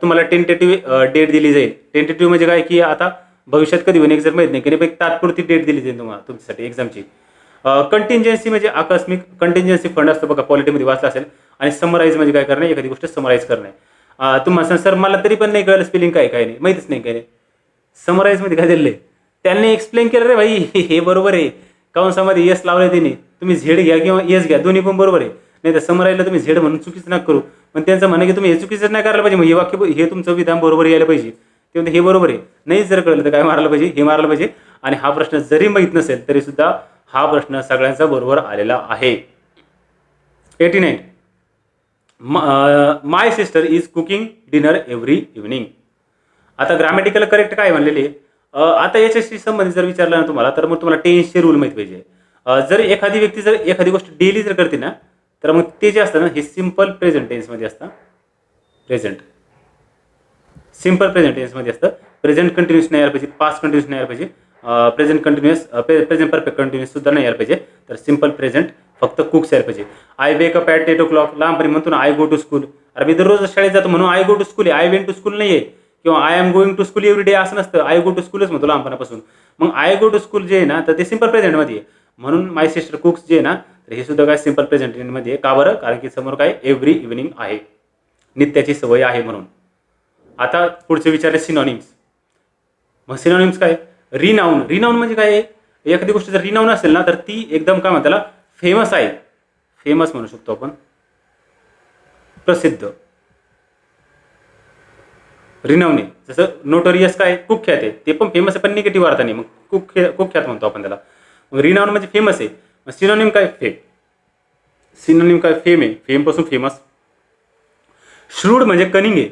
तुम्हाला टेंटेटिव्ह डेट दिली जाईल. टेंटेटिव्ह म्हणजे काय की आता भविष्यात कधी होईल एक्झाम माहीत नाही, की नाही, तात्पुरती डेट दिली जाईल तुम्हाला तुमच्यासाठी एक्झामची. कंटिंजन्सी म्हणजे आकस्मिक, कंटिंजन्सी फंड असतो बघा, पॉलिटीमध्ये वाचला असेल. आणि समराईज म्हणजे काय करणे, एखादी गोष्ट समराईज करणे. तुम्हाला सर मला तरी पण नाही कळलं स्पेलिंग काय काय नाही, माहितीच नाही काय नाही. समराईजमध्ये काय दिलं आहे, त्यांनी एक्सप्लेन केलं रे भाई, हे बरोबर आहे. कंसामध्ये येस लावलं त्यांनी, तुम्ही झेड घ्या किंवा येस घ्या, दोन्ही पण बरोबर आहे. नाही तर समराईजला तुम्ही झेड म्हणून चुकीचं नका करू. पण त्यांचं म्हणणं की तुम्ही हे चुकीचं नाही करायला पाहिजे, मग हे वाक्य, हे तुमचं विधान बरोबर यायला पाहिजे. ते म्हणते हे बरोबर आहे, नाही जर कळलं तर काय मारायला पाहिजे, हे मारायला पाहिजे. आणि हा प्रश्न जरी माहीत नसेल तरी सुद्धा हा प्रश्न सगळ्यांचा बरोबर आलेला आहे. 89, my sister is cooking dinner every evening. आता ग्रामॅटिकल करेक्ट काय म्हणलेले. आता याच्याशी संबंधित जर विचारलं ना तुम्हाला, तर मग तुम्हाला टेन्सचे रूल माहीत पाहिजे. जर एखादी व्यक्ती जर एखादी गोष्ट डेली जर करते ना, तर मग ते जे असतं ना, हे सिम्पल प्रेझेंट टेन्समध्ये असतं. प्रेझेंट, सिम्पल प्रेझेंट टेन्समध्ये असतं. प्रेझेंट कंटिन्युअस नाही यायला पाहिजे, पास्ट कंटिन्युअस नाही यायला पाहिजे, present continuous, present perfect continuous सुद्धा नाही यायला पाहिजे. तर सिम्पल प्रेझेंट, फक्त कुक्स यायला पाहिजे. I wake up at 8 o'clock, लहानपणी म्हणतो ना आय गो टू स्कूल. अरे मी दररोज शाळेत जातो म्हणून आय गो टू स्कूल आहे, आय वेंट टू स्कूल नाही आहे. किंवा I am going to school every day असं नसतं, आय गो टू स्कूलच म्हणतो लहानपणापासून. मग आय गो टू स्कूल जे आहे ना, तर ते सिम्पल प्रेझेंटमध्ये आहे. म्हणून माय सिस्टर कुक्स जे आहे ना, तर हे सुद्धा काय सिम्पल प्रेझेंटमध्ये आहे. का बरं, कारण की समोर काय एव्हरी इव्हनिंग आहे, नित्याची सवय आहे म्हणून. आता पुढचे विचारले सिनॉनिम्स. मग सिनॉनिम्स काय, रिनाऊन. रिनाऊन म्हणजे काय, एखादी गोष्ट जर रिनाऊन असेल ना, तर ती एकदम काय म्हणतात त्याला, फेमस आहे, फेमस म्हणू शकतो आपण, प्रसिद्ध. रिनाऊन आहे. जसं नोटोरियस काय, कुख्यात आहे, ते पण फेमस आहे पण निगेटिव्ह अर्थाने, मग कुख्यात म्हणतो आपण त्याला. मग रिनाऊन म्हणजे फेमस आहे. मग सिनोनिम काय, फेम. सिनोनिम काय, फेम आहे, फेमपासून फेमस. श्रूड म्हणजे कनिंग आहे.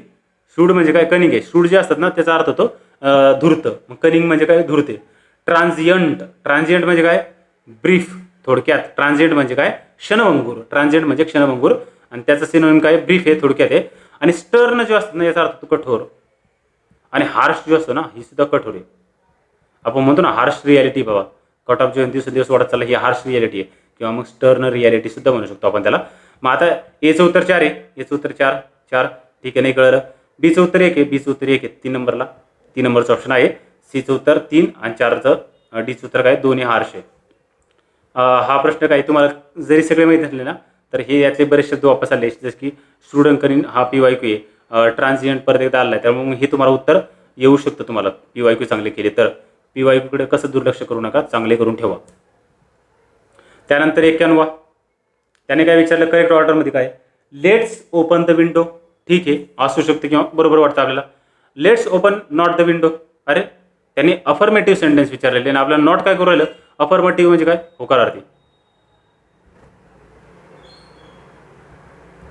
श्रूड म्हणजे काय, कनिंग आहे. श्रूड जे असतात ना, त्याचा अर्थ होतो धूर्त. मग कनिंग म्हणजे काय, धूर्त आहे. ट्रान्झियंट, ट्रान्झियंट म्हणजे काय, ब्रीफ. थोडक्यात ट्रान्झियंट म्हणजे काय, क्षणभंगूर. ट्रान्झियंट म्हणजे क्षणभंगूर, आणि त्याचं सिनोनिम काय, ब्रीफ आहे, थोडक्यात आहे. आणि स्टर्न जो असतो ना, याचा अर्थ तो कठोर. आणि हार्श जो असतो ना, ही सुद्धा कठोर आहे. आपण म्हणतो ना हार्श रियालिटी, बाबा कट ऑफ जो दिवस वाढत चालला, ही हार्श रियालिटी आहे. किंवा मग स्टर्न रियालिटी सुद्धा म्हणू शकतो आपण त्याला. मग आता एचं उत्तर 4 आहे, एचं उत्तर 4, 4 ठीक आहे, नाही कळलं. बीचं उत्तर 1 आहे, बीचं उत्तर 1 आहे, 3 नंबरला, 3 नंबरचं ऑप्शन आहे. सीचं उत्तर 3 आणि 4चं, डीचं उत्तर काय, 2 हार्श आहे. हा प्रश्न काही तुम्हाला जरी सगळे माहीत असले ना तर हे याचे बरेच शब्द वापस आले, जसं की स्टुडंट करीन हा PYQ आहे, ट्रान्झिएंट परत एकदा आला आहे, त्यामुळे मग हे तुम्हाला उत्तर येऊ शकतं तुम्हाला PYQ चांगले केले तर. PYQ कडे कसं दुर्लक्ष करू नका, चांगले करून ठेवा. त्यानंतर 91 त्याने काय विचारलं, करेक्ट ऑर्डरमध्ये काय, लेट्स ओपन द विंडो. ठीक आहे, असू शकते किंवा बरोबर वाटतं आपल्याला. Let's open not the window, अरे त्यांनी अफर्मेटिव्ह सेंटेन्स विचारलेले आणि आपल्याला नॉट काय करू राहिलं, अफर्मेटिव्ह म्हणजे काय, होकारार्थी.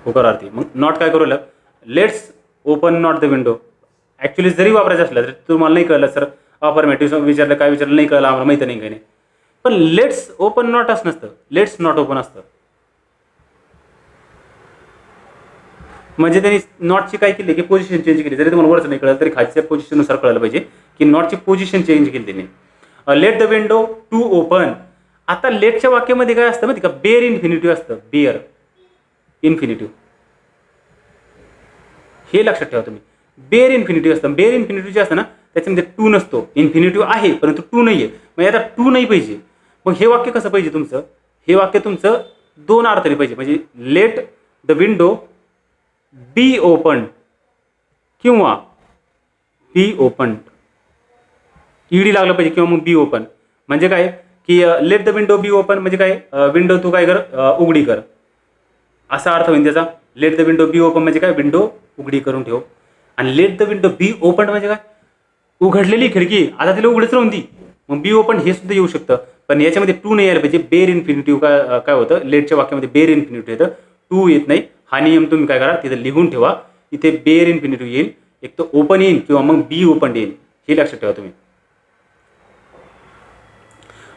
होकारार्थी, मग नॉट काय करू राहिलं, let's open not the window. Actually जरी वापरायचं असलं तरी तुम्हाला नाही कळलं सर, अफर्मेटिव्ह विचारलं काय विचारलं नाही कळलं आम्हाला माहिती नाही काही नाही, पण लेट्स ओपन नॉट असं नसतं, लेट्स नॉट ओपन असतं. म्हणजे त्यांनी नॉटची काय केली की पोझिशन चेंज केली, जरी तुम्हाला वरच नाही कळलं तरी खालच्या पोझिशननुसार कळलं पाहिजे की नॉटची पोझिशन चेंज केली त्यांनी. Let the window to open. आता लेटच्या वाक्यामध्ये काय असतं माहिती का, बेअर इन्फिनिटिव्ह असतं, बेअर इन्फिनिटिव्ह. हे लक्षात ठेवा तुम्ही, बेअर इन्फिनिटिव्ह असतं. बेअर इन्फिनिटिव्ह जे असतं ना त्याच्यामध्ये टू नसतो, इन्फिनिटिव्ह आहे परंतु टू नाही आहे. मग आता टू नाही पाहिजे, मग हे वाक्य कसं पाहिजे तुमचं, हे वाक्य तुमचं दोन अर्थाने पाहिजे. म्हणजे late the window be open किंवा बी ओपन, ईडी लागलं पाहिजे किंवा मग बी ओपन. म्हणजे काय की late the window be open म्हणजे काय, विंडो तू काय कर, उघडी कर, असा अर्थ होईल त्याचा. Late the window be open म्हणजे काय, विंडो उघडी करून ठेव. आणि late the window be open म्हणजे काय, उघडलेली खिडकी आता तिला उघडच राहून दी, मग बी ओपन हे सुद्धा येऊ शकतं. पण याच्यामध्ये टू नाही यायला पाहिजे. बेअर इन्फिनिटिव्ह काय होतं, लेटच्या वाक्यामध्ये बेअर इन्फिनिटिव्ह येतं, टू येत नाही. हा नियम तुम्ही काय करा, तिथे लिहून ठेवा. इथे बेअर इन्फिनिटिव्ह येईल, एक तर ओपन येईल किंवा मग बी ओपन येईल, हे लक्षात ठेवा तुम्ही.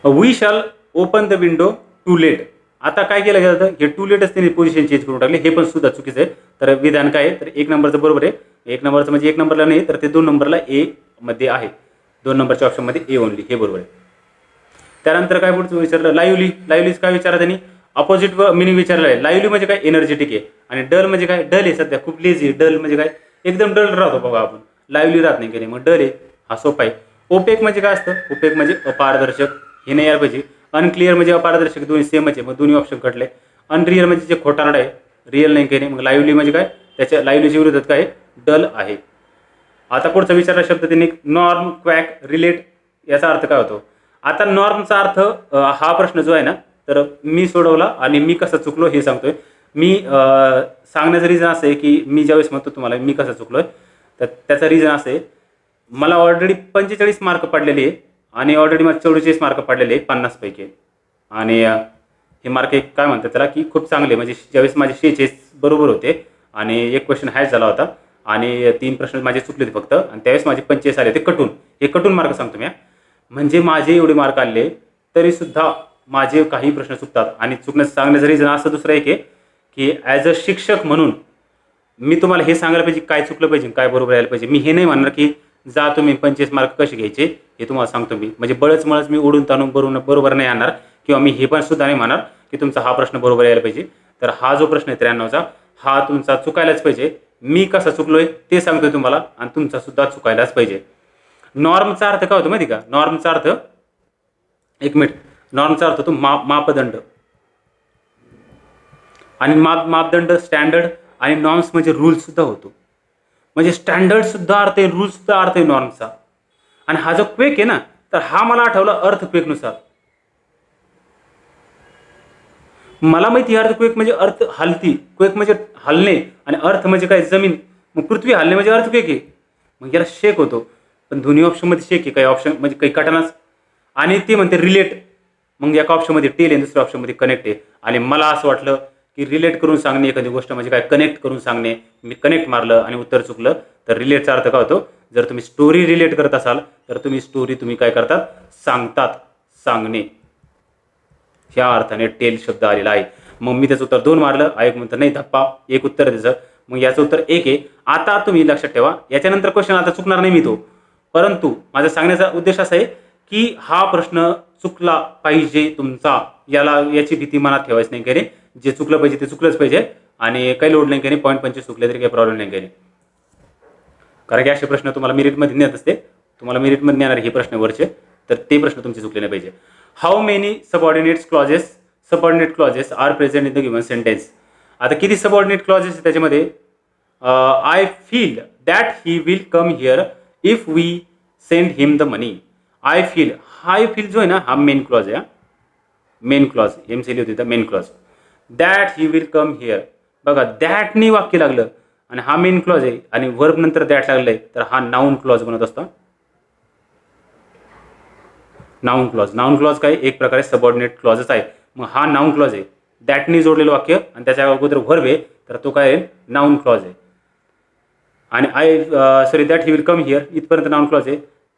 We shall open the window to let. आता काय केलं जातं, हे टू लेटच त्यांनी पोझिशन चेंज करून टाकले, हे पण सुद्धा चुकीचं आहे. तर विधान काय आहे, तर एक नंबरचं बरोबर आहे. एक नंबरचं म्हणजे एक नंबरला नाही तर ते दोन नंबरला ए मध्ये आहे, दोन नंबरच्या ऑप्शनमध्ये ए ओनली, हे बरोबर आहे. त्यानंतर काय पुढचं विचारलं, लाईव्हली. लाईव्हलीच काय विचारा त्यांनी, अपोजिट मिनिंग विचारलं आहे. लाईव्हली म्हणजे काय, एनर्जेटिक आहे. आणि डल म्हणजे काय, डल आहे सध्या खूप लेझी. डल म्हणजे काय, एकदम डल राहतो बघा आपण, लाईव्हली राहत नाही काही, मग डल आहे, हा सोपा आहे. ओपेक म्हणजे काय असतं, ओपेक म्हणजे अपारदर्शक, हे नाही यायला पाहिजे. अनक्लिअर म्हणजे अपारदर्शक, दोन्ही सेमच आहे, मग दोन्ही ऑप्शन कटले. अनरिअल म्हणजे जे खोटारडा आहे, रिअल नाही काही नाही. मग लाईव्हली म्हणजे काय, त्याच्या लाईव्हलीच्या विरोधात काय, डल आहे. आता पुढचा विचारला शब्द त्यांनी, नॉर्म, क्वॅक, रिलेट, याचा अर्थ काय होतो. आता नॉर्मचा अर्थ हा प्रश्न जो आहे ना, तर मी सोडवला आणि मी कसं चुकलो हे सांगतोय. मी सांगण्याचं रिझन असं आहे की मी ज्यावेळेस म्हणतो तुम्हाला मी कसं चुकलोय, तर त्याचं रिझन असं आहे, मला ऑलरेडी 45 मार्क पडलेले आहे आणि ऑलरेडी मला 44 मार्क पडलेले आहे 50 पैकी. आणि हे मार्क एक काय म्हणतात त्याला की खूप चांगले, म्हणजे ज्यावेळेस माझे 46 बरोबर होते आणि एक क्वेश्चन हॅश झाला होता आणि 3 प्रश्न माझे चुकले होते फक्त, आणि त्यावेळेस माझे 45 आले ते कटून. हे कटून मार्क सांगतो मी. म्हणजे माझे एवढे मार्क आले तरीसुद्धा माझे काही प्रश्न चुकतात. आणि सांगण्याचं रिझन असं दुसरं एक आहे की ॲज अ शिक्षक म्हणून मी तुम्हाला हे सांगायला पाहिजे काय चुकलं पाहिजे काय बरोबर यायला पाहिजे. मी हे नाही म्हणणार की जा तुम्ही 25 मार्क कसे घ्यायचे हे तुम्हाला सांगतो मी, म्हणजे बळच मी उडून ताणून बरोबर नाही आणणार, किंवा मी हे पण सुद्धा नाही म्हणणार की तुमचा हा प्रश्न बरोबर यायला पाहिजे. तर हा जो प्रश्न आहे 93चा, हा तुमचा चुकायलाच पाहिजे. मी कसा चुकलोय ते सांगतोय तुम्हाला, आणि तुमचा सुद्धा चुकायलाच पाहिजे. नॉर्मचा अर्थ काय होतो माहिती का, नॉर्मचा अर्थ, एक मिनिट, नॉर्मचा अर्थ होतो मापदंड. आणि मापदंड स्टँडर्ड, आणि नॉर्म्स म्हणजे रूल्स सुद्धा होतो. म्हणजे स्टँडर्ड सुद्धा अर्थ आहे, रूल्स सुद्धा अर्थ आहे नॉर्मचा. आणि हा जो क्वेक आहे ना, तर हा मला आठवला अर्थक्वेकनुसार. मला माहिती आहे अर्थक्वेक म्हणजे अर्थ हलती, क्वेक म्हणजे हलणे, आणि अर्थ म्हणजे काय, जमीन. मग पृथ्वी हलणे म्हणजे अर्थक्वेक आहे, मग याला शेक होतो. पण दोन्ही ऑप्शनमध्ये शेक आहे, काही ऑप्शन म्हणजे काही कटानाच. आणि ते म्हणते रिलेट, मग एका ऑप्शनमध्ये टेल आहे, दुसऱ्या ऑप्शनमध्ये कनेक्ट आहे. आणि मला असं वाटलं की रिलेट करून सांगणे एखादी गोष्ट म्हणजे काय, कनेक्ट करून सांगणे. मी कनेक्ट मारलं आणि उत्तर चुकलं. तर रिलेटचा अर्थ काय होतो, जर तुम्ही स्टोरी रिलेट करत असाल तर तुम्ही स्टोरी तुम्ही काय करतात, सांगतात, सांगणे, ह्या अर्थाने टेल शब्द आलेला आहे. मग मी त्याचं उत्तर 2 मारलं. एक म्हणतं नाही धप्पा, एक उत्तर त्याचं, मग याचं उत्तर 1 आहे. आता तुम्ही लक्षात ठेवा, याच्यानंतर क्वेश्चन आता चुकणार नाही मी तो, परंतु माझा सांगण्याचा उद्देश असा आहे की हा प्रश्न चुकला पाहिजे तुमचा, याची भीती मनात ठेवायची नाही काही. जे चुकलं पाहिजे ते चुकलंच पाहिजे, आणि काही लोड नाही काही, पॉईंट 25 चुकले तरी काही प्रॉब्लेम नाही काही. कारण की असे प्रश्न तुम्हाला मेरिटमध्ये नेत असते, तुम्हाला मेरिटमध्ये नेणार हे प्रश्न वरचे, तर ते प्रश्न तुमचे चुकले नाही पाहिजे. How many subordinate clauses are present in the given sentence. आता किती सबऑर्डिनेट क्लॉजेस आहेत त्याच्यामध्ये? I feel that he will come here if we send him the money. I feel जो आहे ना हा मेन क्लॉज आहे. मेन क्लॉज MCL होती तर main clause. That he will come here, बघा दॅटनी वाक्य लागलं आणि हा मेन क्लॉज आहे आणि वर्ब नंतर दॅट लागलंय तर हा नाऊन क्लॉज बनत असतो. नाऊन क्लॉज काय एक प्रकारे सबऑर्डिनेट क्लॉजच आहे. मग हा नाऊन क्लॉज आहे, दॅटनी जोडलेलं वाक्य आणि त्याच्या अगोदर वर्ब आहे तर तो काय आहे? नाऊन क्लॉज आहे. आणि that he will come here इथपर्यंत नाऊन क्लॉज आहे.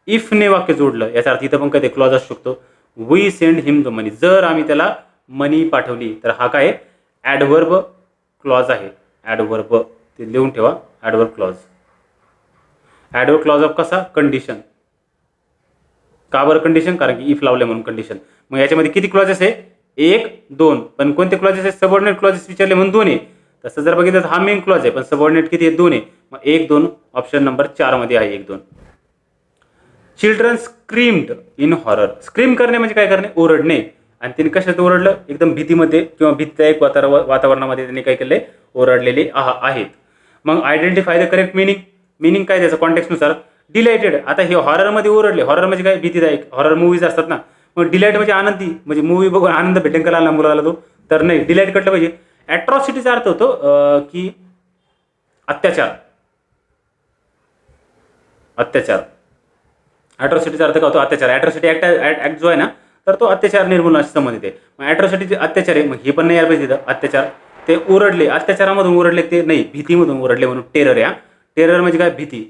इफने वाक्य जोडलं याचा अर्थ इथं पण काय ते क्लॉज असू शकतो. वी सेंड हिम द मनी, जर आम्ही त्याला मनी पाठवली तर हा काय ॲडवर्ब क्लॉज आहे. ॲडवर्ब ते लिहून ठेवा. ॲडवर्ब क्लॉज ऑफ कसा? कंडिशन. का बरं कंडिशन? कारण की इफ लावले म्हणून कंडिशन. मग याच्यामध्ये किती क्लॉजेस आहे? 1, 2. पण कोणते क्लॉजेस आहेत? सबऑर्डिनेट क्लॉजेस विचारले म्हणून 2 आहे. तसं जर बघितलं तर हा मेन क्लॉज आहे पण सबऑर्डिनेट किती आहे? 2 आहे. मग 1, 2 ऑप्शन नंबर 4 मध्ये आहे. 1, 2. Children screamed in horror. Scream करणे म्हणजे काय करणे? ओरडणे. आणि त्यांनी कशात ओरडलं? एकदम भीतीमध्ये किंवा भीतीदायक वातावरणामध्ये त्यांनी काय केलंय? ओरडलेले आहेत. मग आयडेंटिफाय द करेक्ट मिनिंग काय त्याचं कॉन्टेक्स्टनुसार? डिलाइटेड. आता हे हॉररमध्ये ओरडले. हॉरर म्हणजे काय? भीतीदायक. हॉरर मूवीज असतात ना. मग डिलाइट म्हणजे आनंदी, म्हणजे मूवी बघून आनंद भेटेल का लहान मुलाला तो? तर नाही, डिलाइट कटलं पाहिजे. ॲट्रॉसिटीचा अर्थ होतो की अत्याचार. ॲट्रॉसिटीचा अर्थ काय होतो? अत्याचार. ॲट्रॉसिटी ॲक्ट जो आहे ना तर तो अत्याचार निर्मूलनाशी संबंधित आहे. मग ॲट्रॉसिटी अत्याचार आहे, मग हे पण नाही यायला पाहिजे तिथं. अत्याचार ते ओरडले, अत्याचारामधून ओरडले ते नाही, भीतीमधून ओरडले म्हणून टेरर आहे. टेरर म्हणजे काय? भीती.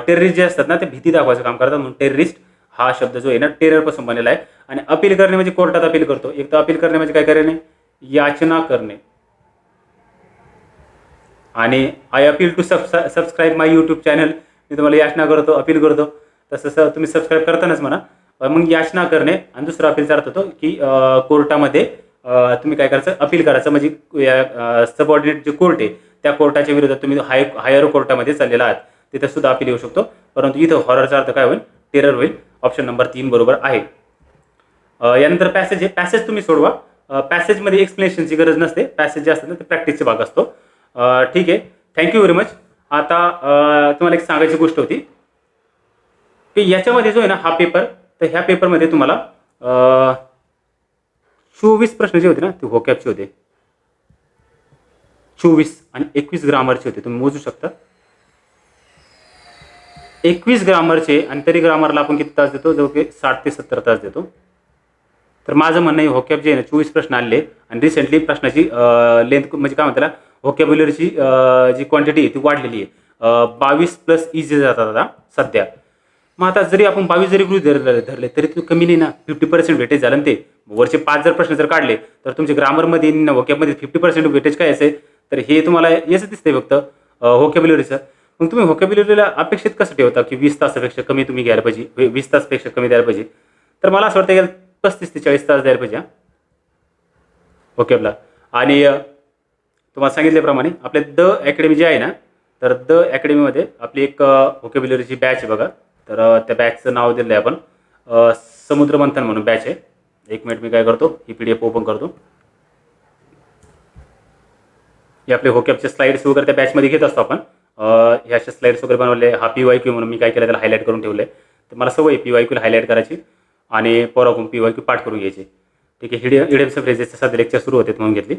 टेररिस्ट जे असतात ना ते भीती दाखवायचं काम करतात म्हणून टेररिस्ट हा शब्द जो आहे ना टेररपासून बनलेला आहे. आणि अपील करणे म्हणजे कोर्टात अपील करतो. एक तर अपील करणे म्हणजे काय करणे? याचना करणे. आणि I appeal to subscribe my YouTube channel. मी तुम्हाला याचना करतो, अपील करतो. तसं तुम्ही सबस्क्राईब करतानाच म्हणा. मग याचना करणे. आणि दुसरा अपीलचा अर्थ होतो की कोर्टामध्ये तुम्ही काय करायचं? अपील करायचं. म्हणजे सबऑर्डिनेट जे कोर्ट आहे त्या कोर्टाच्या विरोधात तुम्ही हायर कोर्टामध्ये चाललेला आहात तिथे सुद्धा अपील येऊ शकतो. परंतु इथं हॉररचा अर्थ काय होईल? टेरर होईल. ऑप्शन नंबर 3 बरोबर आहे. यानंतर पॅसेज आहे. पॅसेज तुम्ही सोडवा. पॅसेजमध्ये एक्सप्लेनेशनची गरज नसते. पॅसेज जे असतात ना ते प्रॅक्टिसचा भाग असतो. ठीक आहे. Thank you very much. आता तुम्हाला एक सांगायची गोष्ट होती की याच्यामध्ये जो आहे ना हा पेपर, तर ह्या पेपरमध्ये तुम्हाला 24 प्रश्न जे होते ना ते व्होकॅबचे होते. 24 आणि 21 ग्रामरचे होते. तुम्ही मोजू शकता. 21 ग्रामरचे आणि तरी ग्रामरला आपण किती तास देतो? जवळ 60 ते 70 तास देतो. तर माझं म्हणणं आहे व्होकॅब जे आहे ना 24 प्रश्न आले आणि रिसेंटली प्रश्नाची लेंथ म्हणजे काय म्हणतात व्होकॅब्युलरीची जी क्वांटिटी आहे ती वाढलेली आहे. 22 प्लस इझी जातात आता सध्या. मग आता जरी आपण 22 जरी गृहीत धरले तरी ते कमी नाही ना. 50% वेटेज झालं ना ते. वरचे 5 जर प्रश्न जर काढले तर तुमचे ग्रामरमध्ये व्होकॅबमध्ये 50% वेटेज काय असेल? तर हे तुम्हाला याचं दिसतंय फक्त व्होकॅब्युलरीचं. मग तुम्ही व्होकॅब्युलरीला अपेक्षित कसं ठेवता की 20 तासापेक्षा कमी तुम्ही घ्यायला पाहिजे, 20 तासपेक्षा कमी द्यायला पाहिजे? तर मला असं वाटतं की 35 ते 40 तास द्यायला पाहिजे व्होकॅबला. आणि तुम्हाला सांगितल्याप्रमाणे आपले द अकॅडमी जे आहे ना तर द अकॅडमीमध्ये आपली एक व्होकॅब्युलरीची बॅच आहे बघा. तर त्या बॅचचं नाव दिलं आहे आपण समुद्र मंथन म्हणून बॅच आहे. 1 मिनिट मी काय करतो? ही PDF ओपन करतो. हे आपले व्होकॅबचे स्लाइड्स वगैरे त्या बॅचमध्ये घेत असतो आपण. हे असे स्लाइड्स वगैरे बनवले. हा PYQ म्हणून मी काय केलं त्याला हायलाईट करून ठेवलं आहे. तर मला सवय आहे PYQला हायलाईट करायची आणि पोराकडून PYQ पाठ करून घ्यायची. ठीक आहे. इडियम्स फ्रेजेसचे सध्या लेक्चर सुरू होते म्हणून घेतली.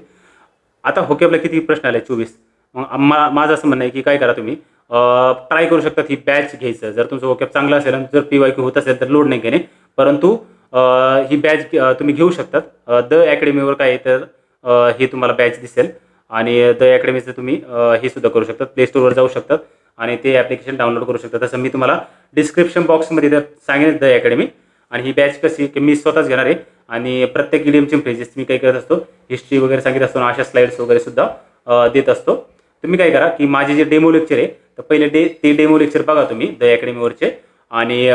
आता व्होकॅबला किती प्रश्न आले? 24. मग माझं असं म्हणणं आहे की काय करा तुम्ही ट्राय करू शकतात ही बॅच घ्यायचं. जर तुमचं व्होकॅब चांगलं असेल आणि जर PYQ होत असेल तर लोड नाही घेणे. परंतु ही बॅच तुम्ही घेऊ शकतात. द अकॅडमीवर काय आहे तर हे तुम्हाला बॅच दिसेल आणि द अकॅडमीचं तुम्ही हे सुद्धा करू शकतात. प्ले स्टोअरवर जाऊ शकतात आणि ते ॲप्लिकेशन डाउनलोड करू शकतात. तसं मी तुम्हाला डिस्क्रिप्शन बॉक्समध्ये सांगेन द अकॅडमी. आणि ही बॅच कशी की मी स्वतःच घेणार आहे आणि प्रत्येक इडियमचे फ्रेजेस मी काय करत असतो हिस्ट्री वगैरे सांगित असतो. अशा स्लाइड्स वगैरे सुद्धा देत असतो. तुम्ही काय करा की माझे जे डेमो लेक्चर आहे तर पहिले ते डेमो लेक्चर बघा तुम्ही द अकॅडमीवरचे आणि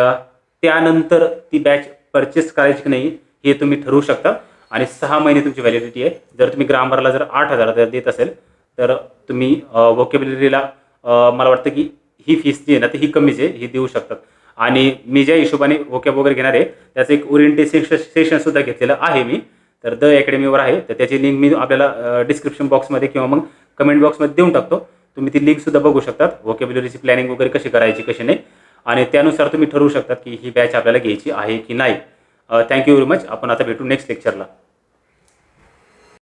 त्यानंतर ती बॅच परचेस करायची की नाही हे तुम्ही ठरवू शकता. आणि 6 महिने तुमची व्हॅलिडिटी आहे. जर तुम्ही ग्रामरला जर 8,000 देत असेल तर तुम्ही व्होकॅब्युलरीला मला वाटतं की ही फीस जी आहे ना ती ही कमीच आहे, ही देऊ शकतात. आणि मी ज्या हिशोबाने वोकॅब वगैरे घेणार आहे त्याचं एक ओरिएंटेशन सेशनसुद्धा घेतलेलं आहे मी, तर द अकॅडमीवर आहे. तर त्याची लिंक मी आपल्याला डिस्क्रिप्शन बॉक्समध्ये किंवा मग कमेंट बॉक्समध्ये देऊन टाकतो. तुम्ही ती लिंकसुद्धा बघू शकतात, व्होकॅब्युलरीची प्लॅनिंग वगैरे कशी करायची कशी नाही, आणि त्यानुसार तुम्ही ठरवू शकतात की ही बॅच आपल्याला घ्यायची आहे की नाही. Thank you very much. आपण आता भेटू नेक्स्ट लेक्चरला.